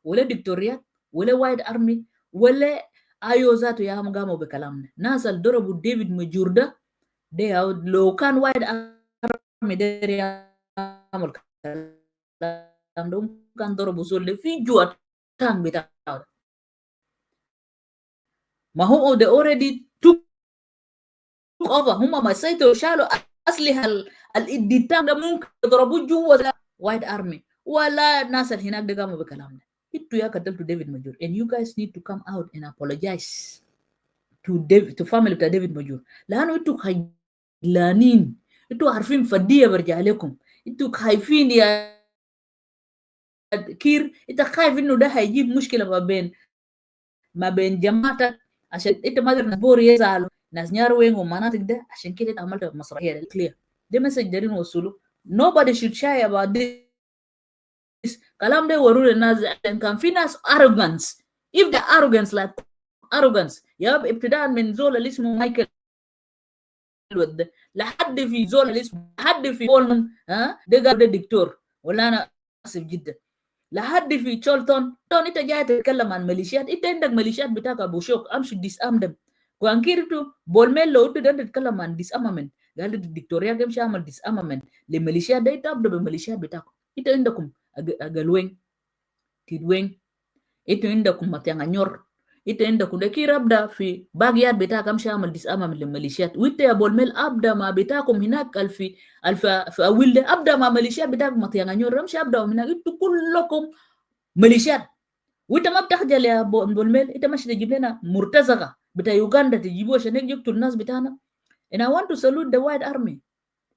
A: ولا دكتوريات ولا وايد ارمي ولا ايو ذاته يا هم قاموا بكلامنا. ناس اللي ضربوا ديفيد مجور ده لو كان وايد ارمي ده يعمل كلام ده كان ضربوا زول في جوا تانك بتاعه. ما هو they already took over. هم ما سيطروا شالوا أسلحة الإدتام ده ممكن يضربوه جوا وايد أرمي ولا ناس هناك ده قاموا بكلامنا. إنتوا يا كتبتوا ديفيد ماجور and you guys need to come out and apologize to family بتاع ديفيد ماجور لأنه إنتوا خجلانين. إنتوا عارفين فدية برجع لكم. إنتوا خايفين يا كير. إنت خايف إنه ده هيجيب مشكلة ما بين جماعتك عشان إنت ما تقدر نبور يزعلوا ناس نياروين ومناطق ده. عشان كده انت عملت مسرحيه كلير. ده مسج دارين وصوله. nobody should shy about this. كلام ده وروا للناس كان في ناس arrogance. if the arrogance like arrogance يا ابتداء من زول اللي اسمه مايكل لحد في زول اللي اسمه لحد في بولمان ده قال ده دكتور ولا انا اسف جدا لحد في تشولتون انت جاي تتكلم عن ميليشيات. انت عندك ميليشيات بتاعك ابو شوك امشي ديسام دم كوانكيرتو بولميل لو انت تتكلم عن ديسامامنت قال الدكتوريا كمشي عمل ديسامامنت للميليشيات ده. انت ابدا بالميليشيات بتاعكم. انت عندكم اقلوين تدوين انت عندكم ماتيانغانيور انت عندكم دكير ابدا في باقيات بتاعك امشي عمل ديسامامنت للميليشيات. وانت يا بولميل ابدا ما بتاعكم هناك الف في اول ده ابدا ما ميليشيات بتاعكم ماتيانغانيور امشي ابدا هناك. انتوا كلكم ميليشيات. وانت ما بتخجل يا بولميل. انت ماشي تجيب لنا مرتزقه بتاع يوغندا تجيبوه عشان يقتلوا الناس بتاعنا. and I want to salute the white army.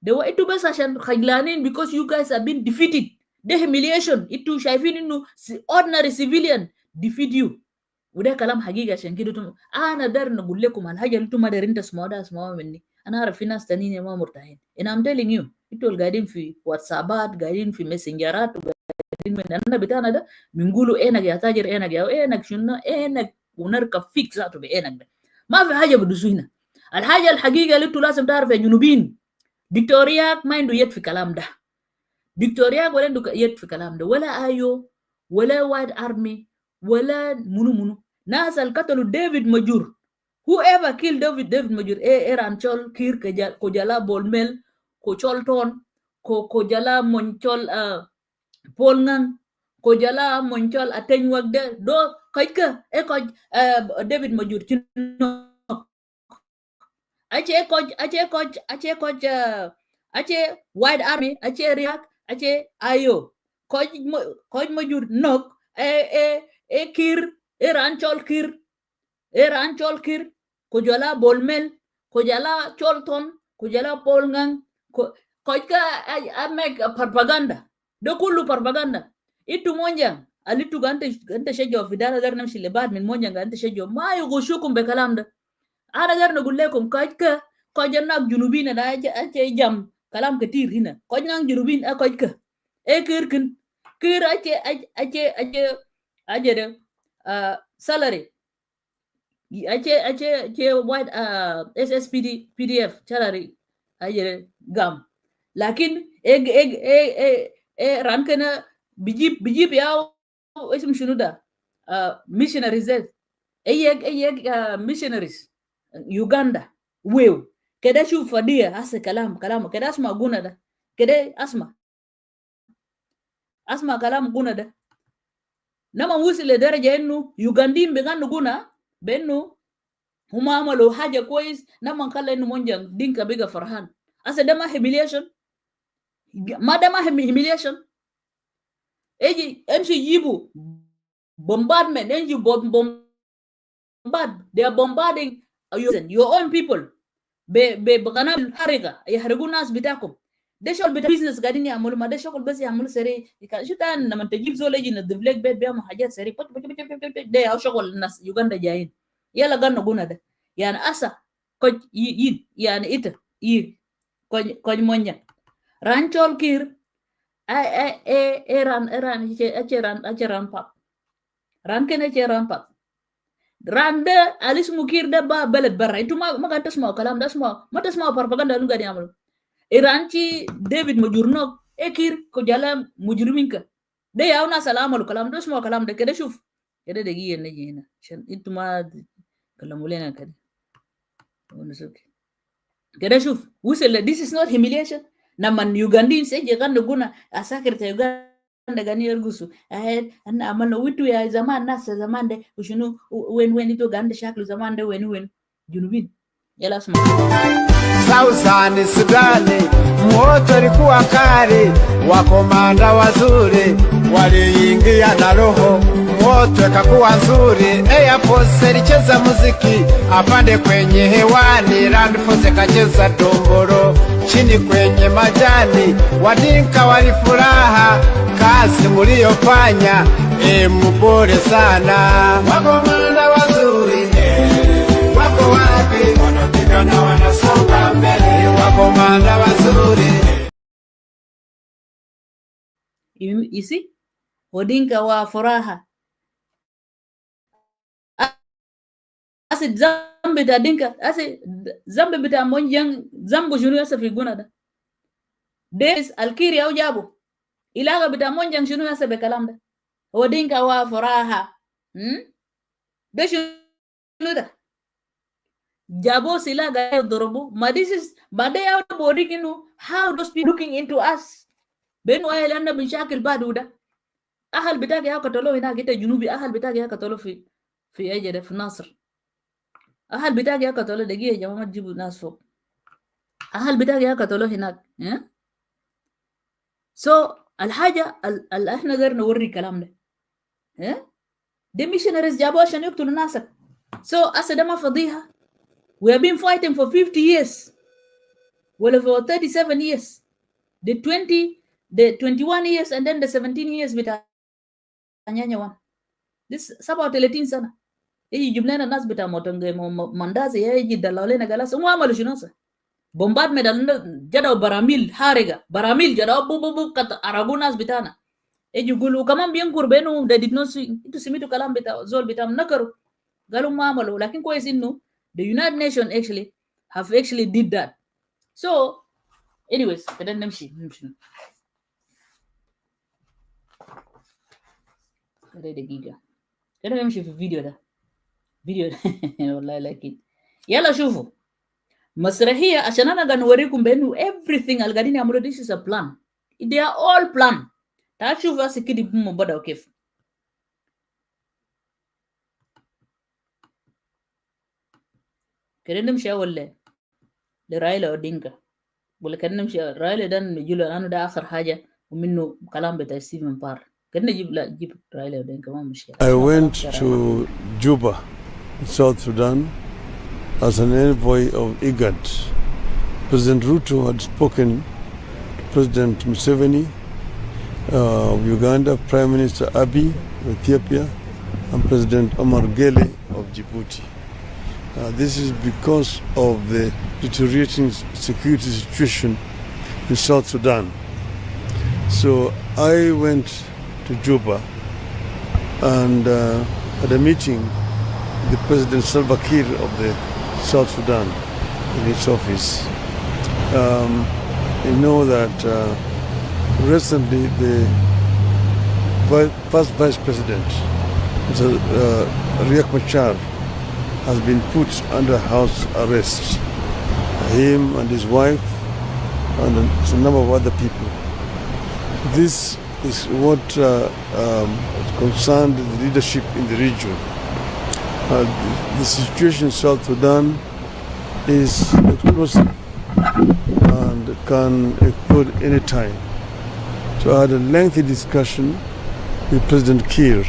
A: انتوا بس عشان خجلانين because you guys have been defeated. ده humiliation. انتوا شايفين انه ordinary civilian defeat you. وده كلام حقيقه. عشان كده انا داير نقول لكم الحاجه اللي انتوا ما دايرين تسمعوها ده اسمعوها مني. انا عارف في ناس تانيين ما مرتاحين. and I'm telling you انتوا اللي قاعدين في واتسابات قاعدين في ماسنجرات من أنا بتاعنا ده بنقولوا إنك يا تاجر إنك يا إنك شنو إنك ونركب فيك ذاته بإنك ده. ما في حاجة بدوسوا هنا. الحاجة الحقيقة اللي انتوا لازم تعرفوا يا جنوبين دكتورياك ما عنده يد في كلام ده. دكتورياك ولا عنده يد في كلام ده ولا ايو ولا وايد ارمي ولا منو ناس اللي قتلوا ديفيد ماجور. whoever killed David Major رانشول كير كجالا بولميل كوشولتون كجالا مونشول Paul Ngang ko jala monchol ateny wagde do kajka ko David Majur chino ache White Army ache Riak ache Ayo ko Majur nok kir ranchol kir ko jala Bolmel ko jala Cholton ko jala Paul Ngang ko kajka make propaganda. ده كله propaganda. انتوا مونجا اللي انتوا انت شجعوا في دار غير نمشي لبعض من مونجا انت شجعوا ما يغشوكم بكلام ده. انا غير نقول لكم كاجكا كاجناك جنوبين ده اجي جام كلام كتير هنا كاجناك جنوبين اكاجكا كيركن كير اجي ده salary اجي white SSPD PDF salary اجي gam لكن ران كنا بيجيب يا اسم شنو ده missionaries missionaries يوغندا ويو كده شوف فديه هسه كلام كده اسمع غنى ده كده اسمع كلام غنى ده لما وصل لدرجه انه يوغنديين بيغنوا غنى بانه هم عملوا حاجه كويس لما خلى انه منجم دينكا بيجا فرحان. هسه ده ما humiliation ما ده ما humiliation. اجي امشي يجيبوا bombardment يجي They are bombarding your own people. بقنابل حرقة يحرقوا الناس بتاعكم. ده شغل بتاع بيزنس قاعدين يعملوا، ما ده شغل بس يعملوا سريع. شو تاني لما تجيب زول يجي ينظف لك بيت بيعمل حاجات سريع، ده يا شغل الناس يوغندا جايين يلا قالنا قلنا ده يعني أسا كوج ين يعني إيتا كوج مونيا رانشول كير ران باب ران كنا ران باب ران ده أليس مكير ده بلد برا. انتو ما قاعد تسمعوا كلام ده، ما تسمعوا بروباغندا اللي قاعد يعملوا. إيرانتي ديفيد مجورنوك كير كجالا مجرمين كا ده يا ناس عملوا كلام ده، اسمعوا كلام ده كده. شوف كده دقيقة نجي هنا عشان انتو ما تكلموا لنا كده كده. شوف وصل this is not humiliation. لما يوغنديين سيجي غنوا قلنا أساكر يوغندا غني يرقصوا أنا عملنا ويتو يا زمان ناس زمان ده وشنو وين يتو غندا شكله زمان ده وين جنوبين. يلا اسمع.
N: Southern Sudani, moto likuwa kali, wakomanda wazuri waliingia na roho, moto ikakuwa nzuri. Air Force ilicheza muziki apande kwenye hewani, Land Force kacheza domboro chini kwenye majani. Wadinka walifuraha kazi mliofanya, mbore sana. Wakomanda wazuri wako wapi? Wanapigana wanasonga mbele, wakomanda wazuri.
A: You see? Wadinka wa furaha. Asi zambi ta dinka, asi zambi bita monjang zambu shunu asa figuna da. Des alkiri au jabu. Ilaga bita monjang shunu asa bekalam da. Wadinka wa furaha. De shunu da. Jabo sila gaya dorobo. Ma this is bade out body kinu how those people looking into us. Benu ayelanda bishakil baduda. Ahal bitaki haka tolo hina kita junubi, ahal bitaki haka tolo fi ajada fi Nasir. Ahal bitaki haka tolo dagiya jama jibu nas fok. Ahal bitaki haka tolo hina. So الحاجة اللي احنا قدرنا نوري الكلام ده. The missionaries جابوا عشان يقتلوا ناسك. So أسا ما فضيحة. We have been fighting for 50 years. Well, for 37 years. The 21 years and then the 17 years bita nyanya one. This about 30 sana. Eji jumlena nas bita motonge mandazi eji dalalena galasa umamalu shinosa. Bombardment jada baramil hariga. Baramil jada bubu kata aragunas bitana. Eji gulu kama biankur benu they did not see itu simitu kalam bita zol bita nakaru. Galu mamalu lakin kwa isinu the United Nations actually have actually did that. So anyways, kada namshi. Kada dagiga. Kada namshi fi video da. Video wallahi like yalla shufu. Masrahiyya عشان أنا قاعد نوريكم بأنه everything اللي قاعدين يعملوا this is a plan. They are all plan. تعال شوف بس كده بوم بدأوا كيف. كده نمشي ولا لرايلا ودينكا ولا كده نمشي رايلا ده نجيله لأنه ده آخر حاجة ومنه كلام بتاع ستيفن بار. كده نجيب رايلا ودينكا ما مشكلة.
O: I went to Juba, South Sudan, as an envoy of IGAD. President Ruto had spoken to President Museveni of Uganda, Prime Minister Abiy of Ethiopia, and President Omar Gele of Djibouti. This is because of the deteriorating security situation in South Sudan. So I went to Juba and had a meeting with the President Salva Kiir of the South Sudan in its office. You know that recently the first Vice President, Riek Machar, has been put under house arrest. Him and his wife and a number of other people. This is what concerned the leadership in the region. The situation in South Sudan is explosive and can explode any time. So I had a lengthy discussion with President Kiir,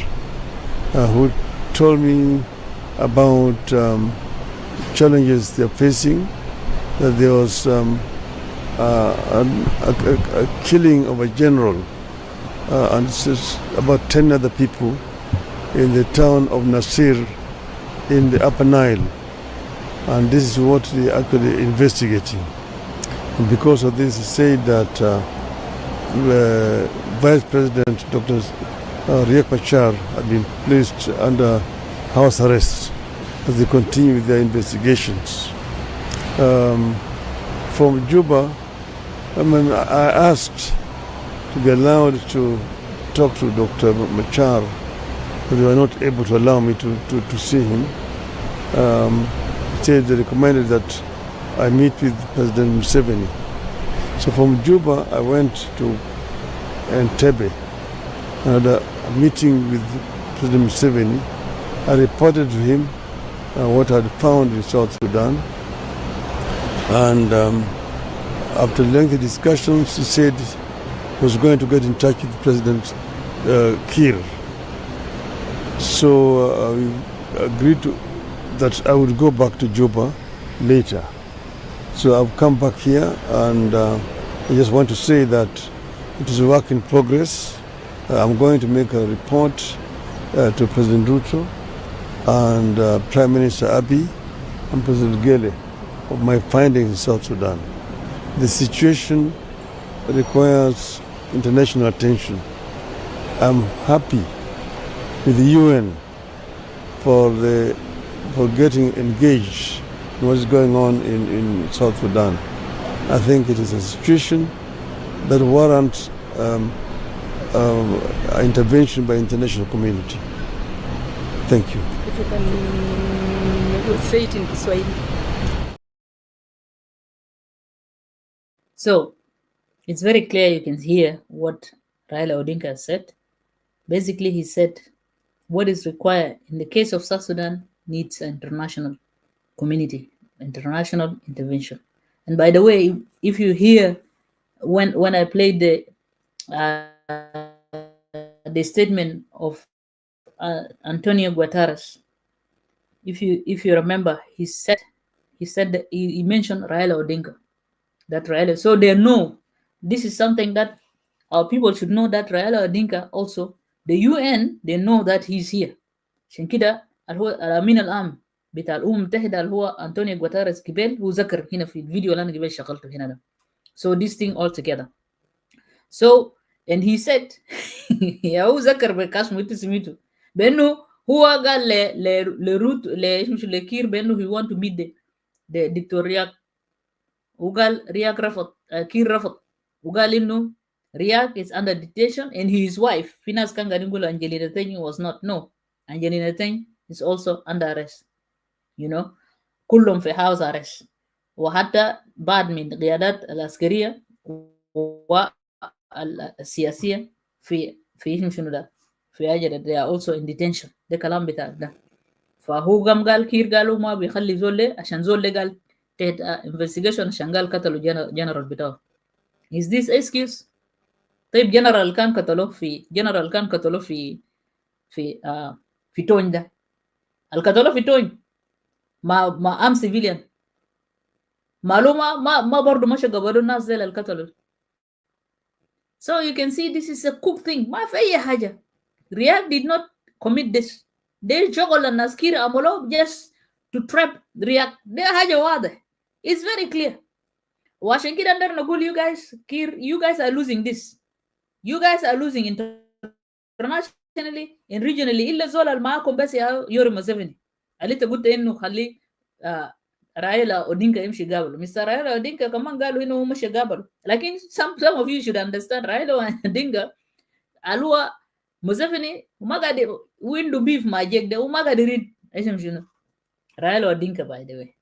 O: who told me about challenges they're facing, that there was a killing of a general and about 10 other people in the town of Nasir in the Upper Nile. And this is what they're actually investigating. And because of this, he said that Vice President Dr. Riek Machar had been placed under house arrest as they continue with their investigations. From Juba, I asked to be allowed to talk to Dr. Machar, but they were not able to allow me to see him. They recommended that I meet with President Museveni. So from Juba, I went to Entebbe and had a meeting with President Museveni. I reported to him what I had found in South Sudan. And after lengthy discussions, he said he was going to get in touch with President Kiir. So we agreed that I would go back to Juba later. So I've come back here, and I just want to say that it is a work in progress. I'm going to make a report to President Ruto and Prime Minister Abiy and President Gele of my findings in South Sudan. The situation requires international attention. I'm happy with the UN for getting engaged in what is going on in South Sudan. I think it is a situation that warrants intervention by international community. Thank you.
P: If you can say it in Kiswahili.
A: So it's very clear, you can hear what Raila Odinga said. Basically, he said what is required in the case of South Sudan needs international community, international intervention. And by the way, if you hear when I played the statement of Antonio Guterres, if you remember, he said that he mentioned Raila Odinga, that Raila. So they know this is something that our people should know, that Raila Odinga also, the UN, they know that he's here. عشان كده الأمين العام بتاع الأمم المتحدة اللي هو أنطونيو غوتيريس قبل هو ذكر هنا في الفيديو اللي أنا قبل شغلته هنا ده. So this thing all together. So and he said يا هو ذكر بكاش ميتو سميتو بأنه هو قال لروت مش لكير بأنه he want to meet the دكتور رياك، وقال رياك رفض، كير رفض، وقال إنه رياك is under detention and his wife. في ناس كان قاعدين يقولوا أنجلينا تاني was not. No, Angelina Tang is also under arrest. You know, كلهم في house arrest. وحتى بعد من قيادات العسكرية والسياسية في شنو ده، في أجل they are also in detention. ده كلام بتاع ده. فهو قال كير قالوا ما بيخلي زول عشان زول قال تحت investigation عشان قال قتلوا جنرال بتاعه. Is this excuse؟ طيب جنرال كان قتلوه في تونج ده، القتلوه في تونج ما ام سيفيليان، معلومه ما برضه مشى قبلوا الناس زي القتلوا. So you can see this is a cook thing. ما في اي حاجه. React did not commit this. ده شغل الناس كير عملوه just to trap React. ده حاجه واضح. It's very clear. وعشان كده نقدر نقول you guys are losing this. You guys are losing internationally and regionally. إلا زول اللي معاكم بس يوري مسيفني اللي انت قلت انه خلي رايلا اودينكا يمشي قابله. مستر رايلا اودينكا كمان قالوا انه هو مشي قابله، لكن some of you should understand رايلا اودينكا قالوا مسيفني وما قاعد ويندو بيف مع جيك ده وما قاعد يريد اسم شنو رايلا اودينكا. باي ذا واي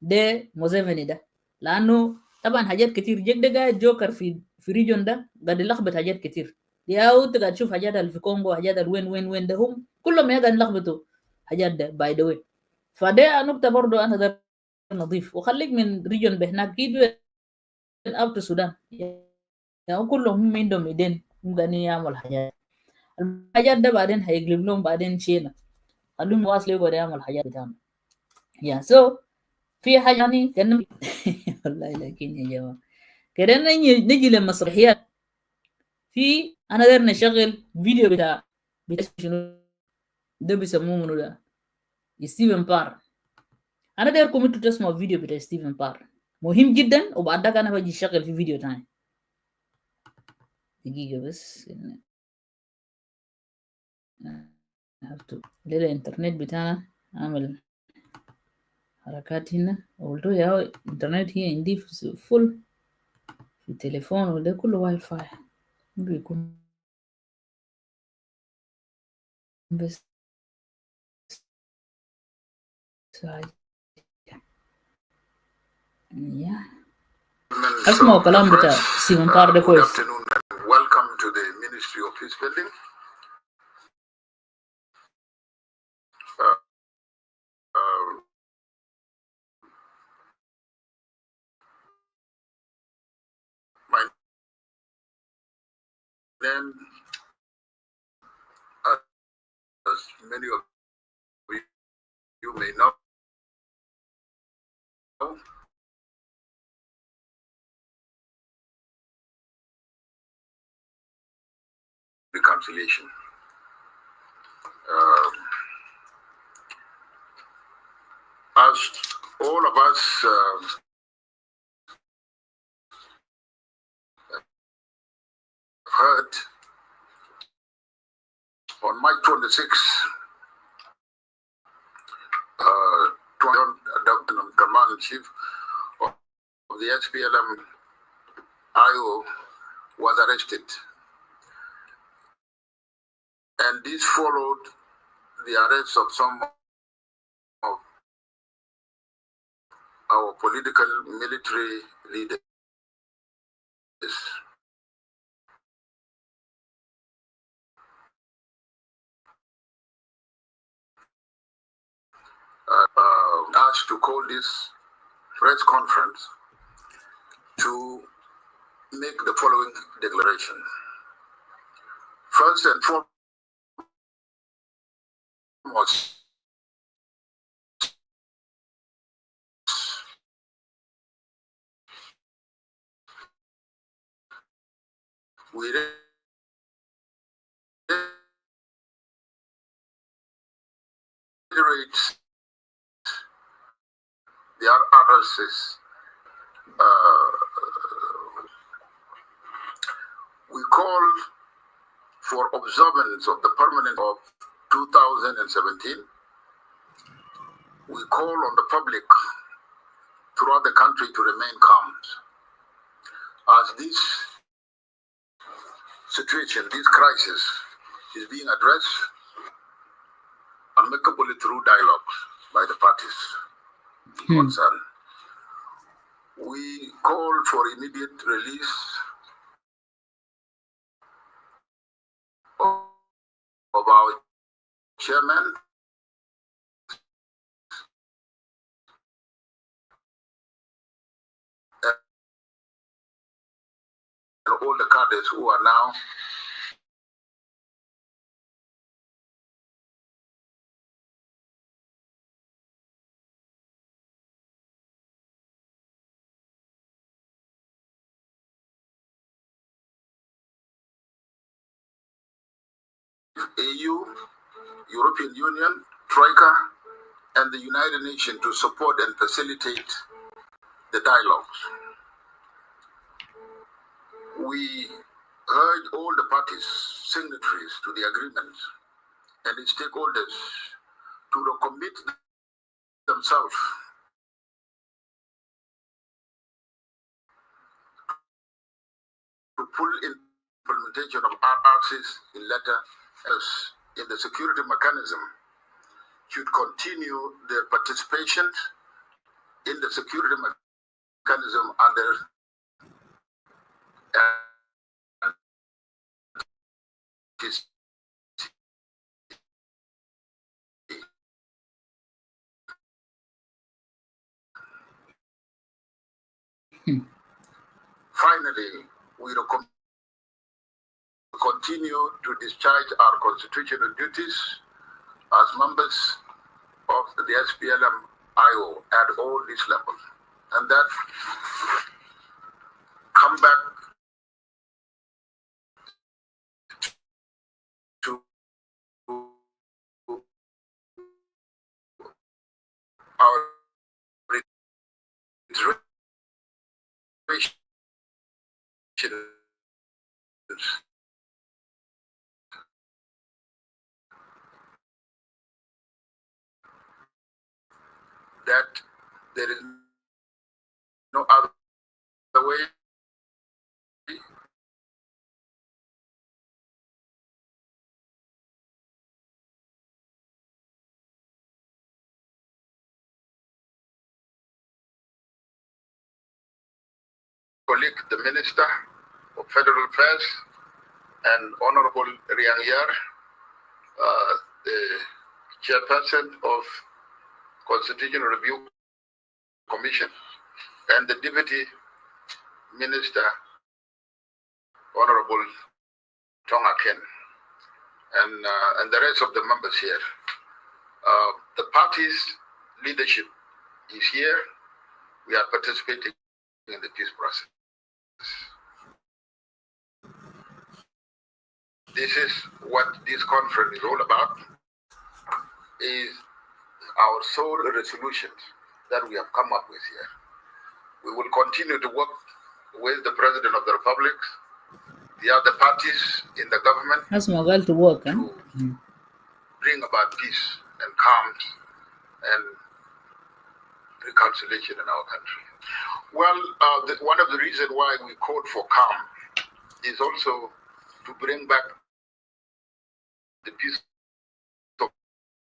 A: ده مسيفني ده لانه طبعا حاجات كتير جيك ده قاعد جوكر في ريجون ده قاعد يلخبط حاجات كتير. يا انت قاعد تشوف حاجات اللي في كونغو، حاجات وين ده هم كلهم قاعد يلخبطوا حاجات ده. باي ذا واي فده نقطه برضو انا ده نظيف. وخليك من ريجون بهناك كيدو اب تو السودان، يعني كلهم هم عندهم ايدين هم قاعدين يعملوا حاجات ده بعدين هيقلب لهم بعدين شينا. خلوهم يواصلوا يقعدوا يعملوا الحاجات بتاعهم. يا سو في حاجة يعني كان والله لكن يا جماعة كده نجي للمسرحيات. في أنا داير نشغل فيديو بتاع شنو ده بيسموه منو ده ستيفن بار. أنا دايركم أنتوا تسمعوا فيديو بتاع ستيفن بار مهم جدا، وبعد ذاك أنا بجي أشغل في فيديو تاني. دقيقة بس الإنترنت بتاعنا عامل حركات هنا. قلت يا الإنترنت هي عندي فل في التليفون وده كله واي فاي بيكون بس اسمعوا كلام بتاع ستيفن بار ده كويس.
Q: Welcome to the Ministry of Peace Building. My name, as many of you may know, reconciliation. As all of us heard, on March 26th, Dr. Commander-in-Chief of the SPLM IO was arrested. And this followed the arrest of some of our political military leaders. Asked to call this press conference to make the following declaration. First and foremost, we reiterate the R-ARCSS. We call for observance of the permanent of 2017. We call on the public throughout the country to remain calm. As this situation, this crisis is being addressed amicably through dialogue by the parties concerned. We call for immediate release of our chairman and all the cadres who are now AU, European Union, Troika, and the United Nations to support and facilitate the dialogues. We urge all the parties, signatories to the agreement, and its stakeholders to recommit themselves to full implementation of R-ARCSS in letter S in the security mechanism should continue their participation in the security mechanism under Finally, we continue to discharge our constitutional duties as members of the SPLM IO at all these levels, and that come back to our reservations that there is no other way colleague, the Minister of Federal Affairs, and Honorable Riangyar, the Chairperson of Constitutional Review Commission, and the Deputy Minister, Honorable Tonga Ken, and the rest of the members here. The party's leadership is here. We are participating in the peace process. This is what this conference is all about, is our sole resolutions that we have come up with here. We will continue to work with the President of the Republic, the other parties in the government,
A: That's my goal to work,
Q: to bring about peace and calm and reconciliation in our country. Well, one of the reasons why we called for calm is also to bring back the peace of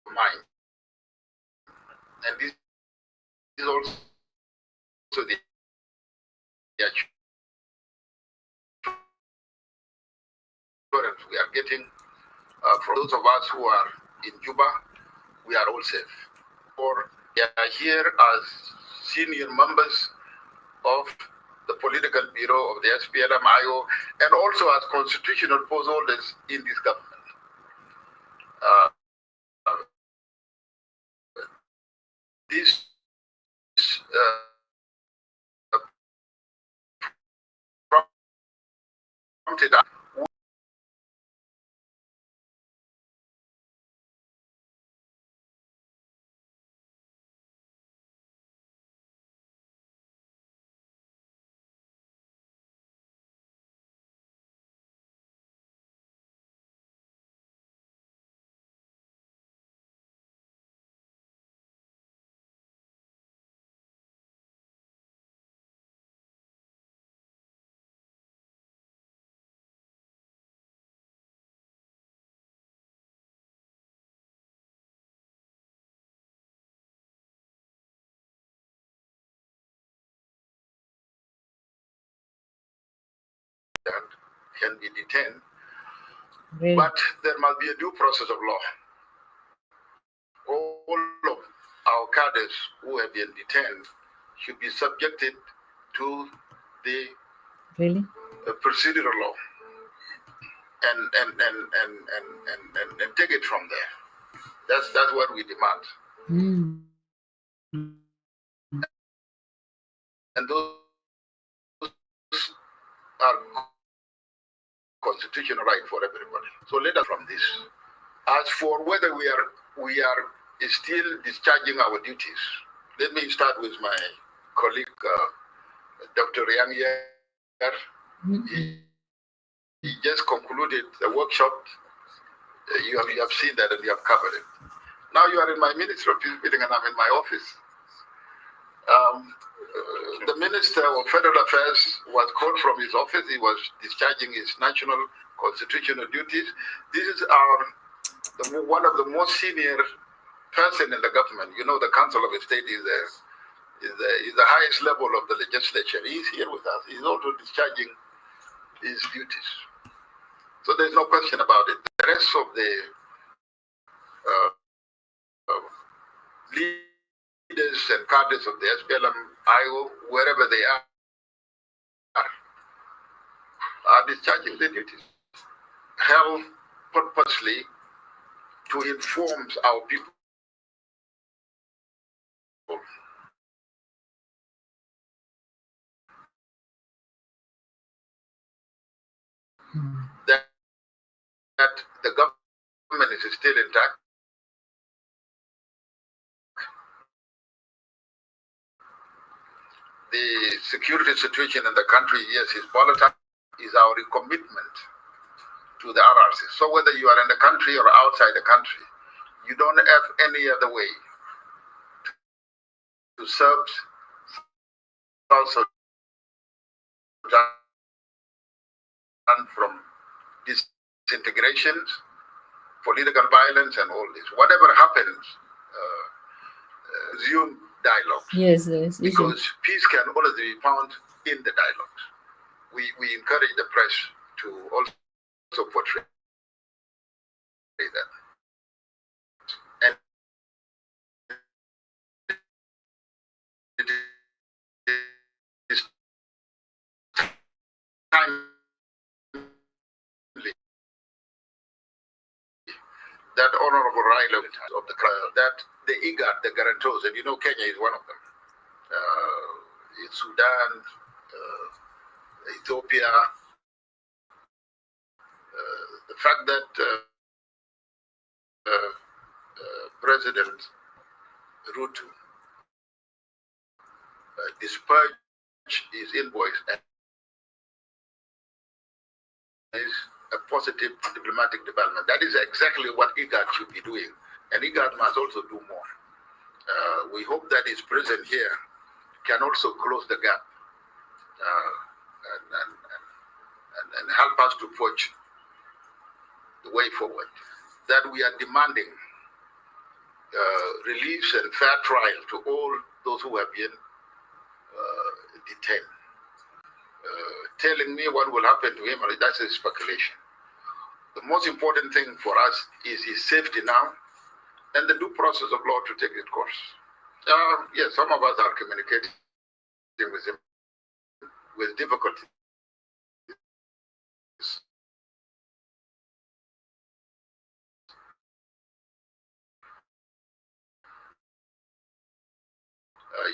Q: mind. And this is also the assurance we are getting from those of us who are in Juba. We are all safe. Or we are here as senior members of the political bureau of the SPLM-IO, and also as constitutional post holders in this government. This prompted us can be detained, but there must be a due process of law. All of our cadres who have been detained should be subjected to the procedural law and take it from there. That's what we demand. And those are constitutional right for everybody. So let us from this. As for whether we are still discharging our duties, let me start with my colleague, Dr. Riangyar. He just concluded the workshop. You have seen that and you have covered it. Now you are in my Ministry of Peace Building and I'm in my office. The Minister of Federal Affairs was called from his office. He was discharging his national constitutional duties. This is one of the most senior person in the government. You know, the Council of State is the highest level of the legislature. He's here with us. He's also discharging his duties. So there's no question about it. The rest of the leaders and cadres of the SPLM-IO, wherever they are discharging their duties, held purposely to inform our people that the government is still intact. The security situation in the country, yes, is volatile, is our commitment to the R-ARCSS. So whether you are in the country or outside the country, you don't have any other way to serve South Sudan from disintegrations, political violence, and all this. Whatever happens, resume dialogue.
A: Yes, yes.
Q: Because peace can always be found in the dialogues. We encourage the press to also portray that. And it is timely that Honorable Raila of that the IGAD, the guarantors, and you know Kenya is one of them. In Sudan, Ethiopia, the fact that President Ruto dispatched his invoice is a positive diplomatic development. That is exactly what IGAD should be doing, and IGAD must also do more. We hope that his presence here can also close the gap and help us to forge the way forward. That we are demanding release and fair trial to all those who have been detained. Telling me what will happen to him, that's a speculation. The most important thing for us is his safety now and the due process of law to take its course. Yes, some of us are communicating with him with difficulty.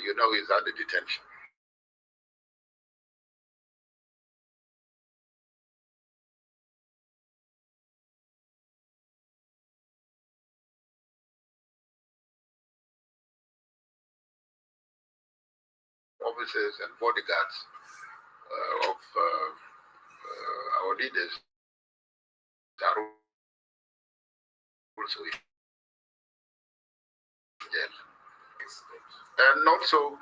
Q: You know he's under detention. Officers and bodyguards of our leaders are also in jail. And also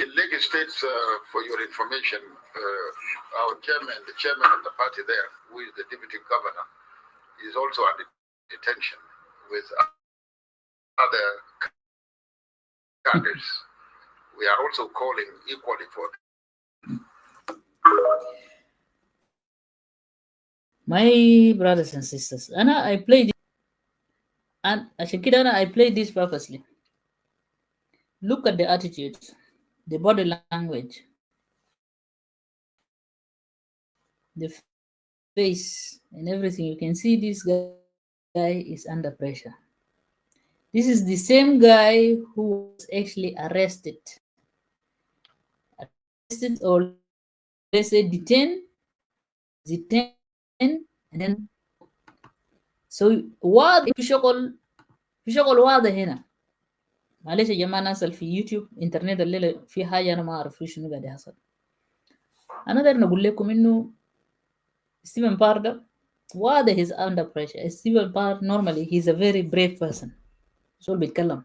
Q: in Lagos State, for your information, our chairman, the chairman of the party there, who is the deputy governor, is also under detention with other cadres. We are also calling equally for
A: my brothers and sisters. Anna, I played and I played this purposely. Look at the attitude, the body language, the face, and everything. You can see this guy is under pressure. This is the same guy who was actually arrested, or they say detained, and then so واضح في شغل واضح هنا. معلش يا جماعة ناس في يوتيوب انترنت الليلة في حاجة أنا ما أعرف شنو قاعد يحصل. أنا داير نقول لكم إنه ستيفن بار ده واضح he's under pressure. ستيفن بار normally he's a very brave person. زول بيتكلم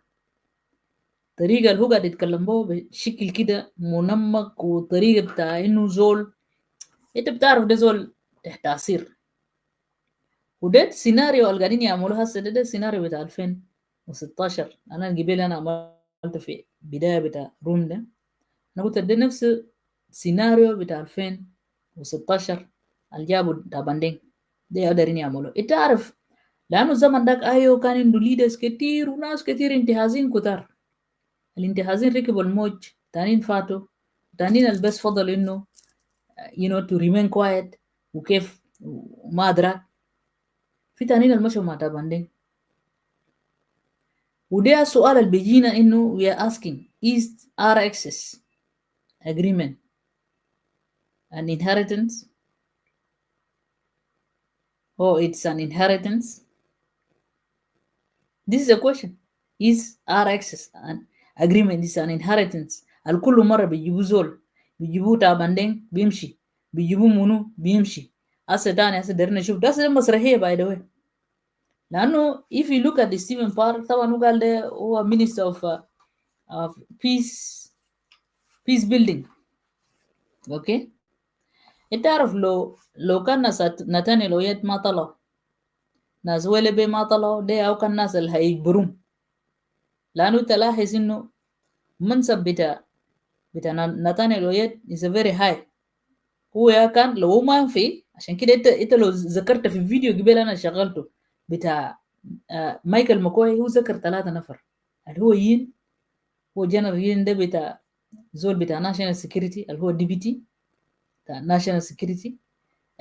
A: طريقة اللي هو قاعد يتكلم به بشكل كده منمق، وطريقة بتاع إنه زول أنت بتعرف ده زول تحت عصير. وده السيناريو اللي قاعدين يعملوه هسه، ده السيناريو بتاع 2016. أنا قبل أنا عملت في بداية بتاع روم ده، أنا قلت ده نفس السيناريو بتاع 2016 اللي جابوا بتاع باندين ده قادرين يعملوه. أنت عارف لأنه الزمن داك كان عنده ليدرز كتير وناس كتير انتهازين كتار. الانتهازين ركبوا الموج، تانيين فاتوا، تانيين البس فضل إنه to remain quiet وكيف وما أدرى. في تانيين المشوا مع تاباندين وده السؤال اللي بيجينا إنه we are asking is R-ARCSS agreement an inheritance or it's an inheritance? This is a question. Is R-ARCSS an agreement is an inheritance? الكل مرة بيجيبوا زول بيجيبوا تابندين بيمشي بيجيبوا منو بيمشي. هسه تاني هسه درنا نشوف ده مسرحية by the way. لأنه if you look at the Stephen Parr طبعا هو قال ده هو minister of peace building. اوكي انت تعرف لو كان ناس نتاني لويت ما طلعوا ناس ولبي ما طلعوا ده او كان ناس اللي هيجبرون لانه تلاحظ انه منصب بتاع نتاني لويت is a very high. هو يا كان لو ما في عشان كده انت لو ذكرت في الفيديو قبل انا شغلته بتاع مايكل ماكوي هو ذكر 3 نفر اللي هو يين هو جنرال يين ده بتاع زول بتاع ناشونال سيكيورتي اللي هو دي بي تي بتاع ناشونال سيكيورتي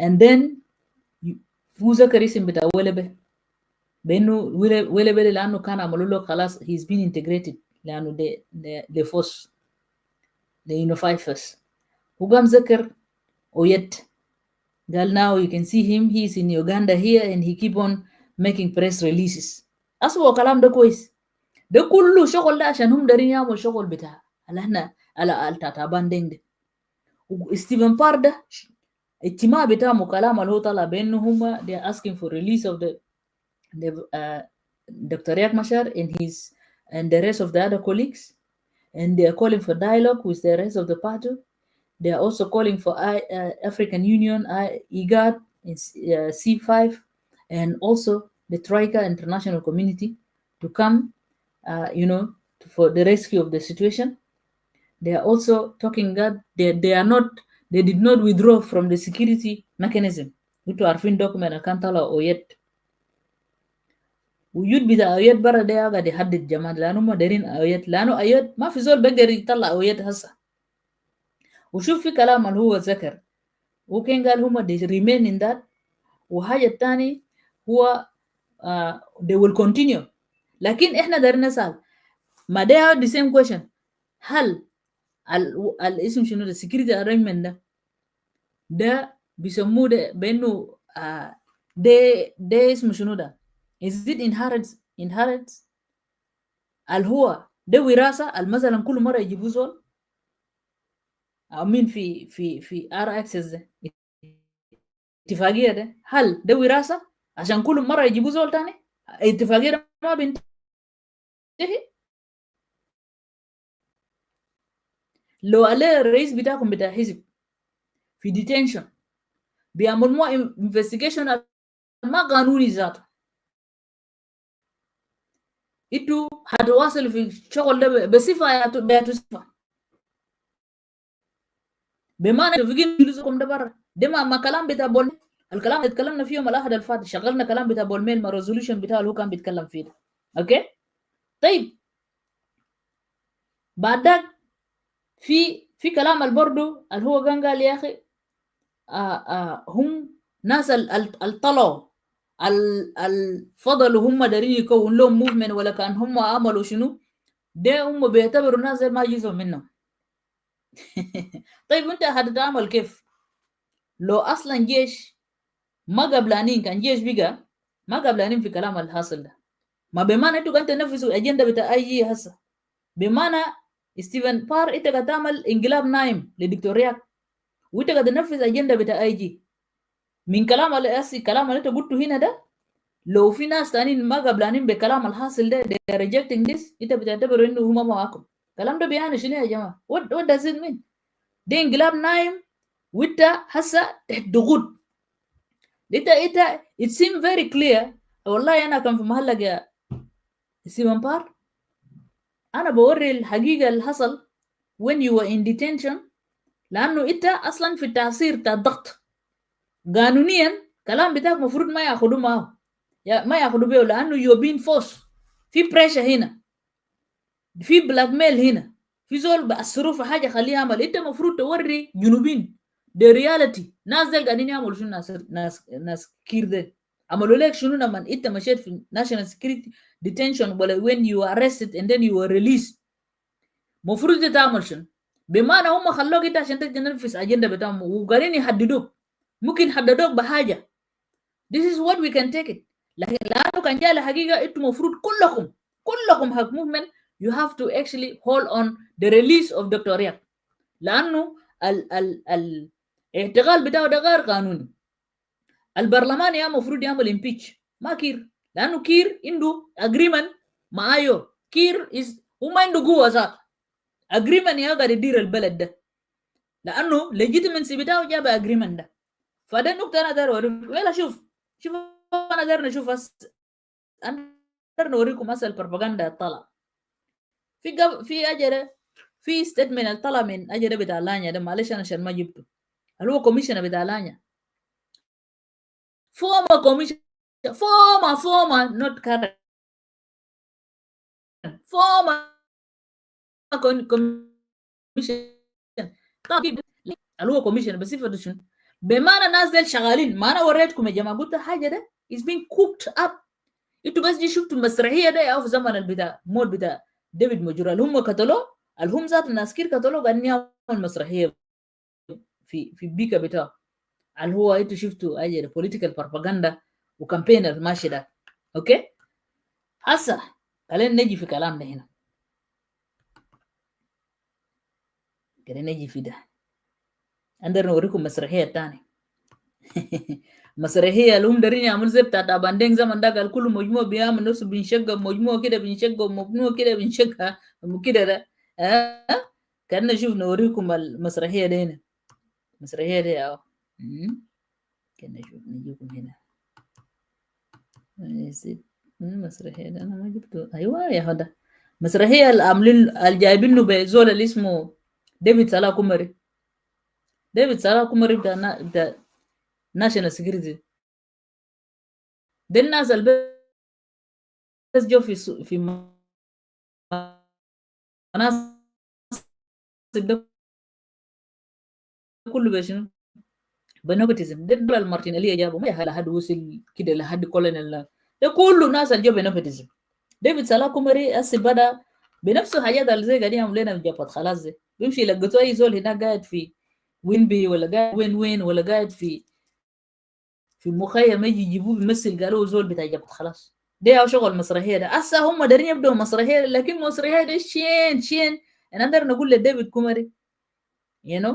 A: and then هو ذكر اسم بتاع ولبه بانه ولبه لانه كان عملوا له خلاص he's been integrated لانه ده فوس ده unify first. وقام ذكر اويت قال now you can see him he's in Uganda here and he keep on making press releases. أسوأ كلام ده كويس ده كله شغل ده عشان هم دارين يعملوا شغل بتاع اللي احنا على التاتابان ده. وستيفن بار ده اجتماع بتاعه كلام اللي هو طلع بانه هم they are asking for release of the Dr. Riek Machar and the rest of the other colleagues, and they are calling for dialogue with the rest of the party. They are also calling for African Union, IGAD, C5, and also the Troika international community to come, for the rescue of the situation. They are also talking that they did not withdraw from the security mechanism. Itu arfin document akan tala oyet. وجود بتاع oyet برا ده قاعد يحدد جماعة لأنه ما دارين oyet لأنه oyet ما في زول بقدر يطلع oyet هسه. وشوف في كلام اللي هو ذكر وكان قال هما they remain in that. وحاجة الثاني هو they will continue. لكن إحنا دارين نسأل ما ده the same question. هل الاسم شنو ده security arrangement ده بيسموه ده بأنه ده اسمه شنو ده is it inherit هو ده وراثة مثلا كل مرة يجيبوا زول مين في R-ARCSS ده اتفاقية ده هل ده وراثة عشان كل مرة يجيبوا زول تاني اتفاقية ده ما بينتهي. لو عليه الرئيس بتاعكم بتاع حزب في detention بيعمل مو investigation ما قانوني ذاته انتو هتواصل في الشغل ده بصفة صفة بمعنى تفقين يلزكم ده برا ده ما كلام بتاع بولميل الكلام اللي اتكلمنا فيه الأحد الفاتح شغلنا كلام بتاع بولميل ما resolution بتاعه اللي هو كان بيتكلم فيه ده. اوكي طيب بعد ذاك في كلام البردو اللي هو كان قال يا اخي هم ناس الطلعوا الفضل هم دارين يكون لهم موفمنت ولا كان هم عملوا شنو ده هم بيعتبروا ناس ما جزء منهم. طيب انت هتتعامل كيف لو اصلا جيش ما قبلانين كان جيش بقى ما قبلانين في كلام الحاصل ده ما بمعنى انتوا كنت تنفذوا اجنده بتاع اي هسه بمعنى ستيفن بار انت قاعد تعمل انقلاب نايم لدكتور رياك وانت قاعد تنفذ اجنده بتاع اي جي من كلام اللي انت قلته هنا ده. لو في ناس تانيين ما قبلانين بكلام الحاصل ده they are rejecting this انت بتعتبروا انه هم معاكم. الكلام ده بيعني شنو يا جماعه؟ what does it mean؟ ده انقلاب نايم وانت هسه تحت ضغوط. انت it seems very clear. والله انا كان في محلك يا ستيفن بار انا بوري الحقيقه اللي حصل when you were in detention لانه انت اصلا في التعصير بتاع الضغط قانونيا كلام بتاعك مفروض ما ياخذوه معه ما ياخذوا بيه لانه you're being forced. في بريشر هنا في بلاك ميل هنا في زول بأثروا في حاجه خليه يعمل. انت مفروض توري جنوبين the reality. ناس دول قاعدين يعملوا شنو ناس كير ده عملوا لك شنو لما انت مشيت في national security detention ولا when you are arrested and then you were released؟ مفروض تعمل شنو؟ بمعنى هم خلوك انت عشان تنفذ اجنده بتاعهم وقاعدين يحددوك، ممكن يحددوك بحاجه. This is what we can take it. لكن لانه كان جاء الحقيقه انتم المفروض كلكم حق movement you have to actually hold on the release of Dr. رياض، لانه الاعتقال بتاعه ده غير قانوني. البرلمان يا مفروض يعمل امبيتش، ما كير، لانه كير عنده اجريمنت مع ايو. كير هو ما عنده قوه ذات اجريمنت يا قاعد يدير البلد ده، لانه legitimacy بتاعه جاب اجريمنت ده. فده النقطه انا داير اوريكم. يلا شوف انا داير نشوف انا داير نوريكم هسه البروباغندا طلع في اجره، في ستيتمنت طلع من اجره بتاع لانيا ده، معلش انا عشان ما جبته، اللي هو كوميشنر بتاع لانيا، former commissioner، former not current، former commissioner اللي هو كوميشنر بصفته شنو؟ بمعنى الناس ديل شغالين. ما انا وريتكم يا جماعه، قلت حاجه ده is being cooked up. انتوا بس دي شفتوا المسرحيه ده او في زمن بتاع موت بتاع ديفيد مجرى اللي هم قتلوه، اللي هم ذات الناس كير قتلوه، قاعدين يعملوا مسرحيه في بيكا بتاعه اللي هو انتوا شفتوا اجي بوليتيكال بروباغندا وكامبين الماشي ده. اوكي هسه خلينا نجي في كلامنا هنا، خلينا نجي في ده. عندنا نوريكم مسرحيه تاني مسرحيه اللي هم دارين يعملوا زي بتاع باندينج زمن ده، قال كل مجموعه بيعمل نفسه بينشق، مجموعه كده بينشق، مجموعه كده بينشقها كده ده. كان نشوف نوريكم المسرحيه دي هنا، المسرحيه دي اهو. كان نشوف نجيكم هنا المسرحيه ده، انا ما جبته. ايوه يا هذا مسرحيه اللي عاملين الجايبينه بزول اللي اسمه ديفيد صلاح كومري. ديفيد صلاح كومري بتاع ناشونال سيكيورتي دي الناس اللي بس جو في مناصب ده كله بشنو؟ بنوبتيزم. ده الدولة المارتينيلية جابوا ما لحد وصل كده لحد كولونيل، ده كله ناس اللي جو بنوبتيزم. ديفيد صلاح كومري هسه بدا بنفسه حاجات اللي زي قاعدين يعملوا لنا جابت خلاص زي بيمشي يلقطوا اي زول هناك قاعد في وينبي ولا قاعد وين ولا قاعد في مخيم، يجي يجيبوه بيمثل قالوا زول بتاع جابت خلاص. ده شغل مسرحيه ده. هسه هم دارين يبدوا مسرحيه، لكن مسرحيه ده شين انا اقدر نقول لديفيد كومري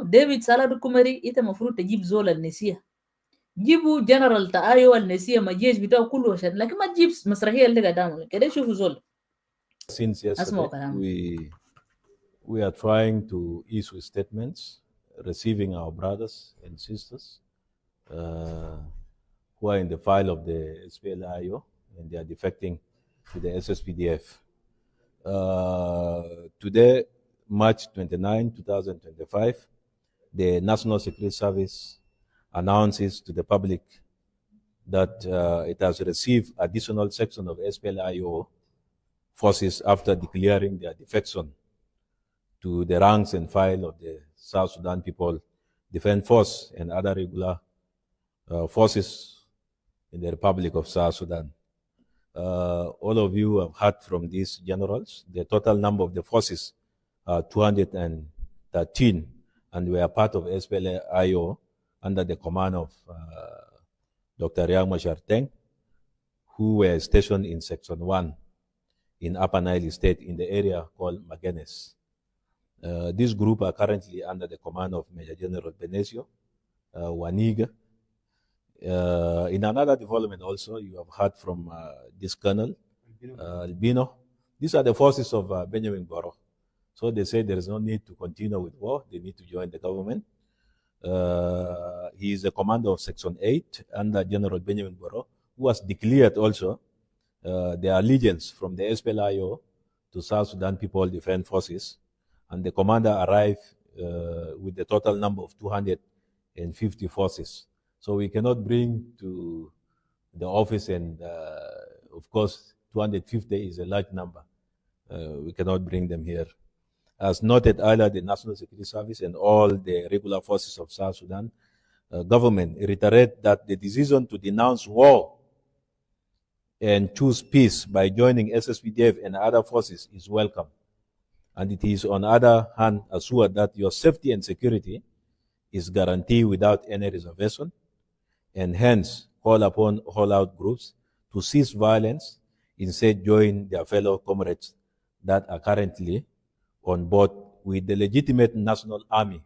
A: ديفيد صلاح كومري انت المفروض تجيب زول النسيه، جيبوا جنرال تايو النسيه ما الجيش بتاعه كله عشان، لكن ما تجيب مسرحيه اللي قدامه كده. شوفوا زول.
R: Since yesterday, we are trying to issue statements, receiving our brothers and sisters who are in the file of the SPLIO and they are defecting to the SSPDF. Today, March 29, 2025, the National Security Service announces to the public that it has received additional section of SPLIO forces after declaring their defection to the ranks and file of the South Sudan People Defense Force and other regular forces in the Republic of South Sudan. All of you have heard from these generals. The total number of the forces are 213, and we are part of SPLIO under the command of Dr. Riek Machar Teng, who were stationed in Section 1 in Upper Nile State in the area called Magenes. This group are currently under the command of Major General Benesio Waniga. In another development also, you have heard from this colonel, Albino. These are the forces of Benjamin Boro. So they say there is no need to continue with war. They need to join the government. He is the commander of Section 8 under General Benjamin Boro, who has declared also their allegiance from the SPLIO to South Sudan People Defense Forces. And the commander arrived with the total number of 250 forces. So we cannot bring to the office, and of course 250 is a large number. We cannot bring them here. As noted earlier, the National Security Service and all the regular forces of South Sudan government reiterate that the decision to denounce war and choose peace by joining SSPDF and other forces is welcome. And it is, on the other hand, assured that your safety and security is guaranteed without any reservation, and hence call upon all-out groups to cease violence, instead join their fellow comrades that are currently on board with the legitimate National Army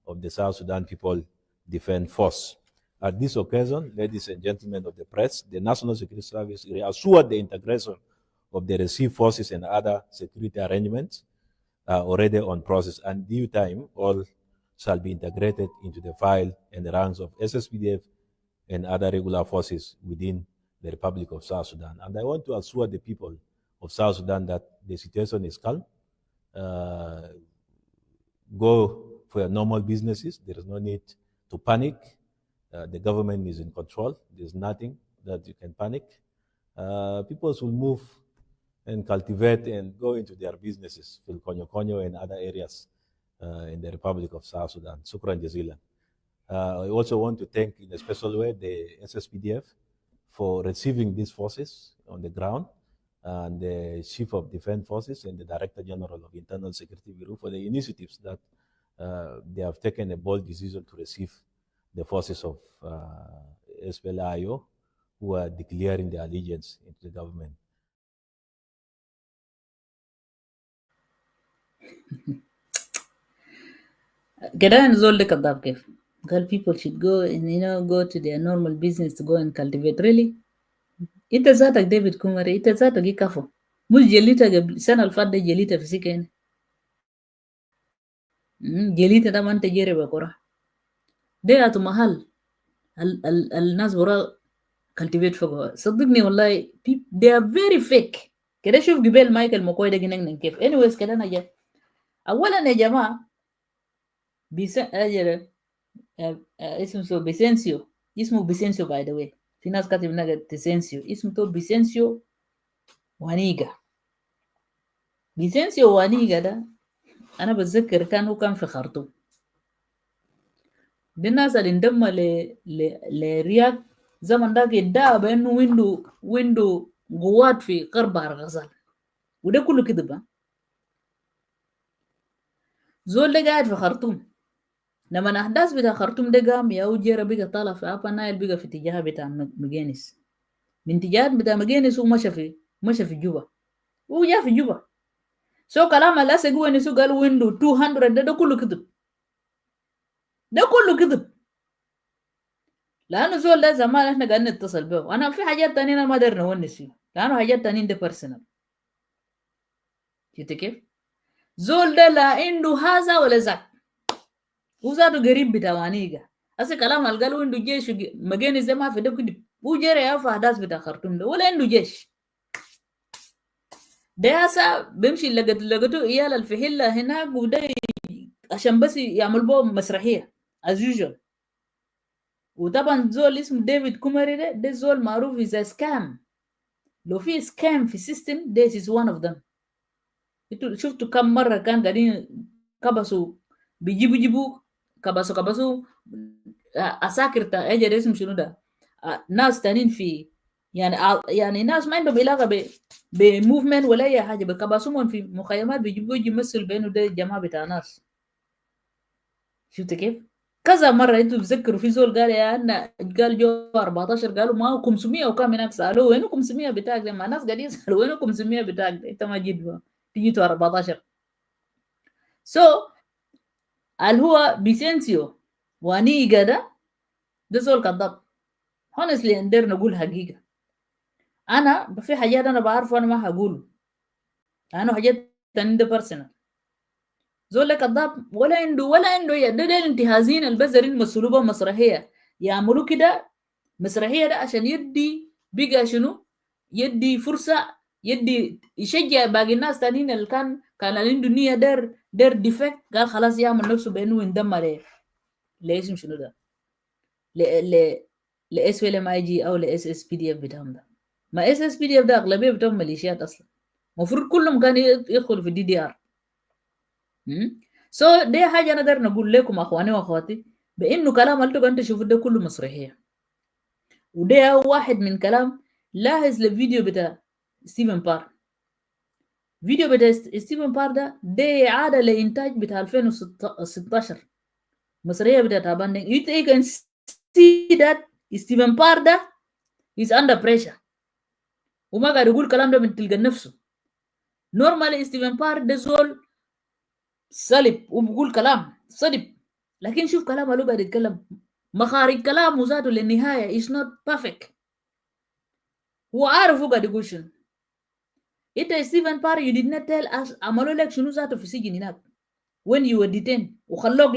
R: of the South Sudan People Defense Force. At this occasion, ladies and gentlemen of the press, the National Security Service reassured the integration of the received forces and other security arrangements already on process, and due time, all shall be integrated into the file and the ranks of SSPDF and other regular forces within the Republic of South Sudan. And I want to assure the people of South Sudan that the situation is calm. Go for your normal businesses. There is no need to panic. The government is in control. There's nothing that you can panic. People will move and cultivate and go into their businesses, Fil Konyo and other areas in the Republic of South Sudan. Shukran jazilan. I also want to thank in a special way the SSPDF for receiving these forces on the ground, and the Chief of Defense Forces and the Director General of Internal Security Bureau for the initiatives that they have taken a bold decision to receive the forces of SPLIO who are declaring their allegiance into the government.
A: كده نزول ده كذاب كيف قال people should go and go to their normal business to go and cultivate. really انت ذاتك ديفيد كوماري انت ذاتك يكفو مش جليتها قبل السنة اللي فاتت جليتها في سكين جليتها ده ما انت جيري بكرة ده اتو محل الناس برا cultivate فوقها صدقني والله they are very fake كده شوف قبل مايكل مكوي ده جنن كيف anyways كده نجا اولا يا جماعة اسمه بيسنسيو اسمه بيسنسيو باي ذا واي في ناس كاتب هناك تيسنسيو اسمه تو بيسنسيو وانيجا بيسنسيو وانيجا ده انا بتذكر كان في خرطوم دي الناس اللي انضم لرياض زمن ده ادعى بانه ويندو قوات في غرب ارغسال وده كله كذب زول ده قاعد في خرطوم لما الاحداث بتاع خرطوم ده قام يا وجيرة بقى طالع في ابا نايل بقى في اتجاه بتاع مجينس من اتجاه بتاع مجينس ومشى في جوبا وجا في جوبا سو كلام الاسا جوا نسو قال ويندو 200 ده كله كذب ده كله كذب لانه زول ده زمان احنا قاعدين نتصل به انا في حاجات تانية انا ما قدرنا نونس فيها لانه حاجات تانية ده بيرسونال شفت كيف زول ده لا عنده هذا ولا ذاك وذاته قريب بتاع وانيجا هسه كلام اللي قالوا عنده جيش مجاني زي ما في ده كده وجري يا في احداث بتاع خرطوم ده ولا عنده جيش ده هسه بيمشي لقيته عيال الفهله هناك وده عشان بس يعمل بهم مسرحيه as usual. وطبعا زول اسمه ديفيد كوماري ده زول معروف إذا سكام. لو في سكام في سيستم this is one of them. انتوا شفتوا كم مرة كان قاعدين كبسوا بيجيبوا كبسوا أساكر تا أجر اسم شنو ده ناس تانين في يعني ناس ما عندهم علاقة بموفمنت ولا أي حاجة بكبسوهم في مخيمات بيجيبوا يمثل بينه ده جماعة بتاع ناس. شفت كيف؟ كذا مرة انتوا تذكروا في زول قال يا أنا قال جو 14 قالوا ما هو 500 وكم هناك سألوه وينو 500 بتاعك ده؟ ما ناس قاعدين يسألوا وينو 500 بتاعك ده؟ انت ما جيت تجيتوا 14. اللي هو بيسنسيو وانيجا ده زول كذاب. honestly ندير نقول حقيقة. أنا في حاجات أنا بعرفه أنا ما هقوله. لأنه حاجات تانية ده personal. زول كذاب ولا عنده ده الانتهازين البزرين مسلوبة مسرحية يعملوا كده مسرحية ده عشان يدي بقى شنو يدي فرصة يدي يشجع باقي الناس تانيين اللي كان عنده نية دير ديفكت قال خلاص يعمل نفسه بأنه يندم لاسم شنو ده ل SPLM-IG أو ل SSPDF بتاعهم ده. ما SSPDF ده أغلبية بتاعهم ميليشيات أصلا. مفروض كلهم كانوا يدخلوا في DDR. دي حاجة أنا داير نقول لكم أخواني وأخواتي بإنه كلام اللي أنت شوفوا ده كله مسرحية. وده واحد من كلام لاحظ الفيديو بتاع ستيفن بار. فيديو بتاع ستيفن بار ده إعادة لإنتاج بتاع 2016 مسرحية بتاع تابان. You can see that ستيفن بار ده is under pressure وما قاعد يقول كلام ده من تلقى نفسه. نورمالي ستيفن بار ده زول صلب وبقول كلام صلب، لكن شوف كلامه لو قاعد يتكلم مخارج كلامه ذاته للنهاية is not perfect. هو عارف هو قاعد يقول شنو. انت ستيفن بار you did not tell us عملوا لك شنو ذاته في السجن هناك when you were detained وخلوك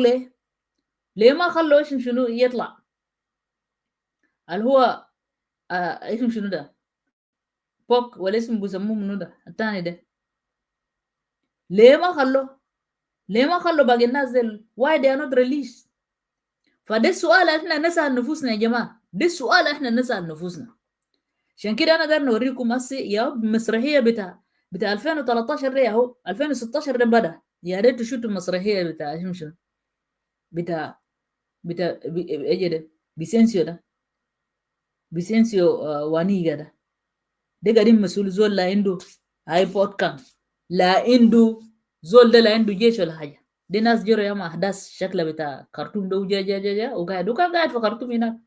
A: ليه ما خلوا اسم شنو يطلع اللي هو اسم شنو ده بوك ولا اسم بيسموه منو ده الثاني ده. ليه ما خلوا باقي الناس دي why they are not released. فده السؤال احنا نسأل نفوسنا يا جماعة، ده السؤال احنا نسأل نفوسنا. عشان كده انا داير نوريكم هسه يا مسرحية بتاع 2013 ده اهو 2016 ده بدأ. يا ريت تشوفوا المسرحية بتاع شنو بتاع ايه ده بيسنسيو وانيجا ده قاعدين مسؤول زول لا عنده ايبود كان لا عنده زول ده لا عنده جيش ولا حاجة. دي ناس جروا يوم أحداث شكله بتاع خرطوم ده وجا وقاعد في خرطوم هناك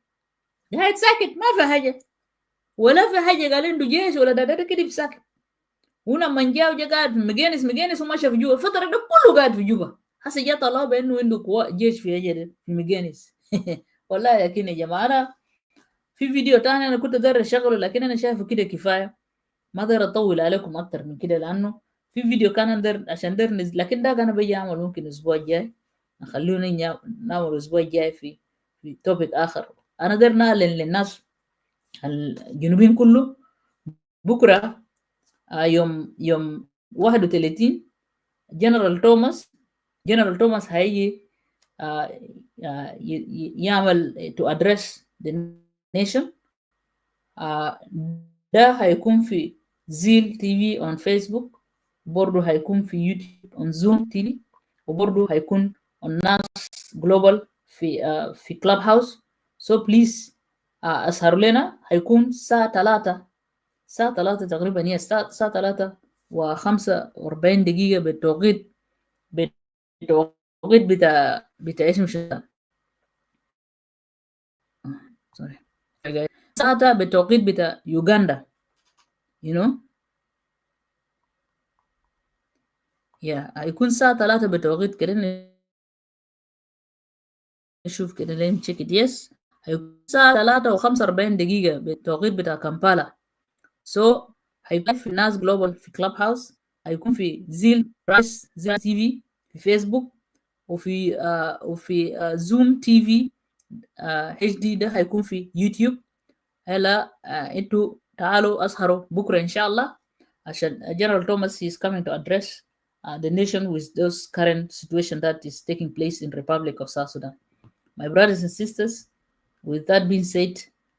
A: قاعد ساكت ما في حاجة ولا في حاجة. قال عنده جيش ولا ده كده ساكت. هنا من جاء وجا قاعد مجانس وما شاف جوا الفترة ده كله قاعد في جوبا. هسه جا طلاب انه عنده جيش في حاجة في مجانس. والله لكن يا جماعة أنا في فيديو تاني أنا كنت داير أشغله لكن أنا شايفه كده كفاية، ما داير أطول عليكم أكتر من كده لأنه في فيديو كان داير عشان داير نزل، لكن ده أنا بيجي أعمل ممكن الأسبوع الجاي. خلوني نعمل الأسبوع الجاي في توبيك آخر. أنا داير نعلن للناس الجنوبين كله بكرة يوم 31 جنرال توماس هيجي يعمل to address the nation. ده هيكون في زيل تي في on فيسبوك، برضو هيكون في يوتيوب on زوم تي في، وبرضو هيكون on ناس جلوبال في كلاب هاوس. so please اسهروا لنا. هيكون الساعة 3 تقريبا، هي الساعة 3:45 دقيقة بالتوقيت بتاع اسم شغال سوري ساعة بالتوقيت بتاع يوغندا you know هيكون الساعة 3 بالتوقيت كده. نشوف كده لين تشيك ات يس. هيكون الساعة 3:45 دقيقة بالتوقيت بتاع كامبالا. هيكون في ناس جلوبال في كلاب هاوس، هيكون في زيل تي في في فيسبوك، وفي زوم تي في اتش دي ده هيكون في يوتيوب. هلا انتوا تعالوا اسهروا بكره ان شاء الله عشان General Thomas is coming to address the nation with those current situation that is taking place in Republic of South Sudan. My brothers and sisters, with that being said,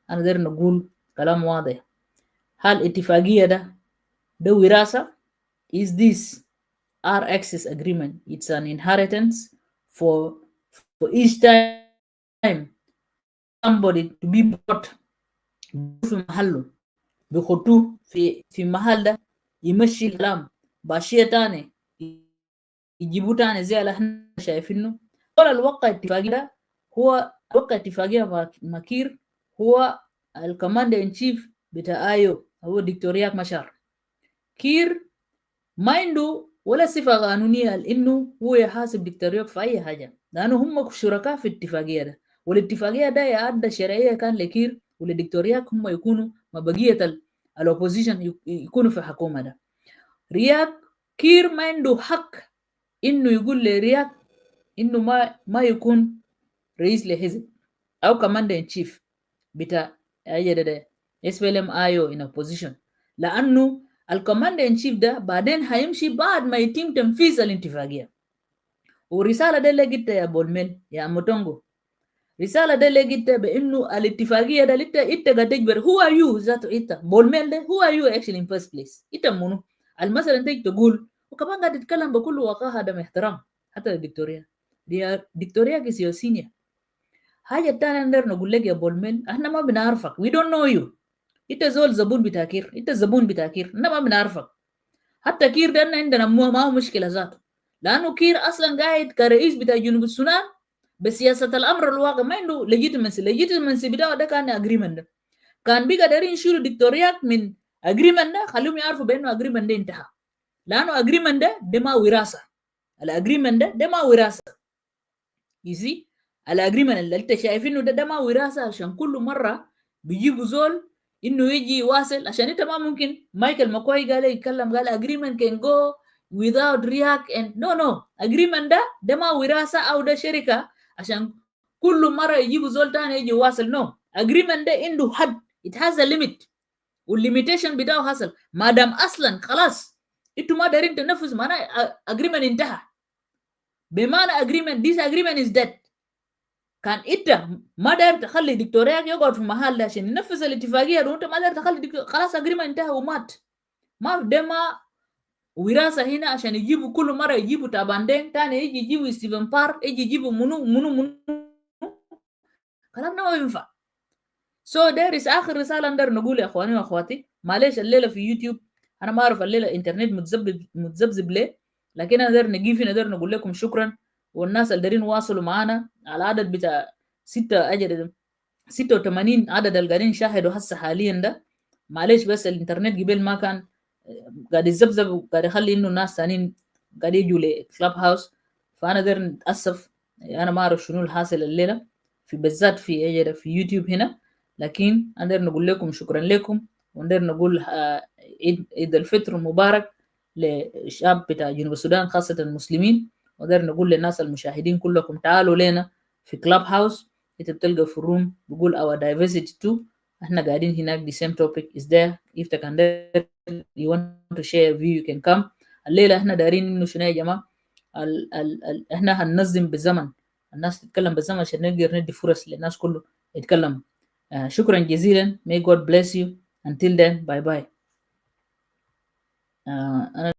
A: أنا داير نقول كلام واضح. هل اتفاقية ده وراثة؟ Is this R-ARCSS agreement? It's an inheritance for each time somebody to be brought في محله بيخطوه في محل ده يمشي الكلام باشية تاني يجيبوه تاني زي اللي احنا شايفينه. ولا الوقع اتفاقية ده هو وقع اتفاقية مكير، هو الكماندر ان تشيف بتاع ايو هو دكتور رياك مشار. كير ما عنده ولا صفة قانونية انه هو يحاسب دكتور رياك في اي حاجة، لانه هم شركاء في الاتفاقية ده، والاتفاقية ده يعد شرعية كان لكير ولدكتور رياك هم يكونوا بقية الاوبوزيشن يكونوا في حكومة ده. رياك كير ما عنده حق انه يقول لرياك انه ما يكون رئيس لحزب او كماندر ان تشيف بتاع ده SPLM IO in opposition، لانه الكماندر ان تشيف ده بعدين هيمشي بعد ما يتم تنفيذ الاتفاقيه. ورساله ده لقيت يا بولميل يا موتونغو، رساله ده لقيت بانه الاتفاقيه ده انت قاعد تجبر هو يو ذاته انت بولميل ده هو يو اكشلي ان فيرست بليس انت منو المثلا انت تقول، وكمان قاعد تتكلم بكل وقاحه ده احترام حتى الدكتوريا دكتوريا كسيوسينيا. حاجه تانية نقدر نقول لك يا بولميل احنا ما بنعرفك we don't know you انت زول زبون بتاع كير، انت الزبون بتاع كير، انا ما بنعرفك. حتى كير ده عندنا ما هو مشكله ذاته، لانه كير اصلا قاعد كرئيس بتاع جنوب السودان بسياسه الامر الواقع، ما عنده legitimacy بتاعه ده كان اجريمنت ده. كان بيقى دارين يشيلوا دكتوريات من اجريمنت ده، خليهم يعرفوا بانه اجريمنت ده انتهى، لانه اجريمنت ده ما وراثه. الاجريمنت ده ما وراثه. يسي الاجريمنت اللي انت شايفينه ده ما وراثه، عشان كل مره بيجيبوا زول انه يجي يواصل. عشان انت ما ممكن مايكل ماكوي قال يتكلم قال agreement can go without react and no agreement ده ما وراثه او ده شركه عشان كل مره يجيبوا زول تاني يجي يواصل. نو agreement ده عنده حد، it has a limit، والليميتيشن بتاعه حصل. ما دام اصلا خلاص انتوا ما دارين تنفذ، معناه agreement انتهى. بمعنى agreement this agreement is dead. كان انت ما داير تخلي دكتوريك يقعد في محل ده عشان ينفذ الاتفاقيه دي، وانت ما داير تخلي خلاص agreement انتهى ومات. ما ده ما وراثه هنا عشان يجيبوا كل مره يجيبوا تاباندين تاني، يجي يجيبوا ستيفن بارك، يجي يجيبوا منو كلام ده ما بينفع. دارس اخر رساله ندر نقول يا اخواني واخواتي، معلش الليله في يوتيوب انا ما اعرف الليله انترنت متذبذب ليه، لكن انا داير نجي في نقدر نقول لكم شكرا. والناس اللي دارين واصلوا معانا على عدد بتاع 86 عدد اللي قاعدين يشاهدوا هسه حاليا ده. معلش بس الانترنت قبل ما كان قاعد يزبزب وقاعد يخلي انه الناس ثانيين قاعد يجوا لكلاب هاوس، فانا داير اتاسف. انا ما اعرف شنو الحاصل الليله في بالذات في يوتيوب هنا، لكن أقدر نقول لكم شكرا لكم، ونقدر نقول عيد الفطر المبارك للشعب بتاع جنوب السودان خاصة المسلمين. ونقدر نقول للناس المشاهدين كلكم تعالوا لنا في كلاب هاوس، انت بتلقى في الروم بقول our diversity too. احنا قاعدين هناك the same topic is there. if you want to share a view you can come. الليلة احنا دارين انه شنو يا جماعة، احنا هننظم بالزمن، الناس تتكلم بالزمن عشان نقدر ندي فرص للناس كله يتكلم. شكرا جزيلا. may God bless you until then bye bye. أنا